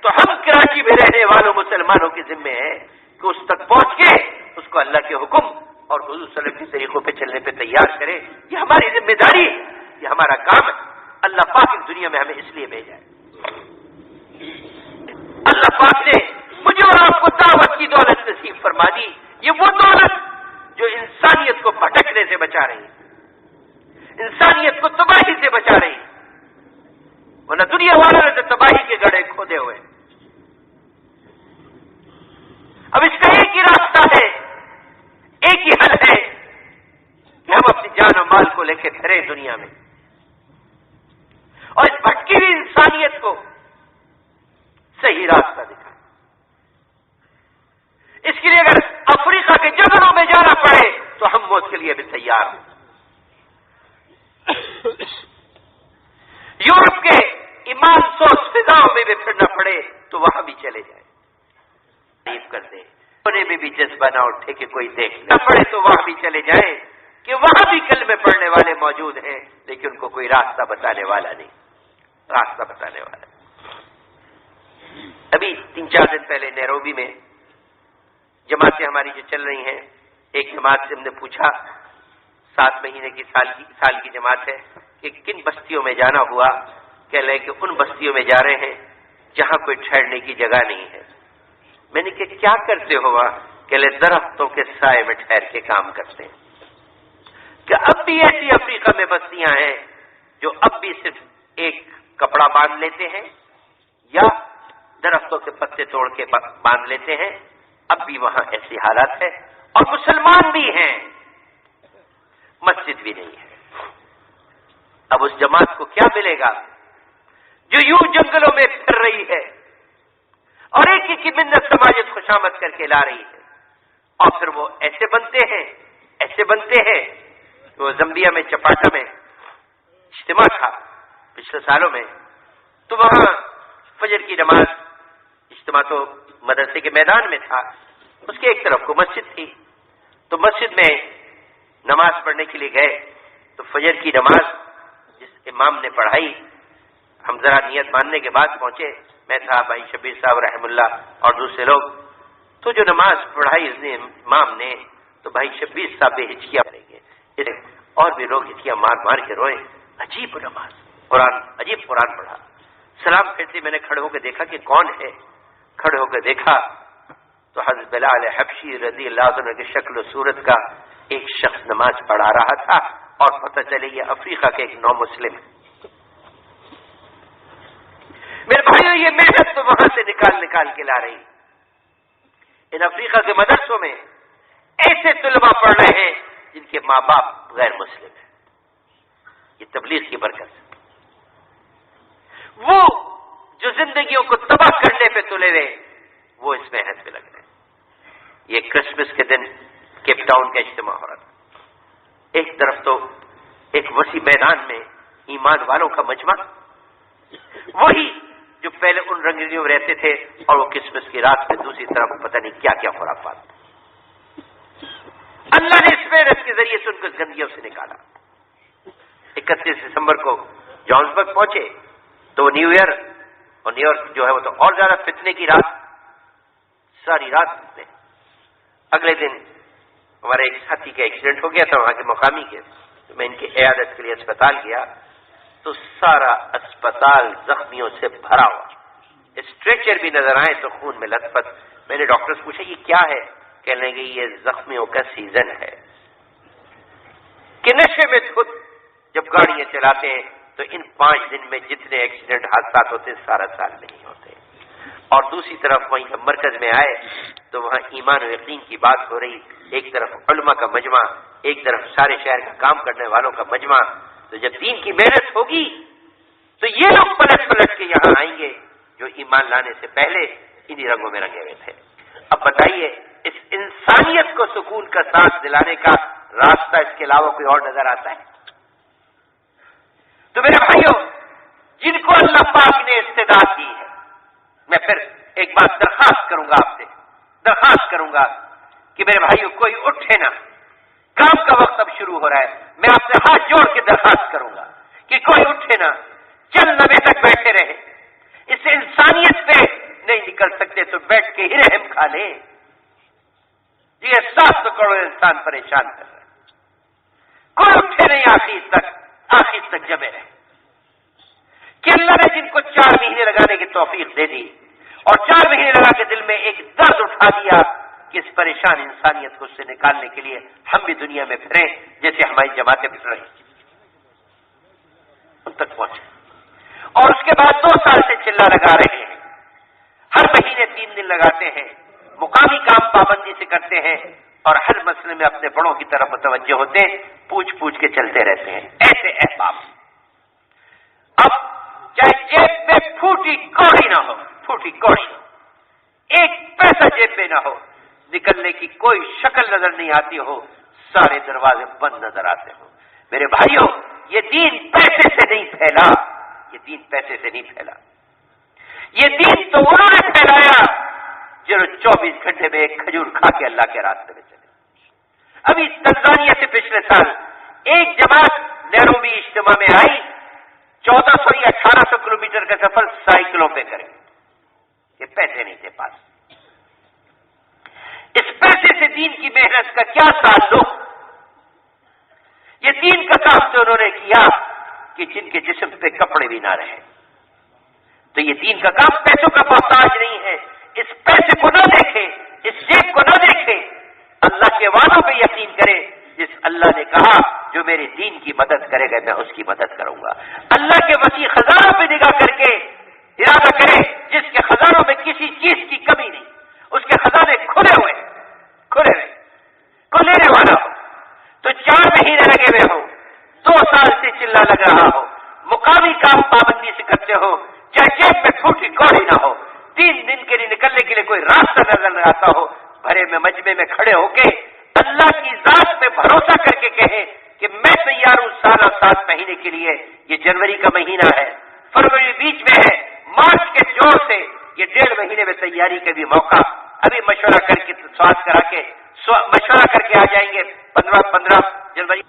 تو ہم کراچی میں رہنے والوں مسلمانوں کے ذمے ہے کہ اس تک پہنچ کے اس کو اللہ کے حکم اور حضور صلی اللہ علیہ وسلم کے طریقوں پہ چلنے پہ تیار کرے۔ یہ ہماری ذمہ داری ہے، یہ ہمارا کام ہے۔ اللہ پاک اس دنیا میں ہمیں اس لیے بھیجا ہے۔ اللہ پاک نے مجھے اور آپ کو دعوت کی دولت نصیب فرما دی، یہ وہ دولت جو انسانیت کو بھٹکنے سے بچا رہی ہے، انسانیت کو تباہی سے بچا رہی ہے، ورنہ دنیا والوں نے تو تباہی کے گڑھے کھودے ہوئے۔ اب اس کا ایک ہی راستہ ہے، ایک ہی حل ہے کہ ہم اپنی جان و مال کو لے کے پھریں دنیا میں اور اس بھٹکی ہوئی انسانیت کو صحیح راستہ دکھائیں۔ اس کے لیے اگر افریقہ کے جنگلوں میں جانا پڑے تو ہم موت کے لیے بھی تیار ہیں، یورپ کے ایمان سوز فضاؤں میں بھی پھرنا پڑے تو وہاں بھی چلے جائیں، تعریف کر دیں، انہیں بھی جذبہ نہ اٹھے کہ کوئی دیکھ نہ پڑے تو وہاں بھی چلے جائیں کہ وہاں بھی کلمے پڑھنے والے موجود ہیں لیکن ان کو کوئی راستہ بتانے والا نہیں، راستہ بتانے والا۔ ابھی 3-4 دن پہلے نیروبی میں جماعتیں ہماری جو چل رہی ہیں، ایک جماعت سے ہم نے پوچھا، 7 مہینے کی سال کی جماعت ہے، کہ کن بستیوں میں جانا ہوا؟ کہہ لے کہ ان بستیوں میں جا رہے ہیں جہاں کوئی ٹھہرنے کی جگہ نہیں ہے۔ میں نے کہ کیا کرتے ہو وہاں؟ کہ لے درختوں کے سائے میں ٹھہر کے کام کرتے ہیں۔ کہ اب بھی ایسی افریقہ میں بستیاں ہیں جو اب بھی صرف ایک کپڑا باندھ لیتے ہیں یا درختوں کے پتے توڑ کے باندھ لیتے ہیں، اب بھی وہاں ایسی حالات ہے، اور مسلمان بھی ہیں، مسجد بھی نہیں ہے۔ اب اس جماعت کو کیا ملے گا جو یوں جنگلوں میں پھر رہی ہے اور ایک ہی کی منت سماجت خوشامد کر کے لا رہی ہے، اور پھر وہ ایسے بنتے ہیں۔ وہ زمبیا میں چپاٹا میں اجتماع تھا پچھلے سالوں میں، تو وہاں فجر کی نماز، اجتماع تو مدرسے کے میدان میں تھا، اس کے ایک طرف کو مسجد تھی، تو مسجد میں نماز پڑھنے کے لیے گئے تو فجر کی نماز جس امام نے پڑھائی، ہم ذرا نیت ماننے کے بعد پہنچے، میں تھا، بھائی شبیر صاحب رحم اللہ اور دوسرے لوگ، تو جو نماز پڑھائی اس نے امام نے، تو بھائی شبیر صاحب بے ہچکیاں پڑیں گے اور بھی لوگ ہچکیاں مار مار کے روئے۔ عجیب نماز، عجیب قرآن پڑھا۔ سلام پھرتے میں نے کھڑے ہو کے دیکھا کہ کون ہے، کھڑے ہو کے دیکھا تو حضرت بلال حبشی رضی اللہ عنہ کی شکل و صورت کا ایک شخص نماز پڑھا رہا تھا، اور پتہ چلے یہ افریقہ کے ایک نو مسلم ہے۔ میرے بھائیوں، یہ محنت تو وہاں سے نکال کے لا رہی۔ ان افریقہ کے مدرسوں میں ایسے طلباء پڑھ رہے ہیں جن کے ماں باپ غیر مسلم ہیں، یہ تبلیغ کی برکت ہے۔ وہ جو زندگیوں کو تباہ کرنے پہ تلے ہوئے، وہ اس محنت پہ لگ رہے ہیں۔ یہ کرسمس کے دن کیپ ٹاؤن کا اجتماع ہو رہا تھا، ایک طرف تو ایک وسیع میدان میں ایمان والوں کا مجمع، وہی جو پہلے ان رنگینیوں میں رہتے تھے، اور وہ کرسمس کی رات میں دوسری طرف پتہ نہیں کیا کیا خرافات۔ اللہ نے اس محنت کے ذریعے سے ان کو گندگیوں سے نکالا۔ 31 دسمبر کو جانسبرگ پہنچے تو وہ نیو ایئر، اور نیو ایئر جو ہے وہ تو اور زیادہ فتنے کی رات، ساری رات فتنے۔ اگلے دن ہمارے ایک ساتھی کا ایکسیڈنٹ ہو گیا تھا وہاں کے مقامی کے، تو میں ان کی عیادت کے لیے اسپتال گیا تو سارا اسپتال زخمیوں سے بھرا ہوا، اسٹریچر بھی نظر آئے تو خون میں لت پت۔ میں نے ڈاکٹر سے پوچھا یہ کیا ہے؟ کہنے لگے یہ زخمیوں کا سیزن ہے کہ نشے میں خود جب گاڑیاں چلاتے ہیں تو ان 5 دن میں جتنے ایکسیڈنٹ حادثات ہوتے سارا سال نہیں ہوتے۔ اور دوسری طرف وہیں جب مرکز میں آئے تو وہاں ایمان و یقین کی بات ہو رہی، ایک طرف علماء کا مجمع، ایک طرف سارے شہر کا کام کرنے والوں کا مجمع۔ تو جب دین کی محنت ہوگی تو یہ لوگ پلٹ پلٹ کے یہاں آئیں گے جو ایمان لانے سے پہلے انہی رنگوں میں رنگے ہوئے تھے۔ اب بتائیے اس انسانیت کو سکون کا سانس دلانے کا راستہ اس کے علاوہ کوئی اور نظر آتا ہے؟ تو میرے بھائیوں، جن کو اللہ پاک نے استعداد دی ہے، میں پھر ایک بات درخواست کروں گا آپ سے، درخواست کروں گا کہ میرے بھائیوں کوئی اٹھے نہ، کام کا وقت اب شروع ہو رہا ہے، میں آپ سے ہاتھ جوڑ کے درخواست کروں گا کہ کوئی اٹھے نہ، چند لمحے تک بیٹھے رہے، اس انسانیت پہ نہیں نکل سکتے تو بیٹھ کے ہی رحم کھا لیں۔ جی 700 کروڑ انسان پریشان کر رہے ہیں، کوئی اٹھے نہیں آخر تک جمے رہے کہ اللہ نے جن کو 4 مہینے لگانے کی توفیق دے دی اور 4 مہینے لگا کے دل میں ایک درد اٹھا دیا کہ اس پریشان انسانیت کو اس سے نکالنے کے لیے ہم بھی دنیا میں پھریں جیسے ہماری جماعتیں پھر رہی ان تک پہنچے۔ اور اس کے بعد 2 سال سے چلہ لگا رہے ہیں، ہر مہینے 3 دن لگاتے ہیں، مقامی کام پابندی سے کرتے ہیں اور ہر مسئلے میں اپنے بڑوں کی طرف متوجہ ہوتے ہیں، پوچھ کے چلتے رہتے ہیں۔ ایسے احباب اب چاہے جیب میں پھوٹی کوڑی نہ ہو، پھوٹی کوڑی ایک پیسہ جیب میں نہ ہو، نکلنے کی کوئی شکل نظر نہیں آتی ہو، سارے دروازے بند نظر آتے ہو، میرے بھائیوں یہ دین پیسے سے نہیں پھیلا، یہ دین پیسے سے نہیں پھیلا، یہ دین تو انہوں نے پھیلایا جو 24 گھنٹے میں ایک کھجور کھا کے اللہ کے راستے میں چلے۔ ابھی تنزانیہ سے پچھلے سال ایک جماعت نیروبی اجتماع میں آئی، 1400 یا 1800 کلومیٹر کا سفر سائیکلوں پہ کریں، یہ پیسے نہیں تھے پاس۔ اس پیسے سے دین کی محنت کا کیا تعلق؟ یہ دین کا کام تو انہوں نے کیا کہ جن کے جسم پہ کپڑے بھی نہ رہے، تو یہ دین کا کام پیسوں کا محتاج نہیں ہے۔ اس پیسے کو نہ دیکھیں، اس جیب کو نہ دیکھیں، اللہ کے وعدوں پہ یقین کریں، جس اللہ نے کہا جو میرے دین کی مدد کرے گا میں اس کی مدد کروں گا۔ اللہ کے وسیع خزانوں پہ نگاہ کر کے ارادہ کریں جس کے خزانوں میں کسی چیز کی کمی نہیں، اس کے خزانے کھلے ہوئے کو لینے والا ہو۔ تو 4 مہینے لگے ہوئے ہو، 2 سال سے چلہ لگ رہا ہو، مقامی کام پابندی سے کرتے ہو، چاہے جیب میں پھوٹی کوڑی نہ ہو، 3 دن کے لیے نکلنے کے لیے کوئی راستہ نظر نہ آتا ہو، بھرے میں مجمع میں کھڑے ہو کے اللہ کی ذات پہ بھروسہ کر کے کہیں کہ میں تیار ہوں سال اور 7 مہینے کے لیے۔ یہ جنوری کا مہینہ ہے، فروری بیچ میں ہے، مارچ کے جوڑ سے یہ 1.5 مہینے میں تیاری کا بھی موقع، ابھی مشورہ کر کے مشورہ کر کے آ جائیں گے، 15 جنوری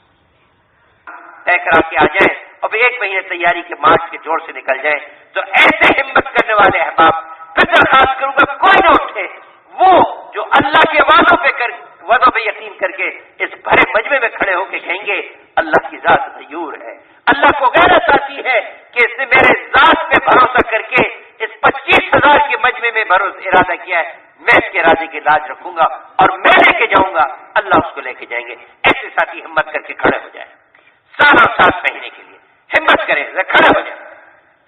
طے کرا کے آ جائیں اور 1 مہینے تیاری کے مارچ کے جوڑ سے نکل جائیں۔ تو ایسے ہمت کرنے والے احباب پھر درخواست کروں گا کوئی نہ اٹھے، وہ جو اللہ کے وعدوں پہ یقین کر کے اس بھرے مجمع میں کھڑے ہو کے کہیں گے اللہ کی ذات غیور ہے، اللہ کو غیرت آتی ہے کہ اس نے میرے ذات پہ بھروسہ کر کے اس 25,000 کے مجمع میں ارادہ کیا ہے، میں اس کے ارادے کی لاج رکھوں گا اور میں لے کے جاؤں گا، اللہ اس کو لے کے جائیں گے۔ ایسے ساتھی ہمت کر کے کھڑے ہو جائیں، سال اور 7 مہینے کے لیے ہمت کریں، کھڑے ہو جائیں،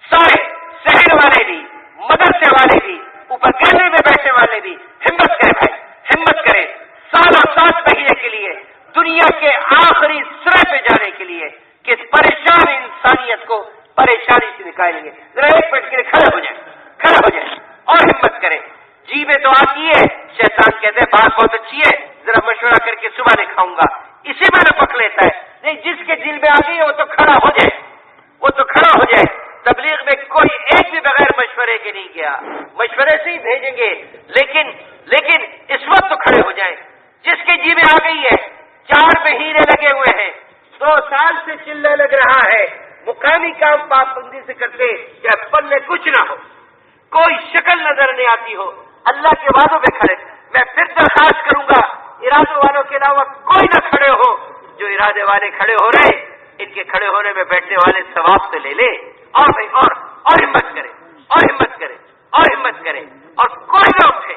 سارے شہر والے بھی، مدرسے والے بھی، اوپر گیلری میں بیٹھے والے بھی ہمت کریں بھائی، ہمت کریں، سال اور 7 مہینے کے لیے دنیا کے آخری سرے پہ جانے کے لیے کہ اس پریشان انسانیت کو پریشانی سے نکالیں گے۔ ذرا 1 منٹ کے لیے کھڑے ہو جائیں اور ہمت کریں۔ جی میں تو آتی ہے، شیطان کہتے ہیں بات بہت اچھی ہے، ذرا مشورہ کر کے صبح نہیں کھاؤں گا، اسی میں نہ پک لیتا ہے۔ نہیں، جس کے دل میں آ گئی ہے وہ تو کھڑا ہو جائے، تبلیغ میں کوئی ایک بھی بغیر مشورے کے نہیں گیا، مشورے سے ہی بھیجیں گے، لیکن اس وقت تو کھڑے ہو جائیں۔ جس کے جی میں آ گئی ہے، 4 مہینے لگے ہوئے ہیں، 2 سال سے چلہ لگ رہا ہے، مقامی کام پابندی سے کرتے یا پلے کچھ نہ ہو، کوئی شکل نظر نہیں آتی ہو، اللہ کے وعدوں پہ کھڑے، میں پھر درخواست کروں گا ارادے والوں کے علاوہ کوئی نہ کھڑے ہو، جو ارادے والے کھڑے ہو رہے ان کے کھڑے ہونے میں بیٹھنے والے ثواب سے لے لے، اور بھائی اور ہمت کرے، اور ہمت کرے، اور ہمت کرے، اور کوئی نہ اٹھے،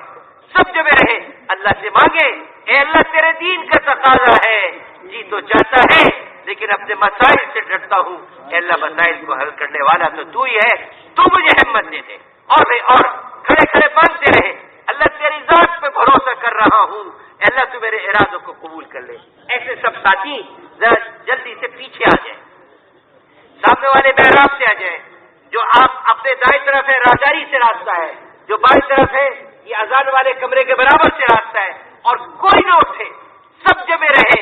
سب جمے رہے، اللہ سے مانگے، اے اللہ تیرے دین کا تقاضا ہے، جی تو چاہتا ہے لیکن اپنے مسائل سے ڈرتا ہوں، اے اللہ مسائل کو حل کرنے والا تو ہی ہے، تو مجھے ہمت دے دے، اور بھائی اور کھڑے کھڑے مانگتے رہے، اللہ تیری ذات پہ بھروسہ کر رہا ہوں، اے اللہ تو میرے ارادوں کو قبول کر لے۔ ایسے سب ساتھی ذرا جلدی سے پیچھے آ جائیں، سامنے والے محراب سے آ جائیں، جو آپ اپنے دائیں طرف ہے راہداری سے راستہ ہے، جو بائیں طرف ہے یہ اذان والے کمرے کے برابر سے راستہ ہے، اور کوئی نہ اٹھے، سب جمے رہے،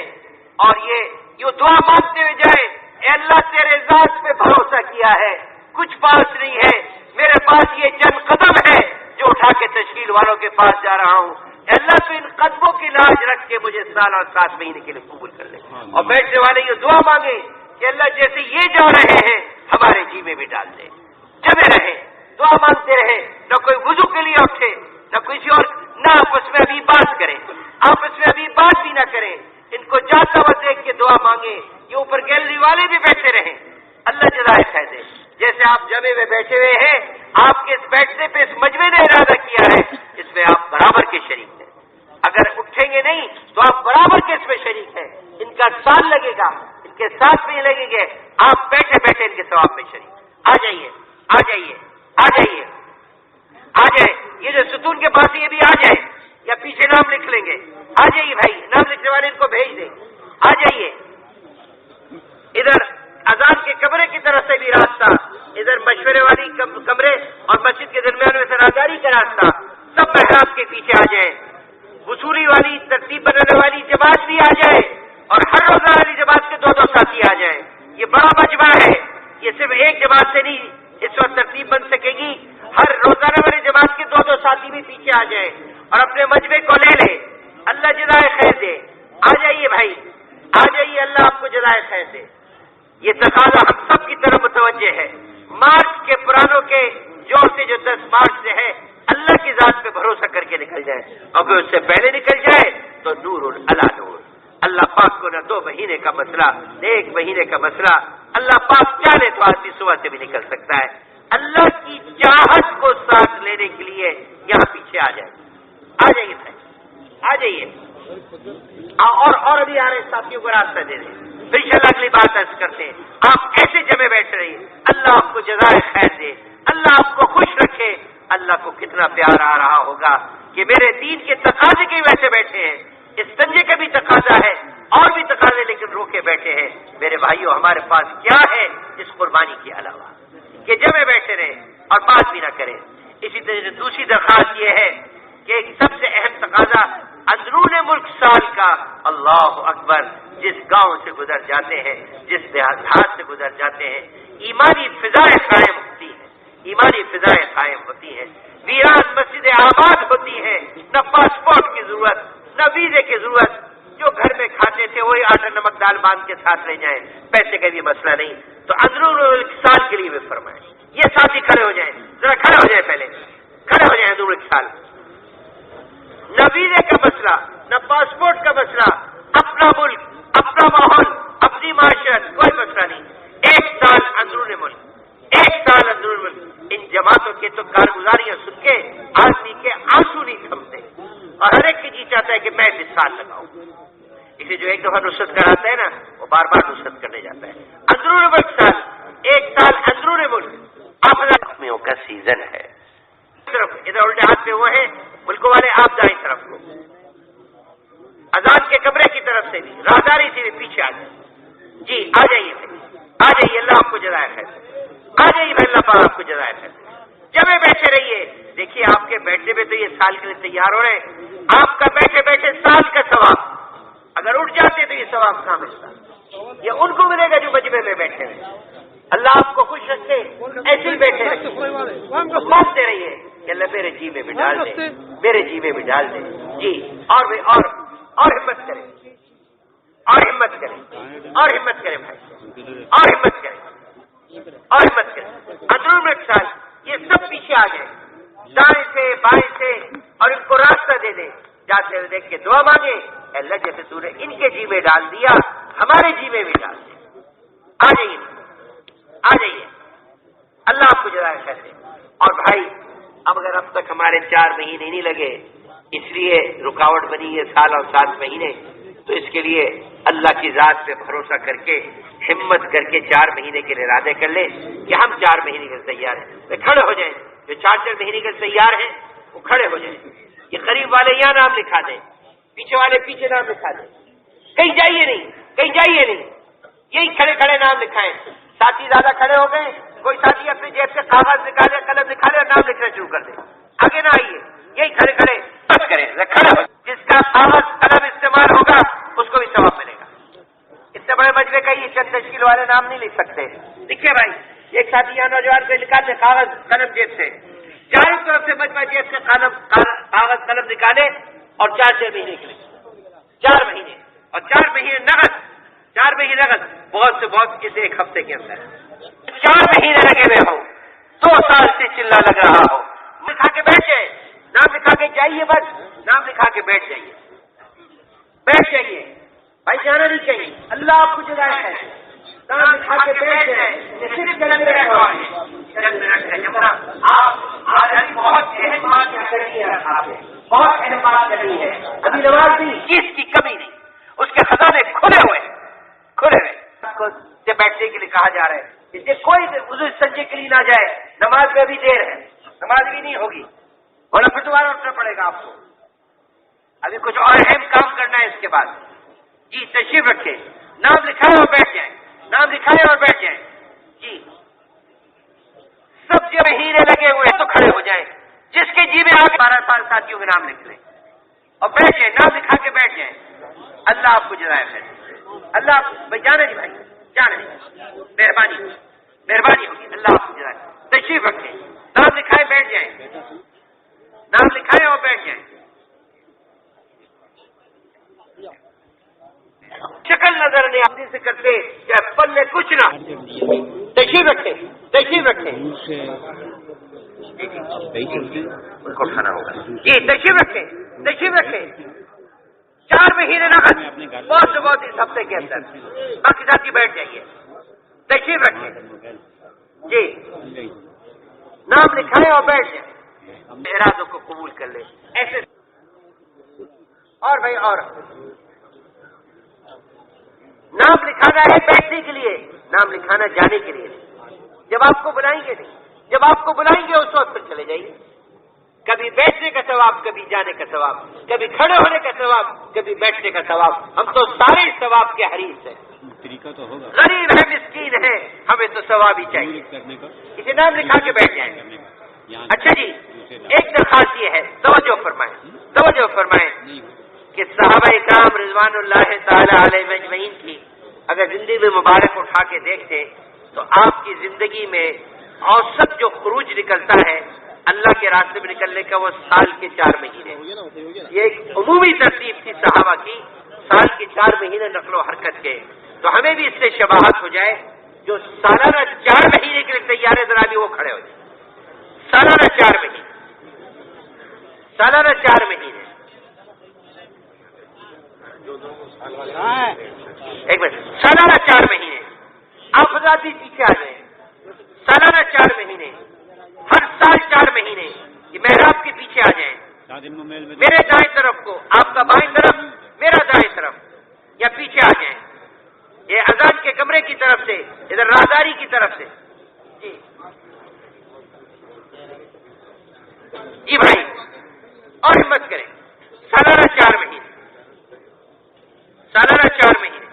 اور یہ دعا مانگتے ہوئے جائے، اے اللہ تیرے ذات پہ بھروسہ کیا ہے، کچھ پاس نہیں ہے، میرے پاس یہ چند قدم ہے جو اٹھا کے تشکیل والوں کے پاس جا رہا ہوں، اے اللہ تو ان قدموں کی لاج رکھ کے مجھے سال اور 7 مہینے کے لیے قبول کر لے۔ اور بیٹھنے والے یہ دعا مانگے کہ اللہ جیسے یہ جا رہے ہیں ہمارے جی میں بھی ڈال دے، جمے رہے، دعا مانگتے رہے، نہ کوئی وضو کے لیے اٹھے، نہ کسی اور، نہ آپس میں ابھی بات کریں، آپس میں ابھی بات بھی نہ کریں، ان کو جاتا ہوا دیکھ کے دعا مانگے، یہ اوپر گیلری والے بھی بیٹھے رہیں، اللہ جزائے خیر دے۔ جیسے آپ جمع میں بیٹھے ہوئے ہیں، آپ کے اس بیٹھنے پہ اس مجمع نے ارادہ کیا ہے، اس میں آپ برابر کے شریک ہیں، اگر اٹھیں گے نہیں تو آپ برابر کے اس میں شریک ہیں، ان کا سال لگے گا، ان کے ساتھ میں لگیں گے، آپ بیٹھے بیٹھے ان کے ثواب میں شریک۔ آ جائیے، آ جائیے، آ جائیے، آ جائے، یہ جو ستون کے پاس یہ بھی آ جائے، یا پیچھے نام لکھ لیں گے، آ جائیے بھائی، نام لکھنے والے ان کو بھیج دیں، آ جائیے۔ ادھر اذان کے کمرے کی طرف سے بھی راستہ، ادھر مشورے والی کمرے اور مسجد کے درمیان میں سراداری کا راستہ، سب محراب کے پیچھے آ جائیں، وصولی والی ترتیب بنانے والی جماعت بھی آ جائے، اور ہر روزہ والی جماعت کے 2 ساتھی آ جائیں، یہ بڑا مجمع ہے، یہ صرف ایک جماعت سے نہیں اس وقت ترتیب بن سکے گی، ہر روزانہ والی جماعت کے 2 ساتھی بھی پیچھے آ جائیں اور اپنے مجمع کو لے لیں، اللہ جزائے خیر دے۔ آ جائیے بھائی، آ جائیے، اللہ آپ کو جزائے خیر دے۔ یہ تقاضا ہم سب کی طرف متوجہ ہے، مارچ کے پرانوں کے جوڑ سے جو 10 مارچ سے ہے، اللہ کی ذات پہ بھروسہ کر کے نکل جائے، اور اس سے پہلے نکل جائے تو نور علی نور۔ اللہ پاک کو نہ 2 مہینے کا مسئلہ، نہ 1 مہینے کا مسئلہ، اللہ پاک چاہے تو آدمی صبح سے بھی نکل سکتا ہے۔ اللہ کی چاہت کو ساتھ لینے کے لیے یہاں پیچھے آ جائے، آ جائیے بھائی، آ جائیے، اور ابھی آ رہے ساتھیوں کو راستہ دے دیں، پھر انشاءاللہ اگلی بات عرض کرتے ہیں۔ آپ ایسے جمع بیٹھ رہیے، اللہ آپ کو جزائے خیر دے، اللہ آپ کو خوش رکھے۔ اللہ کو کتنا پیار آ رہا ہوگا کہ میرے دین کے تقاضے کی وجہ سے بیٹھے ہیں، اس تنجے کا بھی تقاضا ہے اور بھی تقاضے، لیکن روکے بیٹھے ہیں۔ میرے بھائیوں، ہمارے پاس کیا ہے اس قربانی کے علاوہ کہ جمع بیٹھے رہیں اور بات بھی نہ کریں۔ اسی طرح دوسری درخواست یہ ہے کہ ایک سب سے اہم تقاضا اندرون ملک سال کا اللہ اکبر، جس گاؤں سے گزر جاتے ہیں، جس دیہات سے گزر جاتے ہیں، ایمانی فضائیں قائم ہوتی ہیں، ایمانی فضائیں قائم ہوتی ہیں، ویران مسجدیں آباد ہوتی ہیں، نہ پاسپورٹ کی ضرورت، نہ ویزے کی ضرورت، جو گھر میں کھاتے تھے وہی آٹا نمک دال باندھ کے ساتھ لے جائیں، پیسے کا بھی مسئلہ نہیں۔ تو اندرون ملک سال کے لیے بھی فرمائیں۔ یہ ساتھی کھڑے ہو جائیں، ذرا کھڑے ہو جائیں، پہلے کھڑے ہو جائیں۔ اندرون ملک سال، نہ ویزے کا مسئلہ، نہ پاسپورٹ کا مسئلہ، اپنا ملک، اپنا ماحول، اپنی معاشرت، کوئی مسئلہ نہیں۔ 1 سال اندرون ملک، 1 سال اندرون ملک۔ ان جماعتوں کے تو کارگزاریاں سن کے آدمی کے آنسو نہیں تھمتے، اور ہر ایک کی جی چاہتا ہے کہ میں بھی سال لگاؤں۔ اسے جو ایک دفعہ نصرت کراتا ہے نا، وہ بار بار نصرت کرنے جاتا ہے۔ اندرون ملک سال، 1 سال اندرون ملک۔ آپ زخمیوں کا سیزن ہے، طرف ادھر الٹے ہاتھ پہ وہ ہیں ملکوں والے، آپ دائیں طرف کو، اذان کے کمرے کی طرف سے بھی، راہداری سے بھی پیچھے آ جائیں۔ جی آ جائیے بھائی، آ جائیے، اللہ آپ کو جزائے خیر، آ جائیے بھائی، اللہ پاک آپ کو جزائے خیر۔ جمع بیٹھے رہیے، دیکھیے آپ کے بیٹھنے میں تو یہ سال کے لیے تیار ہو رہے ہیں، آپ کا بیٹھے بیٹھے سال کا ثواب، اگر اٹھ جاتے تو یہ ثواب کہاں ملتا؟ یہ ان کو ملے گا جو مجمع میں بیٹھے ہیں۔ اللہ آپ کو خوش رکھے، ایسے ہی بیٹھے مانگتے رہیے کہ اللہ میرے جی میں بھی ڈال دے، میرے جی میں بھی ڈال دے۔ جی اور بھی اور ہمت کریں، اور ہمت کریں، اور ہمت کریں بھائی، اور ہمت کریں، اور ہمت کریں۔ اندرون ملک سال، یہ سب پیچھے آ جائیں، دائیں سے بائیں سے، اور ان کو راستہ دے دیں، جاتے ہوئے دیکھ کے دعا مانگے، اللہ جیسے تو نے ان کے جی میں ڈال دیا، ہمارے جی میں بھی ڈال دے، آ جائیے آ جائیے، اللہ آپ کو جزائے خیر دے۔ اور بھائی اب اگر اب تک ہمارے 4 مہینے نہیں لگے، اس لیے رکاوٹ بنی ہے سال اور 7 مہینے، تو اس کے لیے اللہ کی ذات پہ بھروسہ کر کے ہمت کر کے 4 مہینے کے لیے ارادے کر لیں کہ ہم 4 مہینے کے تیار ہیں، تو کھڑے ہو جائیں۔ جو 4 مہینے کے تیار ہیں وہ کھڑے ہو جائیں۔ یہ قریب والے یہاں نام لکھا دیں، پیچھے والے پیچھے نام لکھا دیں، کہیں جائیے نہیں، کہیں جائیے نہیں، یہی کھڑے کھڑے نام لکھائیں۔ ساتھی زیادہ کھڑے ہو گئے، کوئی ساتھی اپنی جیب سے کاغذ نکالے، قلم نکالے اور نام لکھنا شروع کر دے، آگے نہ آئیے، یہی کھڑے کھڑے بس کریں، کھڑے ہو۔ جس کا کاغذ قلم استعمال ہوگا اس کو بھی ثواب ملے گا۔ اس سے بڑے مجمع کا یہ چند تشکیل والے نام نہیں لکھ سکتے۔ دیکھیے بھائی، ایک ساتھی یہاں نوجوان کو نکالتے کاغذ قلم جیب سے، چاروں طرف سے مجمع جیب سے کاغذ قلم نکالے اور 4 مہینے کے لیے 4 مہینے اور 4 مہینے نقد، 4 مہینے نقد، بہت سے بہت کسی 1 ہفتے کے اندر 4 مہینے لگے ہوئے ہو، 2 سال سے چلا لگ رہا ہو، لکھا کے بیٹھ جائے، نام لکھا کے جائیے، بس نام لکھا کے بیٹھ جائیے، بیٹھ جائیے بھائی، جانا نہیں چاہیے، اللہ آپ کو جزائے ہے، نام لکھا کے بیٹھ جائے، صرف چند منٹ آپ بہت اہم بات کرنی ہے، بہت اہم بات کرنی ہے، ابھی نماز دی چیز کی کمی نہیں، اس کے خزانے کھلے ہوئے سے بیٹھنے کے لیے کہا جا رہا ہے، اس سے کوئی وضو سجدے کے لیے نہ جائے، نماز میں ابھی دیر ہے، نماز بھی نہیں ہوگی، اور پھر دوبارہ اٹھنا پڑے گا آپ کو، ابھی کچھ اور اہم کام کرنا ہے اس کے بعد۔ جی تشریف رکھیں، نام لکھائے اور بیٹھ جائیں، نام لکھائے اور بیٹھ جائیں۔ جی سب جو مہینے لگے ہوئے تو کھڑے ہو جائیں، جس کے جی میں آگے 12 سال ساتھیوں کے نام لکھ لیں اور بیٹھ جائیں، نام لکھا کے بیٹھ جائیں، اللہ آپ کو جزائے خیر۔ اللہ بھائی جانا جی، بھائی جانا جی، مہربانی ہوگی، اللہ آپ کو جزائے۔ تشریف رکھیں، نام لکھائے بیٹھ جائیں، نام لکھائے اور بیٹھ جائیں۔ شکل نظر نہیں آتی سے کرتے کیا پل میں کچھ نہ، تشریف رکھیں، تشریف رکھیں، ان کو کھانا ہوگا جی، تشریف رکھیں، تشریف رکھیں۔ 4 مہینے نقد، بہت سے بہت اس ہفتے کے اندر، باقی ساتھی بیٹھ جائیے، تشریف رکھیں جی، نام لکھائیں اور بیٹھ جائیں، ارادوں کو قبول کر لیں ایسے۔ اور بھائی اور نام لکھانا ہے بیٹھنے کے لیے، نام لکھانا جانے کے لیے، جب آپ کو بلائیں گے نہیں، جب آپ کو بلائیں گے اس وقت پھر چلے جائیے، کبھی بیٹھنے کا ثواب، کبھی جانے کا ثواب، کبھی کھڑے ہونے کا ثواب، کبھی بیٹھنے کا ثواب، ہم تو سارے ثواب کے حریص ہیں، طریقہ تو ہوگا، غریب ہے مسکین ہے، ہمیں تو ثواب ہی چاہیے، اسے نام لکھا کے بیٹھ جائیں۔ اچھا جی، ایک درخواست یہ ہے، توجہ فرمائیں، توجہ فرمائیں کہ صحابہ اکرام رضوان اللہ تعالی علیہ اجمعین کی اگر زندگی میں مبارک اٹھا کے دیکھتے تو آپ کی زندگی میں اوسط جو خروج نکلتا ہے اللہ کے راستے میں نکلنے کا، وہ سال کے 4 مہینے، یہ ایک عمومی ترتیب تھی صحابہ کی، سال کے 4 مہینے نقل و حرکت کے، تو ہمیں بھی اس سے شباہت ہو جائے، جو سالانہ 4 مہینے کے لیے تیار ہے ذرا بھی وہ کھڑے ہو جائے، سالانہ 4 مہینے، سالانہ 4 مہینے، ایک منٹ، سالانہ 4 مہینے، آپ حضرات بھی پیچھے آ جائیں، سالانہ 4 مہینے، ہر سال 4 مہینے، یہ محراب کے پیچھے آ جائیں، میرے دائیں طرف کو، آپ کا بائیں طرف، میرا دائیں طرف، یا پیچھے آ جائیں، یہ اذان کے کمرے کی طرف سے، ادھر راہداری کی طرف سے، جی جی بھائی، اور ہمت کریں، سالانہ 4 مہینے، سالانہ 4 مہینے،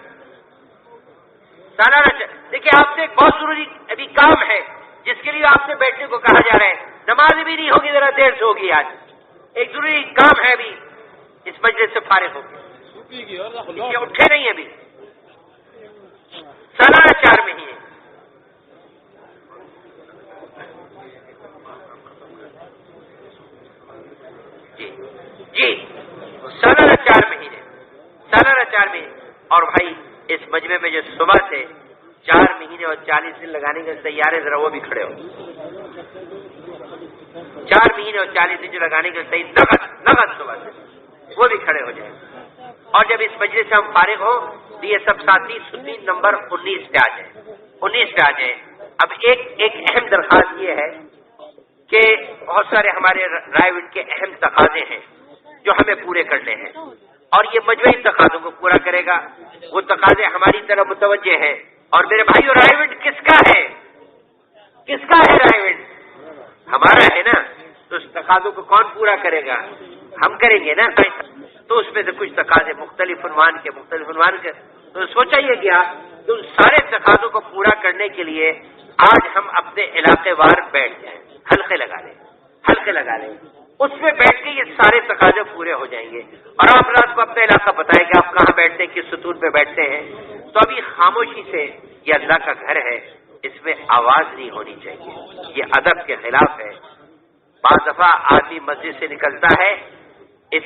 سالانہ 4۔ دیکھیے آپ سے ایک بہت ضروری ابھی کام ہے جس کے لیے آپ سے بیٹھنے کو کہا جا رہا ہے، نماز بھی نہیں ہوگی، ذرا دیر سے ہوگی، آج ایک ضروری کام ہے، ابھی اس مجلس سے فارغ ہو گئے، یہ اٹھے نہیں ابھی، سالانہ 4 مہینے، جی جی، سالانہ 4 مہینے، سالانہ 4 مہینے۔ اور بھائی اس مجمع میں جو صبح سے 4 مہینے اور 40 دن لگانے کے تیار ہے، ذرا وہ بھی کھڑے ہو، 4 مہینے اور 40 دن جو لگانے کے تیار، نقد صبح سے، وہ بھی کھڑے ہو جائیں۔ اور جب اس مجلس سے ہم فارغ ہوں تو یہ سب ساتھی سنی نمبر 19 پہ آ جائیں، 19 پہ آ جائیں. اب ایک اہم درخواست یہ ہے کہ بہت سارے ہمارے رائے وڈ کے اہم تقاضے ہیں جو ہمیں پورے کرنے ہیں، اور یہ مجموعی تقاضوں کو پورا کرے گا. وہ تقاضے ہماری طرف متوجہ ہیں. اور میرے بھائیو، رائے وڈ کس کا ہے؟ کس کا ہے رائے وڈ؟ ہمارا ہے نا. تو اس تقاضوں کو کون پورا کرے گا؟ ہم کریں گے نا. تو اس میں سے کچھ تقاضے مختلف عنوان کے تو سوچا یہ گیا کہ ان سارے تقاضوں کو پورا کرنے کے لیے آج ہم اپنے علاقے وار بیٹھ جائیں، حلقے لگا لیں. اس میں بیٹھ کے یہ سارے تقاضے پورے ہو جائیں گے. اور آپ رات کو اپنا علاقہ بتائیں کہ آپ کہاں بیٹھتے ہیں، کس ستون پہ بیٹھتے ہیں. تو ابھی خاموشی سے، یہ اللہ کا گھر ہے، اس میں آواز نہیں ہونی چاہیے. یہ ادب کے خلاف ہے. بعض دفعہ آدمی مسجد سے نکلتا ہے اس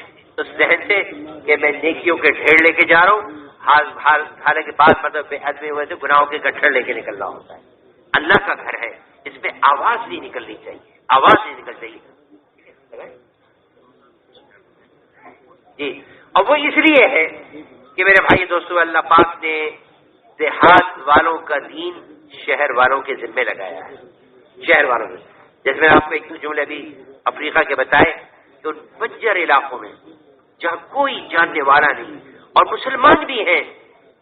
ذہن سے کہ میں نیکیوں کے ڈھیر لے کے جا رہا ہوں، حالانکہ بعض مطلب بے ادبی ہوئے تھے، گناہوں کے گٹھڑ لے کے نکل رہا ہوتا ہے. اللہ کا گھر ہے، اس میں آواز نہیں نکلنی چاہیے. جی. اور وہ اس لیے ہے کہ میرے بھائی دوستو، اللہ پاک نے دیہات والوں کا دین شہر والوں کے ذمے لگایا ہے. شہر والوں میں جیسے میں آپ کو ایک دو جملے بھی افریقہ کے بتائے کہ ان بنجر علاقوں میں جہاں کوئی جاننے والا نہیں اور مسلمان بھی ہیں،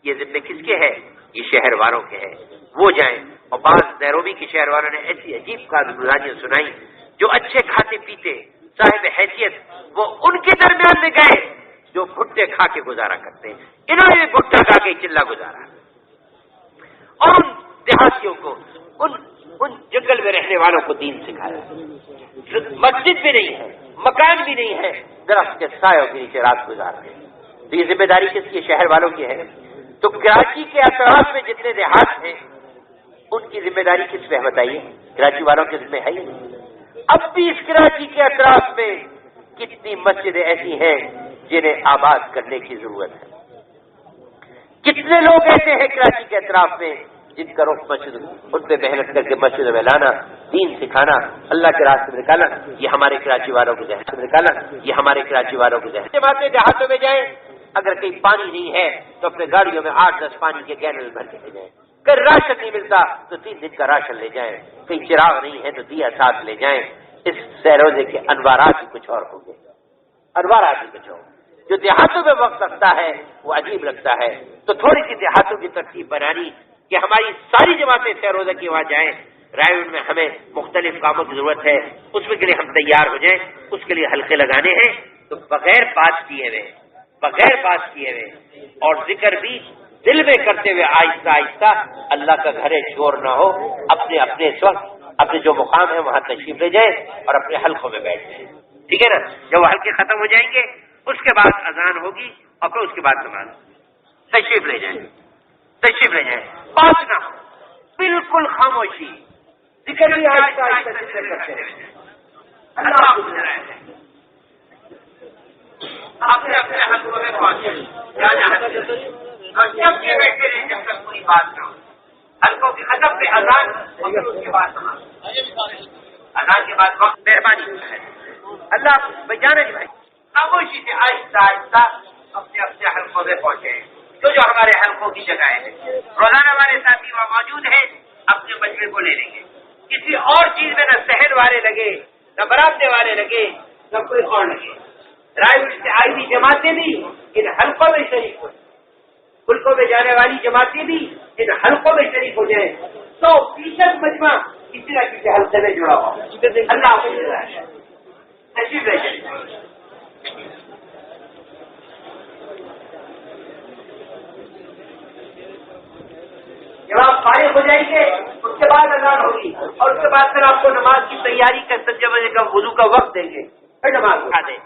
یہ ذمے کس کے ہے؟ یہ شہر والوں کے ہے. وہ جائیں. اور بعض نیروبی کے شہر والوں نے ایسی عجیب کارگزاریاں سنائی، جو اچھے کھاتے پیتے صاحب حیثیت وہ ان کے درمیان میں گئے جو بھٹے کھا کے گزارا کرتے ہیں. انہوں نے بھٹا کھا کے چلا گزارا. اور ان دیہاتیوں کو، ان جنگل میں رہنے والوں کو دین سکھایا. مسجد بھی نہیں ہے، مکان بھی نہیں ہے، درخت کے سایوں کے نیچے رات گزار رہے ہیں. تو یہ ذمہ داری کس کی؟ شہر والوں کی ہے. تو کراچی کے اطراف میں جتنے دیہات ہیں ان کی ذمہ داری کس پہ ہے بتائیے؟ کراچی والوں کے ذمہ ہے ہی نہیں. اب بھی اس کراچی کے اطراف میں کتنی مسجدیں ایسی ہیں جنہیں آباد کرنے کی ضرورت ہے. کتنے لوگ ایسے ہیں کراچی کے اطراف میں جن کا رخ مسجد، ان پہ محنت کر کے مسجد میں لانا، دین سکھانا، اللہ کے راستے میں نکالنا، یہ ہمارے کراچی والوں کو ذہن سے نکالنا، یہ ہمارے کراچی والوں کو ذہن سے. باتیں دیہاتوں میں جائیں، اگر کہیں پانی نہیں ہے تو اپنے گاڑیوں میں 8-10 پانی کے کینل بھر کے لے جائیں. اگر راشن نہیں ملتا تو 3 دن کا راشن لے جائیں. کہیں چراغ نہیں ہے تو دیا ساتھ لے جائیں. اس سیروزے کے انوارات ہی کچھ اور ہوں گے. انوارات ہی کچھ اور. جو دیہاتوں میں وقت لگتا ہے وہ عجیب لگتا ہے. تو تھوڑی سی دیہاتوں کی ترتیب بنانی کہ ہماری ساری جماعتیں سیروزہ کی وہاں جائیں. رائے وڈ میں ہمیں مختلف کاموں کی ضرورت ہے، اس کے لیے ہم تیار ہو جائیں. اس کے لیے حلقے لگانے ہیں تو بغیر بات کیے ہوئے اور ذکر بھی دل میں کرتے ہوئے آہستہ آہستہ، اللہ کا گھر ہے، شور نہ ہو. اپنے اس وقت اپنے جو مقام ہے وہاں تشریف لے جائیں اور اپنے حلقوں میں بیٹھ جائیں. ٹھیک ہے نا؟ جب وہ حلقے ختم ہو جائیں گے اس کے بعد اذان ہوگی اور پھر اس کے بعد نماز. تشریف لے جائیں. بات نہ ہو، بالکل خاموشی. ذکر بھی آہستہ آہستہ ذکر کرتے ہیں. اللہ آپ کو اپنے حلقوں میں پہنچے اور جب یہ بیٹھے رہیں جب تک پوری بات نہ ہو. حلقوں کی ختم پہ اذان اور پھر اس کے بعد نماز. اذان کے بعد وقت مہربانی ہے. اللہ بجانے بھائی خاموشی سے آہستہ آہستہ اپنے حلقوں میں پہنچے. تو جو ہمارے حلقوں کی جگہ ہے، روزانہ ہمارے ساتھی وہاں موجود ہیں، اپنے مجمے کو لے لیں گے. کسی اور چیز میں نہ صحن والے لگے، نہ برابنے والے لگے، نہ کوئی اور لگے. رائے وڈ سے آئی ہوئی جماعتیں بھی ان حلقوں میں شریک ہو، ملکوں میں جانے والی جماعتیں بھی ان حلقوں میں شریک ہو جائیں. 100% مجمع کسی نہ کسی حلقے میں جڑا ہوا. اللہ آپ کو تشریف لے جائیں. جب آپ فارغ ہو جائیں گے اس کے بعد اذان ہوگی اور اس کے بعد پھر آپ کو نماز کی تیاری کا 7 بجے کا وضو کا وقت دیں گے، پھر نماز اٹھا دیں.